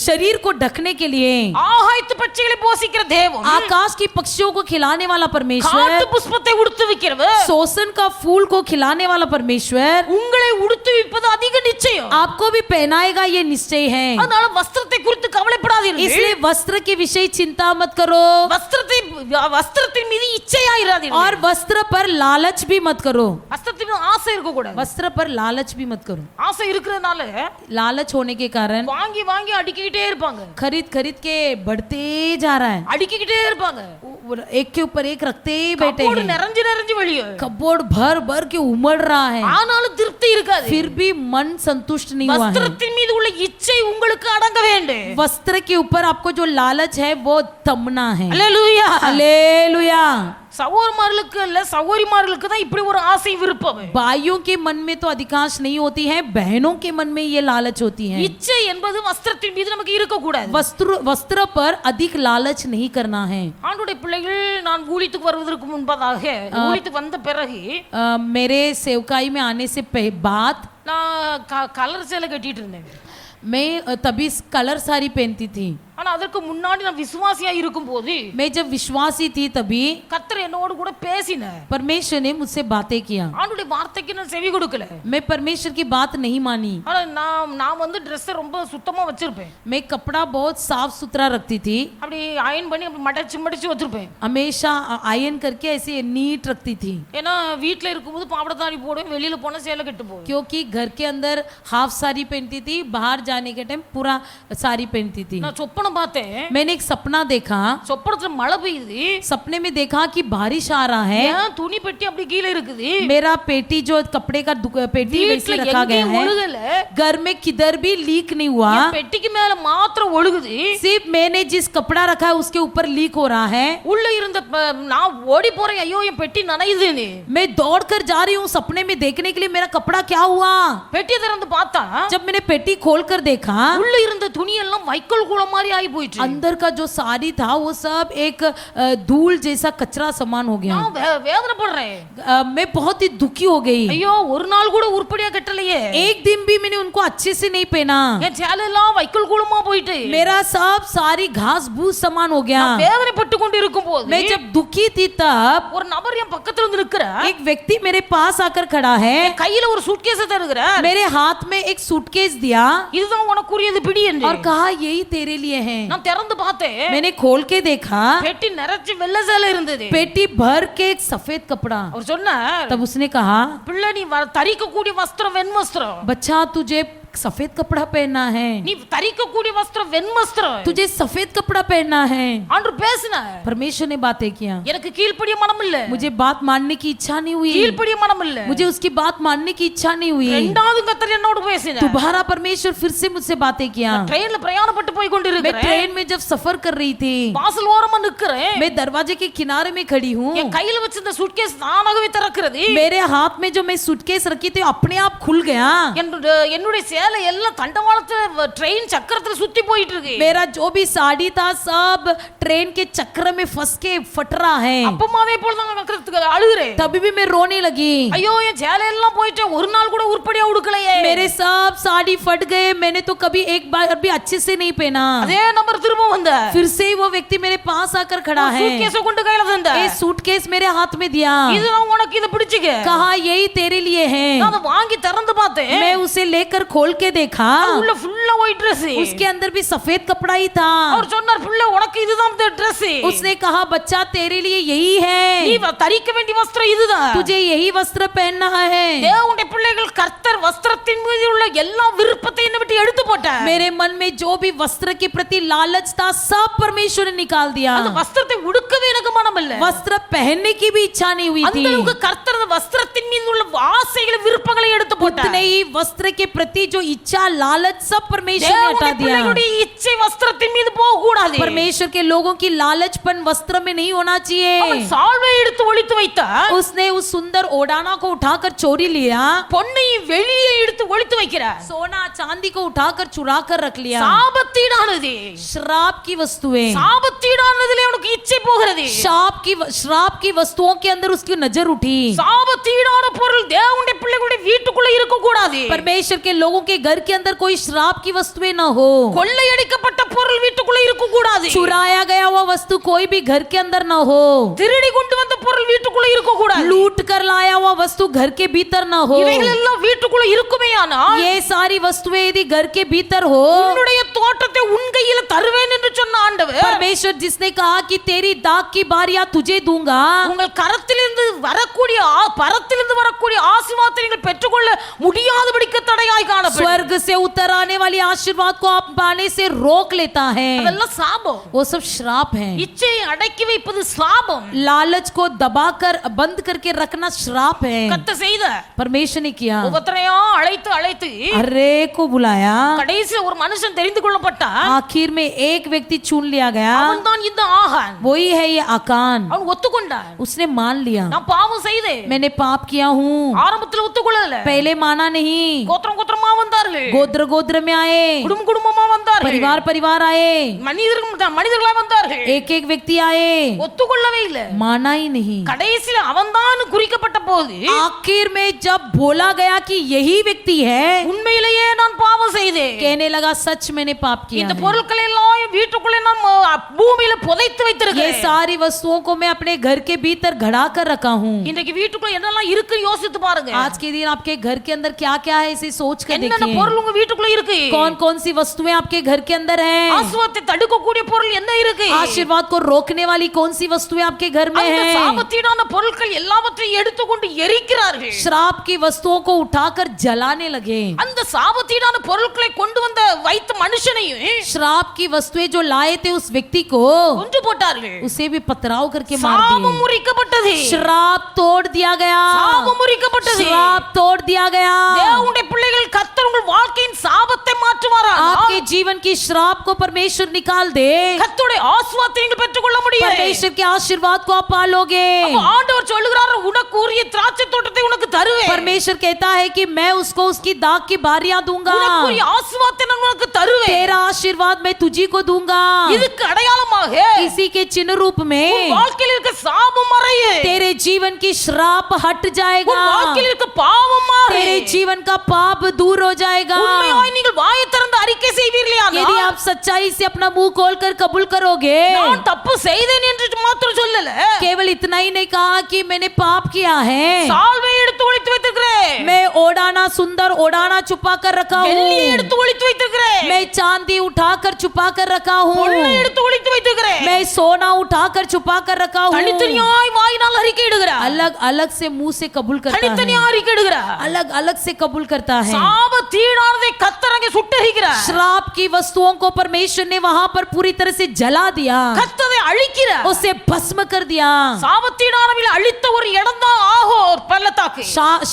शरीर को ढकने के लिए। ஆகாயத்து பட்சிகளை போஷிக்கிற தேவன், आकाश की पक्षियों को खिलाने वाला காட்டு परमेश्वर, புஷ்பத்தை உடுத்து வைக்கிறவர், सोसन का फूल को खिलाने वाला परमेश्वर உங்களை உடுத்து வைப்பது அதிக நிச்சயம். आपको भी पहनाएगा, ये निश्चय है। அதனால வஸ்திரத்தை குறித்து கவலைப்படாதீர்கள். इसलिए वस्त्र के विषय चिंता मत करो வஸ்திரத்தின் மீது இச்சையாயிராதீர்கள். और वस्त्र पर लालच भी मत करो। வஸ்திரத்தின் மீது ஆசை இருக்க கூடாது. वस्त्र पर लालच भी मत करो। ஆசை இருக்கிறதுனால लालच होने के कारण வாங்கி வாங்கி அடிக்கிட்டே இருப்பாங்க. खरीद खरीद के बढ़ते जा रहा है, அடிக்கிட்டே இருப்பாங்க. एक के ऊपर एक रखते ही बैठे கபோர்டு हैं। நிறைஞ்சு நிறைஞ்சு வெளியே. कपबोर्ड भर भर के उमड़ रहा है, ஆனாலும் திருப்தி இருக்காது. फिर भी मन संतुष्ट नहीं हुआ है। வஸ்திரத்தின் மீது உள்ள இச்சை உங்களுக்கு அடங்க வேண்டும். वस्त्र के ऊपर आपको जो लालच है वो थमना है। அல்லேலூயா. हालेलुया। சகோதரமார்களுக்கு இல்ல சகோதரிமார்களுக்கு தான் இப்படி ஒரு ஆசை விருப்பம். भाइयों के मन में तो अधिकांश नहीं होती है, बहनों के मन में ये लालच होती है। இச்சை என்பது வஸ்திரத்தின் மீது நமக்கு இருக்க கூடாது. वस्त्र पर अधिक लालच नहीं करना है। ஆண்டவருடைய பிள்ளைகள் நான் ஊழியத்துக்கு வருவதற்கு முன்பதாக, ஊழியத்துக்கு வந்த பிறகு मेरे सेवकाई में आने से बाद நான் கலர் சேலை கட்டிட்டு இருந்தேன். मैं तभी कलर साड़ी पहनती थी। ஆனா அதற்கு முன்னாடி நான் விசுவாசியா இருக்கும்போது मैं जब विश्वासी थी तभी கர்த்தர் என்னோடு கூட பேசினார். परमेश्वर ने मुझसे बातें किया, ஆண்டுடைய வார்த்தைக்கு நான் செவி கொடுக்கல. मैं परमेश्वर की बात नहीं मानी। ஆனா நான் வந்து Dress ரொம்ப சுத்தமா வச்சிருப்பேன். मैं कपड़ा बहुत साफ सुथरा रखती थी, அப்படி அயன் பண்ணி அப்படி மடிச்சு வச்சிருப்பேன். हमेशा आयरन करके ऐसे नीट रखती थी, ஏன்னா வீட்ல இருக்கும்போது பாவாடை தாடி போடுவேன், வெளியில போனா சேலை கட்டு போவேன். क्योंकि घर के अंदर हाफ साड़ी पहनती थी, बाहर जाने के टाइम पूरा साड़ी पहनती थी। நான் சொப்பனம் பார்த்தேன். मैंने एक सपना देखा, சொப்பனத்துல மழை பெய்யுது. सपने में देखा कि बारिश आ रहा है, ஏன் துணி பெட்டி அப்படி கீழே இருக்குது. मेरा पेटी जो कपड़े का पेटी वैसे வீட்ல रखा गया எங்கேயும் है, ஒழுகல. घर में किधर भी लीक नहीं हुआ, என் பெட்டிக்கு மேல மாத்திரம் ஒழுகுது. सिर्फ मैंने जिस कपड़ा रखा है उसके ऊपर लीक हो रहा है। உள்ள இருந்த நான் ஓடி போறேன், ஐயோ என் பெட்டி நனையுதுன்னு. मैं दौड़ कर जा रही हूँ सपने में देखने के लिए मेरा कपड़ा क्या हुआ। பெட்டியை திறந்து பார்த்தா जब मैंने पेटी खोल कर देखा, உள்ள இருந்த துணி எல்லாம் வைக்கோல் குளம் மாதிரி ஆகி போயிடுச்சு. अंदर का जो साड़ी था वो सब एक धूल जैसा कचरा समान हो गया। நான் வேதனைப்படுறேன். मैं बहुत ही दुखी हो गई। ஐயோ ஒரு நாள் கூட உருப்படியா கட்டலையே. एक दिन भी मैंने उनको अच्छे से नहीं पहना, என் சேலை எல்லாம் வைக்கோல் குளமா போயிட்டு. मेरा सब सारी घास भूस समान हो गया। வேதனைப்பட்டு கொண்டு இருக்கும்போது मैं जब दुखी थी तब ஒரு நபர் என் பக்கத்துல வந்து நிக்கிற. एक व्यक्ति मेरे पास आकर खड़ा है, கையில ஒரு சூட்கேஸ் தருகிறார். मेरे हाथ में एक सूटकेस दिया இதுதான் உனக்குரியது பிடி என்று. और कहा यही तेरे लिए है। நான் திறந்து பார்த்தேன். मैंने खोल के देखा, பெட்டி நிறைச்சு வெள்ளை சேலை இருந்தது. पेटी भर के एक सफेद कपड़ा। அவர் சொன்னார், तब उसने कहा, பிள்ளை நீ தரிக்க கூடிய வஸ்திரம் வெண்வஸ்திரம். बच्चा तुझे सफेद कपड़ा पहनना है, நீ தரிக்க கூடிய வஸ்திரம் வெண்வஸ்திரம். तुझे सफेद कपड़ा पहनना है। ஆண்டவர் பேசினார். परमेश्वर ने बातें किया, எனக்கு கீழ்ப்படிய மனம் இல்ல. मुझे बात मानने की इच्छा नहीं हुई, கீழ்ப்படிய மனம் இல்ல. मुझे उसकी बात मानने की इच्छा नहीं हुई। இரண்டாவது கர்த்தர் என்னோடு பேசினார். दोबारा परमेश्वर फिर से मुझसे बातें किया। ட்ரெயின்ல பிரயாணப்பட்டு போய் मैं கொண்டிருக்கிறேன். ट्रेन में जब सफर कर रही थी, வாசல் ஓரமா நிக்கிறேன். मैं दरवाजे के किनारे में खड़ी हूँ, என் கையில வச்சிருந்த சூட்கேஸ் தானாகவே திறக்கிறது. मेरे हाथ में जो मैं सूटकेस रखी थी अपने आप खुल गया। என்னுடைய சேலை எல்லாம் தண்டவாளத்துல ட்ரெயின் சக்கரத்துல சுத்தி போயிட்டு இருக்கு. मेरा जो भी साड़ी था सब ट्रेन के चक्र में फंस के फट रहा है। அப்பமாவே போல நான் அழுகிறேன். तभी भी मैं रोने लगी, ஐயோ என் சேலை எல்லாம் போயிட்டு ஒரு நாள் கூட உருப்படியா உடுக்கலையே. मेरे सब साड़ी फट गए, मैंने तो कभी एक बार भी अच्छे से नहीं पहना। அதே நபர் திரும்ப வந்தார். फिर से वो व्यक्ति मेरे पास आकर खड़ा है, சூட்கேஸை கொண்டு கையில தந்தார். ये सूटकेस मेरे हाथ में दिया, இதுதான் உனக்கு, இத பிடிச்சுக்க. कहा यही तेरे लिए है। நான் அதை வாங்கி திறந்து பார்த்தேன். मैं उसे लेकर खोल के देखा, உள்ள ஃபுல்லா ஒயிட் Dress. उसके अंदर भी सफेद कपड़ा ही था। அவர் சொன்னார், பிள்ளை உனக்கு இதுதான் Dress. उसने कहा बच्चा तेरे लिए यही நீ है, தரிக்க வேண்டிய வஸ்திரம் இதுதான். तुझे यही वस्त्र पहनना है। தேவனுடைய பிள்ளைகள் கர்த்தர் வஸ்திரத்தின் மீது உள்ள எல்லா விருப்பத்தையும் என்னை விட்டு எடுத்து போட்டார். मेरे मन में जो भी वस्त्र के प्रति लालच था सब परमेश्वर ने निकाल दिया। அந்த வஸ்திரத்தை உடுக்கவே எனக்கு மனம் இல்ல. वस्त्र पहनने की भी इच्छा नहीं हुई அந்த थी। அளவுக்கு கர்த்தர் அந்த வஸ்திரத்தின் மீது உள்ள ஆசைகளை விருப்பங்களை எடுத்து போட்டார். उतने ही वस्त्र के प्रति जो इच्छा लालच सब परमेश्वर ने हटा தேவனுடைய दिया। பிள்ளைகளுடைய இச்சை வஸ்திரத்தின் மீது போக கூடாது. परमेश्वर के लोगों की लालचपन वस्त्र में नहीं होना அவன் चाहिए। சால்வை எடுத்து ஒளித்து வைத்தார். उसने उस सुंदर ओढ़ाना को उठाकर चोरी लिया, பொன்னை வெளியே எடுத்து ஒளித்து வைக்கிறார். सोना चांदी को उठाकर चुरा कर रख लिया। சாபத்தீடானது, श्राप की वस्तुएं, சாபத்தீடானதுல உனக்கு இச்சை போகிறது. श्राप की वस्तुओं के अंदर उसकी नजर उठी। சாபத்தீடான பொருள் தேவனுடைய பிள்ளைகளுடைய வீட்டுக்குள்ள இருக்க கூடாது. परमेश्वर के लोगों के घर के अंदर कोई श्राप की वस्तुएं न हो। கொள்ளையடிக்கப்பட்ட பொருள் வீட்டுக்குள்ள இருக்க கூடாது. चुराया गया हुआ वस्तु कोई भी घर के अंदर न हो। திருடி கொண்டு வந்த பொருள் வீட்டுக்குள்ள இருக்க கூடாது. लूट कर लाया हुआ वस्तु घर के भीतर न हो। இவைகள் எல்லாம் வீட்டுக்குள்ள இருக்குமேயானால் ये सारी वस्तुएं यदि घर के भीतर हो, உன்னுடைய தோட்டத்தை உன் கையில தருவேன் என்று சொன்ன ஆண்டவர், परमेश्वर जिसने कहा कि तेरी दाग की बारियां तुझे दूंगा, உங்கள் கரத்திலிருந்து வரக்கூடிய பரத்திலிருந்து வரக்கூடிய ஆசீர்வாதத்தை நீங்கள் பெற்றுக்கொள்ள முடியாதபடிக்கு தடையாய் காணப்படும். स्वर्ग से उतर आने वाली आशीर्वाद को आप पाने से रोक लेता है। அதெல்லாம் சாபம். वो सब श्राप है। இச்சையை அடக்கி வைப்பது சாபம். लालच को दबाकर बंद करके रखना श्राप है। கர்த்தர் செய்த परमेश्वर ने किया, ஒவ்வொருத்தரையா அழைத்து அழைத்து अरे को बुलाया, கடைசியில ஒரு மனுஷன் தெரிந்து கொள்ளப்பட்டா. आखिर में एक व्यक्ति चुन लिया गया, அவன் தான் இந்த ஆகான். वही है ये आकान। அவன் ஒத்துக்கொண்டான், उसने मान लिया, நான் பாவம் செய்தேன். मैंने पाप किया हूँ। ஆரம்பத்துல ஒத்துக்கொள்ளல, पहले माना नहीं, கோத்திரம் கோத்திரமா வந்தார்கள், गोत्र गोत्र में आए, குடும்ப குடும்பமா வந்தார்கள், परिवार परिवार आए, மனிதர்களாய் வந்தார்கள். एक एक व्यक्ति आए, ஒத்துக்கொள்ளவே இல்ல. माना ही नहीं। கடைசியில அவன்தான் குறிக்கப்பட்ட போது आखिर में जब बोला गया कि यही व्यक्ति है, உண்மையிலேயே நான் பாவம் பாவம் செய்தேன். कहने लगा सच मैंने पाप किया இந்த है। பொருட்களை எல்லாம் வீட்டுக்குள்ளே நான் பூமியில புதைத்து ये வைத்திருக்கிறேன். सारी वस्तुओं को मैं अपने घर के भीतर घड़ा कर रखा हूँ। இன்றைக்கு வீட்டுக்குள்ள என்னெல்லாம் இருக்கு யோசித்து பாருங்க. आज के दिन आपके घर के अंदर क्या क्या है इसे सोच कर என்னென்ன देखिए। பொருள் உங்க வீட்டுக்குள்ள இருக்கு? कौन कौन सी वस्तुएं आपके घर के अंदर हैं? ஆசீர்வாதத்தை தடுக்கக்கூடிய பொருள் என்ன இருக்கு? आशीर्वाद को रोकने वाली कौन सी वस्तुएं आपके घर में அந்த हैं? சாபத்தீடான பொருட்கள் எல்லாவற்றையும் எடுத்துக்கொண்டு எரிக்கிறார்கள். श्राप की वस्तुओं को उठाकर जलाने लगे। அந்த சாபத்தீடான பொருட்களை கொண்டு வந்த வைத்த மனுஷனையும் श्राप की वस्तुएं जो लाए थे उस व्यक्ति को கொன்று போட்டார்கள். उसे भी पथराव करके मार சாபம் दिए। முறிக்கப்பட்டது. श्राप तोड़ दिया गया। சாபம் முறிக்கப்பட்டது. श्राप तोड़ दिया गया। தேவனுடைய பிள்ளைகள் கர்த்தர் உங்கள் வாழ்க்கையின் சாபத்தை மாற்றுவாரா? आपके जीवन की श्राप को परमेश्वर निकाल दे। கர்த்தருடைய ஆசீர்வாதத்தை நீங்கள் பெற்றுக்கொள்ள முடியும். परमेश्वर के आशीर्वाद को आप पालोगे। அப்ப ஆண்டவர் சொல்லுகிறார், உனக்கு உரிய திராட்சை தோட்டத்தை உனக்கு தருவேன். परमेश्वर कहता है कि मैं उसको उसकी दाख की बारियां दूंगा। உனக்கு உரிய ஆசீர்வாதத்தை நான் உனக்கு தருவேன். तेरा आशीर्वाद मैं तुझी को दूंगा। இதுக்கு அடையாளமாக इसी के चिन्ह रूप உன் में வாழ்க்கையில் இருக்க சாபம் மறையே. तेरे जीवन की श्राप हट உன் जाएगा। வாழ்க்கையில் இருக்க பாவம் மாறே. तेरे जीवन का पाप दूर हो जाएगा। உண்மையாய் நீங்கள் வாயை திறந்து அறிக்கை செய்வீர்களானால் यदि आप सच्चाई से अपना मुंह खोलकर कबूल करोगे, நான் தப்பு செய்தேன் என்று மாத்திரம் சொல்லல, केवल इतना ही नहीं कहा कि मैंने पाप किया है, சால்வை எடுத்து ஒளித்து வைத்திருக்கிறேன், मैं ओढ़ाना सुंदर ओढ़ाना छुपा कर रखा வெள்ளியை हूँ, எடுத்து ஒளித்து வைத்திருக்கிறேன், मैं चांदी उठाकर छुपा कर रखा பொன்னை हूँ, எடுத்து ஒளித்து வைத்திருக்கிறேன். मैं सोना उठाकर छुपा कर रखा हूँ। தனித்தனியாய் வாயினால் அறிக்கை இடுகிறார். अलग अलग से मुंह से कबूल करता தனித்தனியா है, அறிக்கை இடுகிறார். अलग अलग से कबूल करता है। சாபத்தீடானதை கர்த்தர் அங்கே சுட்டெரிக்கிறார். श्राप की वस्तुओं को परमेश्वर ने वहां पर पूरी तरह से जला दिया, கர்த்தரை அழிக்கிறார். उसे भस्म कर दिया। சாபத்தீடானவில் அழித்த ஒரு இடம்தான் ஆகோர் பள்ளத்தாக்கு.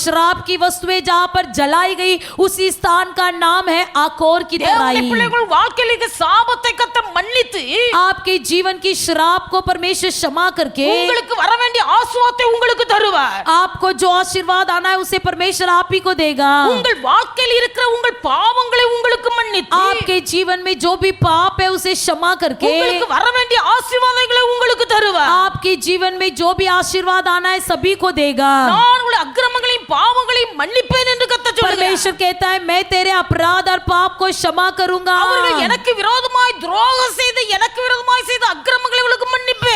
श्राप की वस्तुएं जहां पर जलाई गई उसी स्थान का नाम है आकोर की தேவனுடைய तराई। பிள்ளைகள் வாழ்க்கையில் இருக்க சாபத்தை கர்த்தர் மன்னித்து आपके जीवन की श्राप को परमेश्वर क्षमा करके உங்களுக்கு வர வேண்டிய ஆசீர்வாதத்தை உங்களுக்கு தருவார். आपको जो आशीर्वाद आना है उसे परमेश्वर आप ही को देगा। உங்கள் வாழ்க்கையில் இருக்கிற உங்கள் பாவங்களை உங்களுக்கு மன்னித்து आपके जीवन में जो भी पाप है उसे क्षमा करके உங்களுக்கு வர வேண்டிய ஆசீர்வாதங்களை உங்களுக்கு தருவார். आपके जीवन में जो भी आशीर्वाद आना है सभी को देगा। நான் உங்கள் அக்கிரமங்களையும் பாவங்களையும் மன்னிப்பேன் என்று கர்த்தர் சொல்கிறார். परमेश्वर कहता है मैं तेरे अपराध और पाप को क्षमा करूंगा। அவர்கள் எனக்கு விரோதமாய் துரோகம் செய்து எனக்கு விரோதமாய் செய்த அக்கிரமங்களை உங்களுக்கு மன்னிப்பேன்.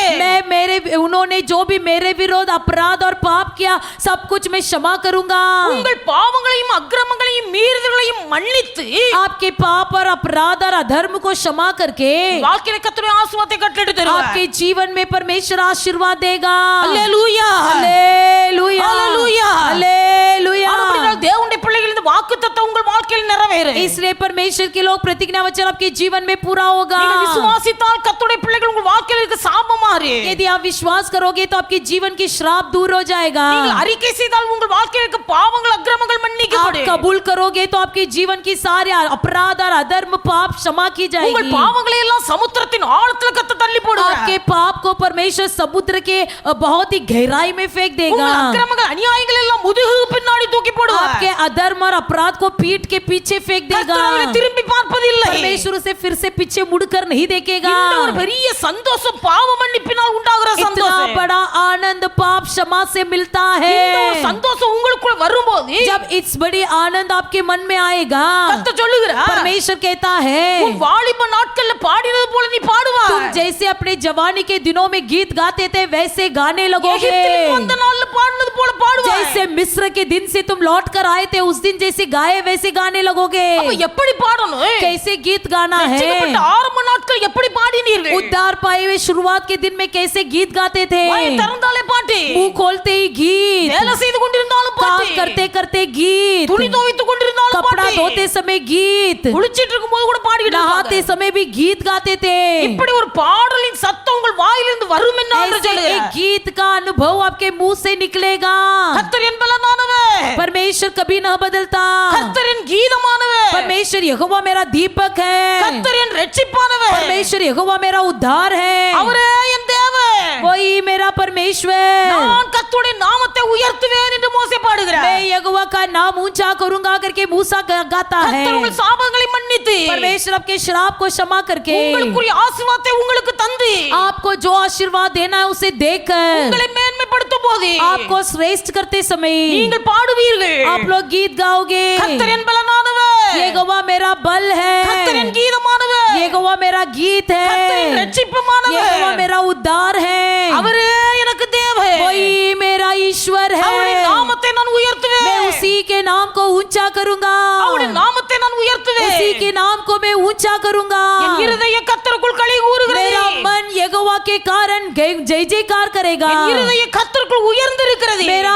उन्होंने जो भी मेरे विरोध अपराध और पाप किया सब कुछ मैं क्षमा करूंगा। உங்கள் பாவங்களையும் அக்கிரமங்களையும் மீறுதல்களையும் மன்னித்து आपके पाप और अपराध और अधर्म को क्षमा करके வாழ்க்கையில கர்த்தருடைய ஆசீர்வாதத்தை கட்டளையிட்டு தருவார். आपके जीवन में परमेश्वर आशीर्वाद देगा। அல்லேலூயா. हालेलुया हालेलुया. हालेलुया। அப்படினால் தேவனுடைய பிள்ளைகள் இந்த வாக்குத்தத்தம் உங்கள் வாழ்க்கையில் நிறைவேறும். इसलिए परमेश्वर के लोग प्रतिज्ञा वचन आपके जीवन में पूरा होगा। நீங்கள் விசுவாசித்தால் கர்த்தருடைய பிள்ளைகள் உங்கள் வாழ்க்கையில் இருக்க சாபம் மாறி. यदि आप विश्वास करोगे तो आपके जीवन की श्राप दूर हो जाएगा। நீங்கள் அறிக்கை செய்தால் உங்கள் வாழ்க்கையில் இருக்க பாவங்கள் அக்கிரமங்கள் आप மன்னிக்கப்படும். कबूल करोगे तो आपके जीवन की सारे अपराध और अधर्म पाप क्षमा की உங்கள் जाएगी। பாவங்களை எல்லாம் சமுத்திரத்தின் ஆழத்தில் கர்த்தர் தள்ளி போடுவார். आपके पाप को परमेश्वर समुद्र के बहुत ही गहराई में फेंक देगा। உங்கள் அக்கிரமங்கள் அநியாயங்கள் எல்லாம் முதுகு பின்னாடி தூக்கி போடுவார். आपके अधर्म और अपराध को पीठ के पीछे फेंक देगा। கர்த்தர் அவரை திரும்பி பார்ப்பதில்லை. परमेश्वर उसे फिर से पीछे मुड़कर नहीं देखेगा। இந்த ஒரு பெரிய சந்தோஷம் பாவ மன்னிப்பினால் உண்டாகிற इतना சந்தோஷம். बड़ा आनंद पाप क्षमा से मिलता இந்த ஒரு है। சந்தோஷம் உங்களுக்குள் வரும்போது जब इस बड़ी आनंद आपके मन में आएगा கர்த்தர் சொல்லுகிறார், परमेश्वर कहता है உன் வாலிப நாட்கள்ல பாடினது போல நீ பாடுவாய். तुम जैसे अपने जवानी के दिनों में गीत गाते थे वैसे गाने लगोगे। எகிப்திலிருந்து வந்த நாள்ல பாடினது போல பாடுவாய். जैसे मिस्र के दिन से तुम लौट कर आए थे उस दिन जैसे गाए वैसे गाने लगोगे। அப்ப எப்படி பாடணும்? कैसे गीत गाना है? ரட்சிக்கப்பட்ட ஆரம்ப நாட்கள் எப்படி பாடினீர்கள்? उद्धार पाए हुए शुरुआत के दिन में कैसे गीत गाते थे? வாயை திறந்தாலே பாட்டு, मुंह खोलते ही गीत, வேலை செய்து கொண்டிருந்தாலும் काम பாட்டு, करते करते गीत, துணி துவைத்துக் கொண்டிருந்தாலும் कपड़ा பாட்டு, धोते समय गीत, குளிச்சிட்டு இருக்கும்போது கூட பாடிக்கிட்டு नहाते இருப்பாங்க. समय भी गीत गाते थे। இப்படி ஒரு பாடலின் சத்தம் உங்கள் வாயிலிருந்து வரும் என்று ஆண்டவர் ऐसे एक சொல்லுகிறார். गीत का अनुभव आपके मुंह से निकलेगा। கர்த்தர் என் பலனானவர், परमेश्वर कभी न बदलता। கர்த்தர் என் கீதமானவர், परमेश्वर यहोवा मेरा दीपक है। கர்த்தர் என் ரட்சிப்பானவர், परमेश्वर यहोवा मेरा उद्धार है। அவரே என் தேவன், वही मेरा परमेश्वर। நான் கர்த்தருடைய நாமத்தை உயர்த்துவேன் என்று மோசே பாடுகிறார். मैं यहोवा का नाम ऊंचा करूंगा करके मूसा गाता है। கர்த்தர் உங்கள் சாபங்களை மன்னித்து परमेश्वर आपके श्राप को क्षमा करके உங்களுக்குரிய ஆசீர்வாதத்தை உங்களுக்கு தந்து आपको जो आशीर्वाद देना है उसे देकर உங்களை மேன்மைப்படுத்தும் போது आपको श्रेष्ठ करते समय நீங்கள் பாடுவீர்கள், आप लोग गीत गाओगे, கர்த்தர் என் பலனானவர், यहोवा मेरा बल है, கர்த்தரின் கீதமானவர், यहोवा मेरा गीत கர்த்தரின் है, ரட்சிப்புமானவர், यहोवा मेरा उद्धार है, அவரே எனக்கு தேவன், वही मेरा ईश्वर அவருடைய है। நாமத்தை நான் मैं உயர்த்துவேன், उसी के नाम को ऊंचा करूंगा, அவருடைய நாமத்தை நான் உயர்த்துவேன், उसी के नाम को मैं ऊंचा करूंगा। என் இருதய கர்த்தருக்குள் களி मेरा கூறுகிறது, मन यहोवा के कारण जय जयकार करेगा, என் இருதய கர்த்தருக்குள் உயர்ந்திருக்கிறது, मेरा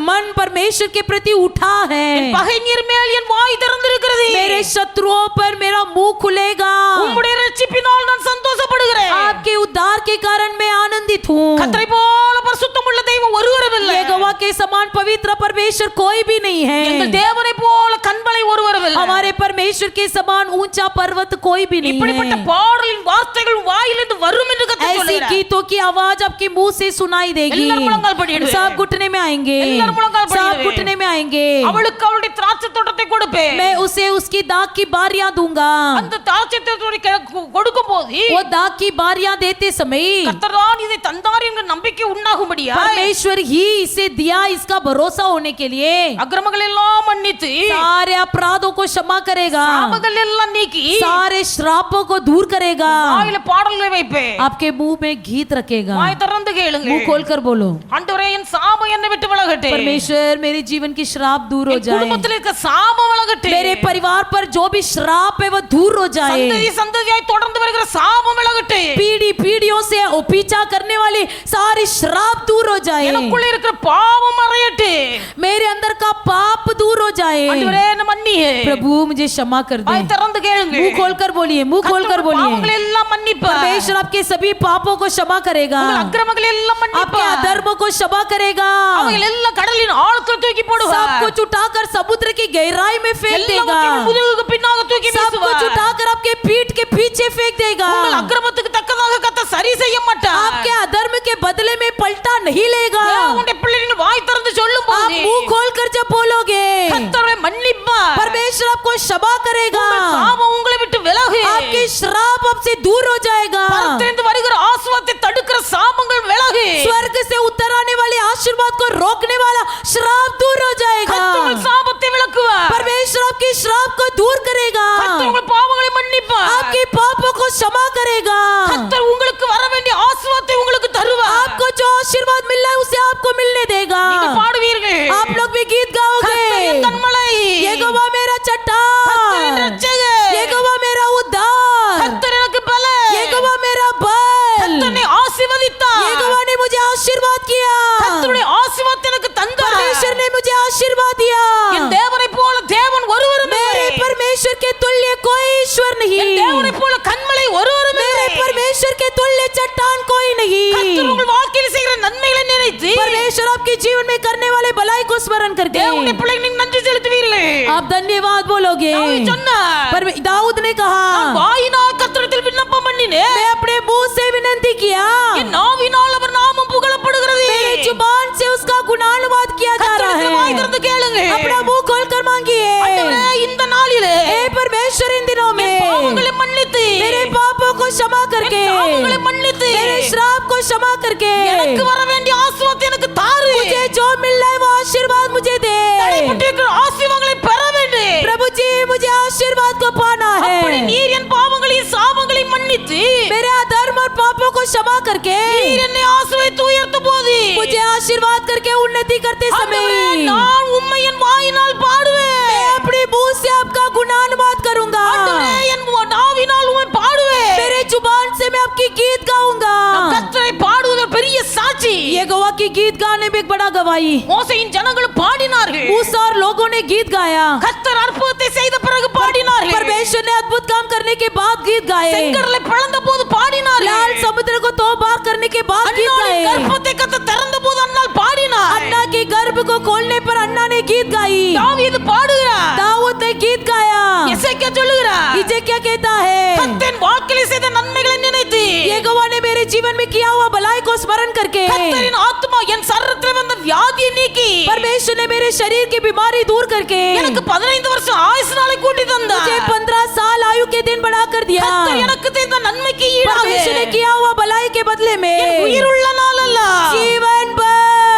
मन परमेश्वर के प्रति उठा है, என் பகைஞர் மேல் என் வாய் திறந்திருக்கிறது, मेरे शत्रुओं पर मेरा मुंह खुलेगा, உம்முடைய ரட்சிப்பினால் நான் சந்தோஷப்படுகிறேன், आपके उद्धार के कारण मैं आनंदित हूँ। கர்த்தரை போல பரிசுத்தமுள்ள தெய்வம் ஒருவரும் இல்லை, यहोवा के समान पवित्र परमेश्वर कोई भी नहीं எங்கள் है, தேவனை போல கண்பலை ஒருவரும் இல்லை, हमारे परमेश्वर के समान ऊंचा पर्वत कोई भी नहीं இப்படிப்பட்ட है। பாடலின் வார்த்தைகள் வாயிலிருந்து வரும் என்று கர்த்தர் ऐसी சொல்கிறார், गीतों की आवाज आपके मुंह से सुनाई देगी, எல்லாரும் முழங்கால் படியிடுவேன், सब घुटने में आएंगे, எல்லாரும் முழங்கால் सब படியிடுவேன், घुटने में आएंगे, அவளுக்கு அவளுடைய திராட்சை தோட்டத்தை கொடுப்பேன், मैं उसे उसकी दाग की बारियां दूंगा। அந்த திராட்சை தோட்டத்தை கொடுக்கும் போது वो दाग की बारियां देते समय கர்த்தர் தான் இதை தந்தார் என்கிற நம்பிக்கை உண்டாகும்படியா परमेश्वर ही इसे दिया, इसका भरोसा होने के लिए அக்கிரமங்கள் எல்லாம் மன்னித்து सारे अपराधों को क्षमा करेगा, சாபங்கள் எல்லாம் நீக்கி सारे श्रापों को दूर करेगा, வாயில பாடல்களை வைப்பேன், आपके मुंह में गीत रखेगा। வாய் திறந்து கேளுங்க, मुंह खोलकर बोलो, ஆண்டவரே என் சாபம் என்னை விட்டு விலகட்டும், परमेश्वर मेरे जीवन की श्राप दूर हो என் जाए, குடும்பத்தில் இருக்க சாபம் விலகட்டும், मेरे परिवार पर जो भी श्राप है वो दूर हो जाए, சந்ததி சந்ததியாய் தொடர்ந்து வருகிற சாபம் விலகட்டும், पीढ़ी पीढ़ियों से पीछा करने वाली सारी श्राप दूर हो जाए, எனக்குள்ள இருக்கிற பாவம் மறையட்டும், मेरे अंदर का पाप दूर हो जाए, ஆண்டவரே என்னை மன்னியே, प्रभु मुझे क्षमा कर दे। வாய் திறந்து கேளுங்க, मुंह खोलकर बोलिए, मुंह खोलकर பாவங்களை बोलिए, எல்லாம் மன்னிப்பார், परमेश्वर आपके सभी पापों को क्षमा करेगा, உங்கள் அக்கிரமங்களை எல்லாம் आपके மன்னிப்பார், अधर्मों को क्षमा करेगा, அவைகள் எல்லாம் கடலின் ஆழத்துல தூக்கி सब போடுவார், कुछ उठाकर समुद्र की गहराई में फेंक देगा, எல்லாவற்றையும் முதுகுக்கு பின்னாக தூக்கி सब कुछ வீசுவார், उठाकर आपके पीठ के पीछे फेंक देगा, உங்கள் அக்கிரமத்துக்கு தக்கதாக கர்த்தர் சரி செய்ய மாட்டார், आपके अधर्म के बदले में पलटा नहीं लेगा। உங்களுடைய பிள்ளைகள் வாய் திறந்து சொல்லும் आप போது मुंह खोलकर जब बोलोगे கர்த்தரை மன்னிப்பார், परमेश्वर आपको क्षमा करेगा, உங்கள் சாபம் உங்களை விட்டு விலகு, आपकी श्राप आपसे दूर हो जाएगा, பரத்திலிருந்து வருகிற ஆசீர்வாதத்தை தடுக்கிற சாபங்கள் விலகு, स्वर्ग से उतर आने वाले आशीर्वाद को रोकने वाला श्राप दूर हो जाएगा, கர்த்தர் உங்கள் சாபத்தை விலக்குவார், परमेश्वर आपकी श्राप को दूर करेगा, கர்த்தர் உங்கள் பாவங்களை மன்னிப்பார், आपके पापों को क्षमा करेगा, கர்த்தர் உங்களுக்கு வர வேண்டிய ஆசீர்வாதத்தை உங்களுக்கு தருவார், आपको जो आशीर्वाद मिल रहा है उसे आपको मिलने देगा। நீங்கள் பாடுவீர்கள், आप लोग भी गीत கர்த்தர் என் गाओगे, கன்மலை, यहोवा मेरा கர்த்தர் என் चट्टान, இரட்சகர், यहोवा मेरा उद्धार, கர்த்தர் எனக்கு பலன், यहोवा मेरा बल, கர்த்தர் என்னை ஆசீர்வதித்தார், यहोवा ने मुझे आशीर्वाद किया, கர்த்தருடைய ஆசீர்வாதத்தை எனக்கு தந்தார், परमेश्वर ने मुझे आशीर्वाद दिया, என் தேவனை போல தேவன் ஒருவரும் मेरे இல்லை, परमेश्वर के तुल्य कोई ईश्वर என் नहीं, தேவனை போல கன்மலை ஒருவரும் मेरे இல்லை, परमेश्वर के तुल्य चट्टान कोई கர்த்தர் नहीं, உங்கள் வாழ்க்கையில் செய்கிற நன்மைகளை நினைத்து परमेश्वर आपके जीवन में करने वाले भलाई को स्मरण करके தேவனுடைய பிள்ளைகள் நீங்கள் நன்றி செலுத்துவீர்கள், आप धन्यवाद बोलोगे। தாவீது சொன்னார், पर दाऊद ने कहा, நான் வாயினால் கர்த்தரிடத்தில் விண்ணப்பம் பண்ணினேன், मैं अपने मुंह से विनती किया, என் நாவினால் அவர் நாமம் புகழப்படுகிறது, मेरी जुबान से उसका गुणानुवाद किया जा रहा கர்த்தரிடத்தில் வாய் है, திறந்து கேளுங்க, अपना मुंह खोलकर मांगिए, ஆண்டவரே, இந்த நாளிலே हे परमेश्वर इन दिनों என் में பாவங்களை மன்னித்து, मेरे पापों को क्षमा करके, என் சாபங்களை மன்னித்து, मेरे श्राप को क्षमा करके, எனக்கு வர வேண்டிய ஆசீர்வாதத்தை எனக்கு தாரு, मुझे जो मिल रहा है वो आशीर्वाद मुझे दे, தடைப்பட்டிருக்கிற ஆசீர்வாதங்களை பெற வேண்டும், प्रभु जी मुझे आशीर्वाद को पाना அப்படி है, நீர் என் பாவங்களையும் சாபங்களையும் மன்னித்து मेरे अधर्म और पापों को क्षमा करके நீர் என்னை ஆசீர்வதித்து உயர்த்தும் போது मुझे आशीर्वाद करके उन्नति करते ஆண்டவரே, समय நான் உம்மை என் வாயினால் பாடுவேன், मैं अपने मुंह से आपका गुणानुवाद करूंगा, ஆண்டவரே, என் நாவினால் உம்மை பாடுவேன், मेरे जुबान से मैं आपकी गीत गाऊंगा, நான் கர்த்தரை பாடுவது ஒரு பெரிய சாட்சி, यहोवा की गीत गाने में एक बड़ा गवाही, மோசேயின் ஜனங்களும் பாடினார்கள், मूसा और लोगों ने गीत गाया, கர்த்தர் அற்புதத்தை செய்த பிறகு பாடினார்கள், परमेश्वर ने अद्भुत काम करने के बाद गीत गाए, செங்கடலை பிளந்த போது பாடினார்கள், लाल समुद्र को 2 बार करने के बाद गीत அன்னாளின் गाए, கர்ப்பத்தை கர்த்தர் திறந்த போது அன்னாள் பாடினார், अन्ना के गर्भ को खोलने पर अन्ना ने गीत गाई, தாவீது பாடுகிறார், दाऊद ने गीत गाया, எசேக்கியா சொல்லுகிறார், इसे क्या कहता है, கர்த்தரின் வாழ்க்கையில் செய்த நன்மைகளை நினைத்து, यहोवा ने मेरे जीवन में किया हुआ भलाई को स्मरण करके, கர்த்தரின் ஆத்துமா என் சரீரத்தில் வந்த வியாதியை நீக்கி, परमेश्वर ने मेरे शरीर की बीमारी दूर करके எனக்கு 15 வருஷம் ஆயுசு நாளை கூட்டி தந்தார், मुझे 15 साल आयु के दिन बढ़ा कर दिया, கர்த்தர் எனக்கு செய்த நன்மைக்கு ஈடாக परमेश्वर ने किया हुआ भलाई के बदले என் में உயிருள்ள நாள் அல்ல, जीवन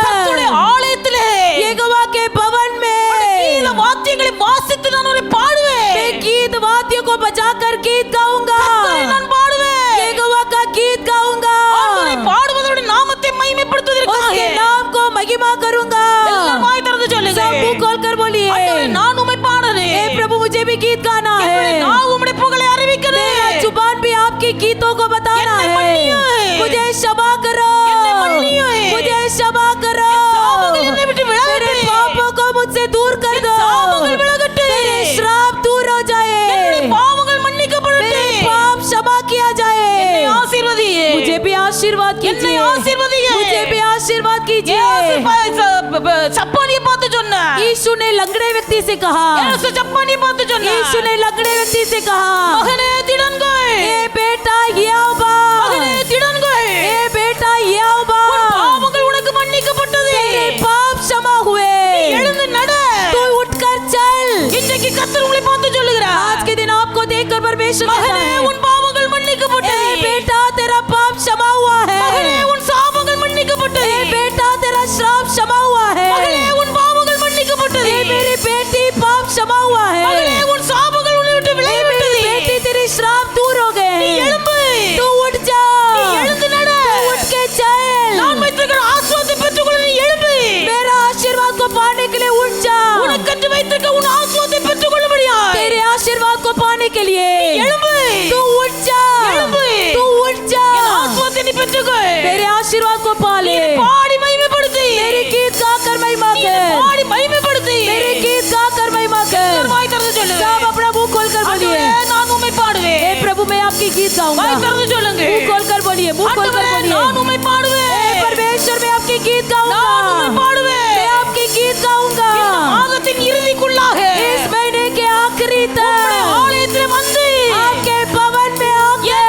கர்த்தருடைய भर ஆலயத்திலே यहोवा के भवन கீத में வாத்தியங்களை வாசித்து நான் உன்னை பாடுவேன், मैं गीत गीत गाना है, நான் உம்முடைய புகழை அறிவிக்கிறேன். मेरा जुबान भी आपके गीतों को बताना என்னை है। மன்னிयो है। मुझे क्षमा करो, என்னை மன்னிयो है। मुझे क्षमा करो, சாபங்கள் என்னை விட்டு விலகட்டும். मेरे पापों को मुझसे दूर कर दो, சாபங்கள் விலகட்டும். मेरे श्राप दूर हो जाए, என்னுடைய பாவங்கள் மன்னிக்கப்படட்டும். मेरे पाप क्षमा किया जाए, என்னை ஆசீர்வதியே. मुझे भी आशीर्वाद என்னை कीजिए, ஆசீர்வதியே. मुझे भी आशीर्वाद कीजिए। சப்பானியை பார்த்து சொன்னார். यीशु ने लंगड़े व्यक्ति से कहा, இயேசு சப்பானியை பார்த்து சொன்னார். यीशु ने लंगड़े व्यक्ति से कहा, மகனே திடன்கொள். ए बेटा याबा, மகனே திடன்கொள். ए बेटा याबा, பாவங்கள் உனக்கு மன்னிக்கப்பட்டது. तेरे पाप क्षमा हुए, எழுந்து நட. तू उठकर चल। இன்றைக்கு கர்த்தர் உங்களை பார்த்து சொல்லுகிறார். आज के दिन आपको देखकर परमेश्वर कहता மகனே है, உன் பாவங்கள் மன்னிக்கப்பட்டது. ए बेटा तेरा पाप क्षमा हुआ மகனே है, உன் சாபங்கள் மன்னிக்கப்பட்டது. ए बेटा तेरा श्राप क्षमा हुआ है, மகனே உன் பாவங்கள் மன்னிக்கப்பட்டது. ए मेरी बेटी पाप क्षमा हुआ है, மகனே உன் சாபங்கள் உன்னை விட்டு ए விலகிவிட்டது. मेरी बेटी तेरी श्राप दूर हो गए நீ हैं। எழும்பு. तू उठ जा, நீ எழுந்து நட. तू उठ के चल, நான் வைத்திருக்கிற ஆசீர்வாதத்தை பெற்றுக்கொள்ள நீ எழும்பு. मेरा आशीर्वाद को पाने के लिए उठ जा, உனக்கென்று வைத்திருக்க உன் ஆசீர்வாதத்தை பெற்றுக்கொள்ளும்படியாய் तेरे आशीर्वाद को पाने के लिए எழும்பு. तू उठ जा, எழும்பு. तू उठ जा, என் ஆசீர்வாதத்தை நீ பெற்றுக்கொள். मेरे आशीर्वाद को पा ले, பாடி மகிமைப்படுத்து. मेरी गीत गाकर महिमा நீ कर, பாடி மகிமைப்படுத்து. मेरी गीत गाकर महिमा कर। வாய் திறந்து சொல்லு. सब अपना मुंह खोलकर बोलिए, ஆண்டவரே, நான் உம்மை பாடுவேன். हे प्रभु मैं आपकी गीत गाऊंगा। வாய் திறந்து சொல்லுங்க. मुंह खोलकर बोलिए, मुंह खोलकर ஆண்டவரே, बोलिए, நான் உம்மை பாடுவேன். हे परमेश्वर मैं आपकी गीत நான் உம்மை गाऊंगा, பாடுவேன். मैं आपकी गीत गाऊंगा। மாதத்தின் இறுதிக்குள்ளாக इस महीने के आखिरी तक ஆலயத்தில் வந்து आपके भवन में आके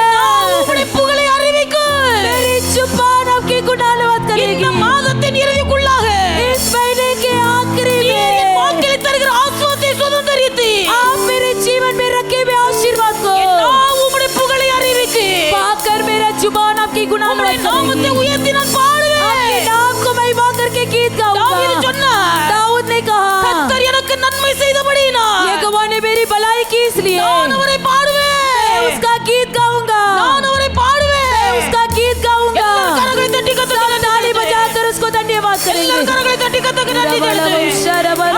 உம்முடைய புகழை அறிவிக்கும். मेरी जुबान आपकी गुणानुवाद இந்த करेगी। மாதத்தின் இறுதிக்குள்ளாக इस महीने के आखिरी நீ என் में வாழ்க்கையில் தருகிற ஆசீர்வாதத்தை சுதந்தரித்து आप मेरे जीवन में रखे हुए आशीर्वाद को நான் உம்முடைய புகழை அறிவிக்கு. पाकर मेरा जुबान आपकी गुणानुवाद உம்முடைய நாமத்தை करेगी। உயர்த்தி நான் பாடுவேன். आपके नाम को महिमा करके गीत தாவீது गाऊंगा। சொன்னார், दाऊद ने कहा, கர்த்தர் எனக்கு நன்மை செய்தபடியினால் यहोवा ने मेरी भलाई की इसलिए நான் அவரை பாடுவேன். उसका गीत गाऊंगा, நான் அவரை பாடுவேன். उसका गीत गाऊंगा। எல்லாரும் கரங்களை தட்டி கர்த்தருக்கு நன்றி ताली செலுத்துங்க. बजाकर उसको धन्यवाद எல்லாரும் करेंगे। கரங்களை தட்டி கர்த்தருக்கு நன்றி செலுத்துங்க.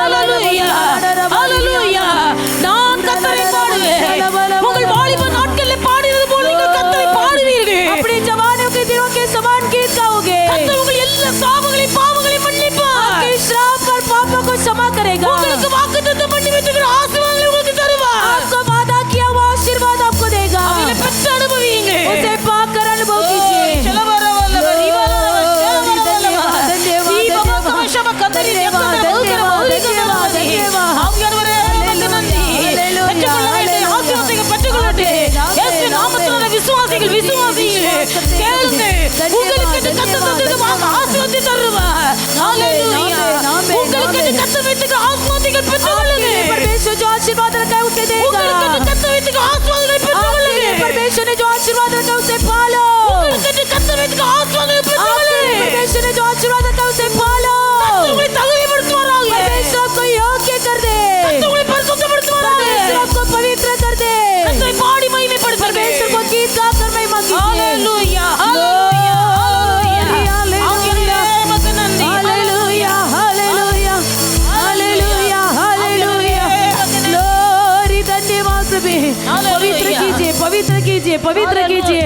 ஹalleluya, ஹalleluya. நான் கர்த்தரை பாடுவேன். உங்கள் வாலிப நாட்களில் பாடியது போல நீங்கள் கர்த்தரை பாடுவீர்கள். अपने जवानों के दिनों के समान गीत गाओगे। கர்த்தர் உங்கள் எல்லா சாபங்களையும் பாவங்களையும் மன்னிப்பார். आपके श्राप और पापों को क्षमा करेगा। உங்களுக்கு வாக்குத்தத்தம் பண்ணி வைத்திருக்கிற ஆசீர்வாதங்களை உங்களுக்கு தருவார். आपको वादा किया हुआ आशीर्वाद आपको देगा। அதை பெற்று அனுபவியுங்க. उसे पाकर अनुभव कीजिए। செலவரவல்லவர், இவரவல்லவர், செலவரவல்லவர். धन्यवाद, தீபமத்தம் சப கத்தரி धन्यवाद, எத்தனை धन्यवाद, धन्यवाद। ஆவியானவரே, உமக்கு நன்றி. Hallelujah, பெற்றுக்கொள்ள வேண்டிய hallelujah. ஆசீர்வாதத்தை பெற்றுக்கொள்ளட்டு. இயேசு நாமத்தினால விசுவாசிகள் விசுவாசிகள் கேளுங்கள். உங்களுக்கு கர்த்தர் தந்ததுமாக ஆசீர்வாதத்தை தருவார். ஹalleluya. உங்களுக்கு கர்த்தர் வைத்திருக்கிற ஆசீர்வாதங்களை பெற்றுக்கொள்ளுங்க. परमेश्वर जो आशीर्वाद रखा है उसे देगा। உங்களுக்கு கர்த்தர் வைத்திருக்கிற ஆசீர்வாதங்களை आपके लिए பெற்றுக்கொள்ளுங்க. परमेश्वर ने जो आशीर्वाद रखा है उसे पालो। உங்களுக்கு கர்த்தர் வைத்திருக்கிற ஆசீர்வாதங்களை आपके लिए பெற்றுக்கொள்ளுங்க. परमेश्वर ने जो आशीर्वाद रखा है उसे पालो। கர்த்தர் உங்களை தகுதிப்படுத்துவாராக. परमेश्वर आपको योग्य कर दे। கர்த்தர் உங்களை பரிசுத்தப்படுத்துவாராக. परमेश्वर आपको पवित्र कर दे। கர்த்தரை பாடி மகிமைப்படுத்துங்க. परमेश्वर को गीत गाकर महिमा कीजिए। ஹalleluya, ஹalleluya, ஹalleluya. ஆவியானவரே, உமக்கு நன்றி. Hallelujah, hallelujah, hallelujah, hallelujah. Glory, धन्यवाद सभी। पवित्र कीजिए, पवित्र कीजिए, पवित्र कीजिए।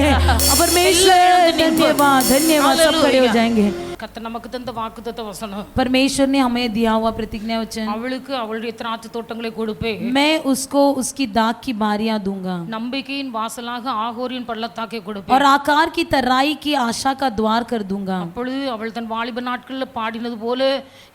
परमेश्वर धन्यवाद, धन्यवाद। सब खड़े हो जाएंगे। கர்த்தர் நமக்கு தந்த வாக்குத்தத்த வசனம். परमेश्वर ने हमें दिया हुआ प्रतिज्ञा वचन, அவளுக்கு அவளுடைய திராட்சை தோட்டங்களை கொடுப்பேன். मैं उसको उसकी दाख की बारियां दूंगा நம்பிக்கையின் வாசலாக ஆகோரின் பள்ளத்தாக்கை और கொடுப்பேன். आकार की तराई की आशा का द्वार कर दूंगा। அப்பொழுது அவள் தன் வாலிப நாட்களில் பாடினது போல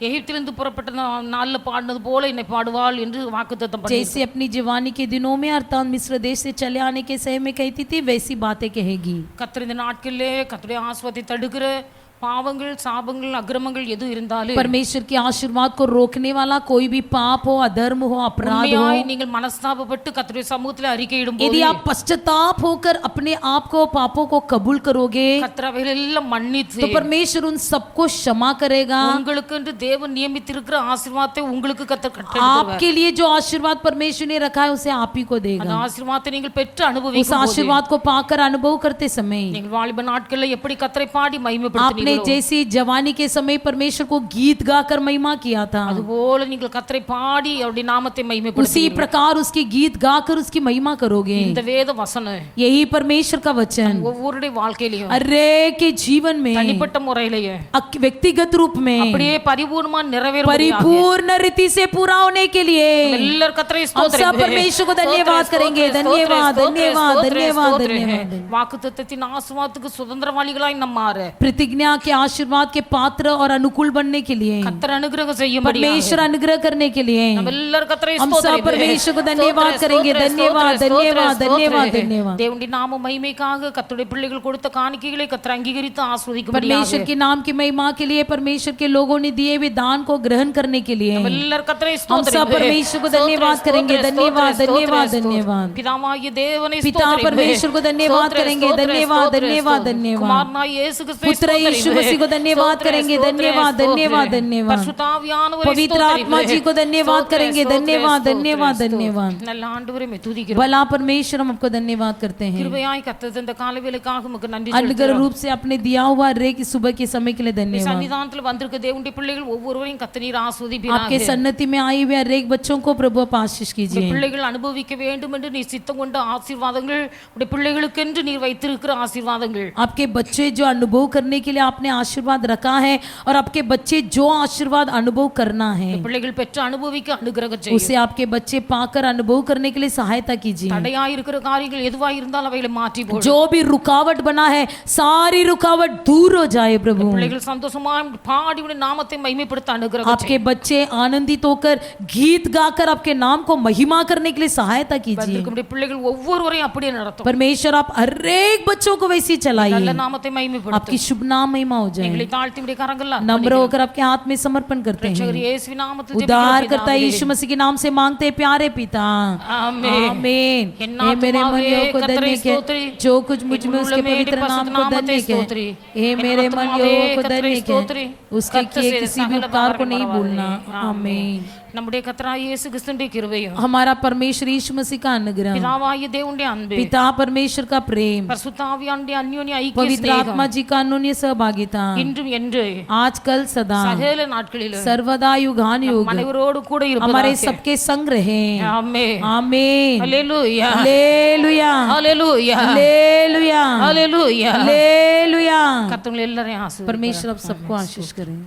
எகிப்திலிருந்து புறப்பட்ட நாளில் பாடினது போல என்னை பாடுவாள் என்று வாக்குத்தத்தம் பண்ணி जैसे अपनी जवानी के दिनों में अर्थात मिस्र देश से चले आने के समय में कहती थी वैसी बातें कहेगी। கர்த்தர் இந்த நாட்களிலே கர்த்தருடைய ஆசீர்வாதத்தை தடுக்கிற பாவங்கள் சாபங்கள் அக்கிரமங்கள் எது இருந்தாலும் परमेश्वर के आशीर्वाद को रोकने वाला कोई भी पाप हो, अधर्म हो, अपराध हो, உண்மையாய் நீங்கள் மனஸ்தாபப்பட்டு கர்த்தருடைய சமூகத்தில் அறிக்கையிடும் यदि போது आप पश्चाताप होकर अपने आप को पापों को कबूल करोगे கர்த்தர் அவைகளெல்லாம் மன்னித்து तो परमेश्वर उन सबको क्षमा करेगा। உங்களுக்கு என்று தேவன் நியமித்திருக்கிற ஆசீர்வாதத்தை உங்களுக்கு கர்த்தர் கட்டளையிடுவார். आपके लिए जो आशीर्वाद परमेश्वर ने रखा है उसे आप ही को அந்த देगा। ஆசீர்வாதத்தை நீங்கள் பெற்று उस அனுபவிக்கும் போது आशीर्वाद को पाकर अनुभव करते समय நீங்கள் வாலிப நாட்களில் எப்படி கர்த்தரை பாடி மகிமைப்படுத்தினீர்கள், செய்தீர்களோ जैसी जवानी के समय परमेश्वर को गीत गाकर महिमा किया था, அதுபோல நீங்கள் கர்த்தரை பாடி அவருடைய நாமத்தை उसी மகிமைப்படுத்துவீர்கள். प्रकार उसकी गीत गाकर उसकी महिमा करोगे। இந்த வேத வசனம் यही परमेश्वर का वचन ஒவ்வொருடைய வாழ்க்கையிலையும் अरे के जीवन में தனிப்பட்ட முறையிலேயே व्यक्तिगत रूप में அப்படியே பரிபூர்ணமா நிறைவேறும் परिपूर्ण रीति से पूरा होने के लिए எல்லாரும் கர்த்தரை हम सब ஸ்தோத்திரிப்போம். परमेश्वर को धन्यवाद करेंगे। धन्यवाद धन्यवाद धन्यवाद धन्यवाद। வாக்குத்தத்தத்தின் ஆசீர்வாதத்துக்கு சுதந்திரவாளிகளாய் நம்ம மாற प्रतिज्ञा के आशीर्वाद के पात्र और अनुकूल बनने के लिए, கர்த்தர் அனுகிரகம் செய்யும்படி परमेश्वर अनुग्रह करने के लिए நம்ம எல்லாரும் கர்த்தரை हम सब परमेश्वर को धन्यवाद करेंगे। धन्यवाद धन्यवाद धन्यवाद धन्यवाद। தேவனுடைய நாம மகிமைக்காக கர்த்தருடைய பிள்ளைகள் கொடுத்த காணிக்கைகளை கர்த்தர் அங்கீகரித்து ஆசீர்வதிக்கும்படி परमेश्वर के नाम की महिमा के लिए परमेश्वर के लोगों ने दिए हुए दान को ग्रहण करने के लिए நம்ம எல்லாரும் கர்த்தரை हम सब ஸ்தோத்திரிப்போம். परमेश्वर को धन्यवाद करेंगे। धन्यवाद धन्यवाद धन्यवाद। பிதாவாகிய தேவனை पिता ஸ்தோத்திரிப்போம். परमेश्वर को धन्यवाद करेंगे। धन्यवाद धन्यवाद धन्यवाद। குமாரனாகிய இயேசு கிறிஸ்துவை पुत्र यीशु मसीह को धन्यवाद करेंगे। धन्यवाद धन्यवाद धन्यवाद। பரிசுத்த ஆவியானவரை पवित्र आत्मा जी को धन्यवाद करेंगे। धन्यवाद धन्यवाद धन्यवाद। நல்ல ஆண்டவரே மே துதிக்கிறோம். भला परमेश्वर हम आपको धन्यवाद करते हैं। கிருபையாய் கர்த்தர் இந்த காலவேளைக்காக உமக்கு நன்றி अनुग्रह रूप से आपने दिया हुआ रे की सुबह के समय के लिए धन्यवाद। சன்னிதானத்துல வந்திருக்க தேவனுடைய பிள்ளைகள் ஒவ்வொருவரையும் கர்த்தர் நீர் ஆசீர்வதிப்பீராக. आपके सन्नति में आई हुई हर एक बच्चों को प्रभु आप आशीष कीजिए। பிள்ளைகள் அனுபவிக்க வேண்டும் என்று நீர் சித்தம் கொண்ட ஆசீர்வாதங்கள் உடைய பிள்ளைகளுக்கென்று நீர் வைத்திருக்கிற ஆசீர்வாதங்கள் आपके बच्चे जो अनुभव करने के लिए आपने आशीर्वाद रखा है और आपके बच्चे जो आशीर्वाद अनुभव करना है பிள்ளைகள் பெற்று அனுபவிக்க அனுகிரகம் செய்யும். उसे आपके बच्चे पाकर अनुभव करने के लिए सहायता कीजिए। தடையாய் இருக்கிற காரியங்கள் எதுவாய் இருந்தாலும் அவைகளை மாற்றி போடு. जो भी रुकावट बना है सारी रुकावट दूर हो जाए प्रभु। பிள்ளைகள் சந்தோஷமா பாடி உடைய நாமத்தை மகிமைப்படுத்த அனுகிரகம் आपके बच्चे आनंदित होकर गीत गाकर आपके नाम को महिमा करने के लिए सहायता कीजिए। செய்யும். பிள்ளைகள் ஒவ்வொருவரையும் அப்படியே நடத்தும். परमेश्वर आप हर एक बच्चों को वैसे चलाइए। நல்ல நாமத்தை மகிமைப்படுத்தும். आपकी शुभ नाम महिमा हो जाए। எங்களை தாழ்த்தி உடைய கரங்கள்ல नम्र होकर आपके हाथ में समर्पण करते हैं। இயேசுவின் நாமத்தில் उद्धार करता है यीशु मसीह के नाम से मांगते हैं प्यारे पिता, आमीन। हे मेरे मन योग को धन्य के जो कुछ मुझ में उसके पवित्र नाम को धन्य के। हे मेरे मन योग को धन्य के उसके किए किसी भी उपकार को नहीं भूलना। आमीन। நம்முடைய கர்த்தராகிய இயேசு கிறிஸ்துவின் கிருபையும் हमारा परमेश्वर यीशु मसीह का अनुग्रह, பிதாவாகிய தேவனுடைய அன்பு, पिता परमेश्वर का प्रेम, பரிசுத்த ஆவியானவருடைய அந்யோன்ய ஐக்கிய पवित्र ஸ்நேகம் आत्मा जी का अनन्य सहभागिता இன்றும் என்று आज कल सदा சகல நாட்களிலும் सर्वदा युगान युग அனைவரோடு கூட हमारे இருப்பதாக. सबके संग रहे। ஆமென். आमीन। ஹல்லேலூயா. हालेलुया ஹல்லேலூயா. हालेलुया ஹல்லேலூயா. हालेलुया। கர்த்தர் எல்லாரையும் ஆசீர்வதிப்பார். परमेश्वर अब सबको आशीष करें।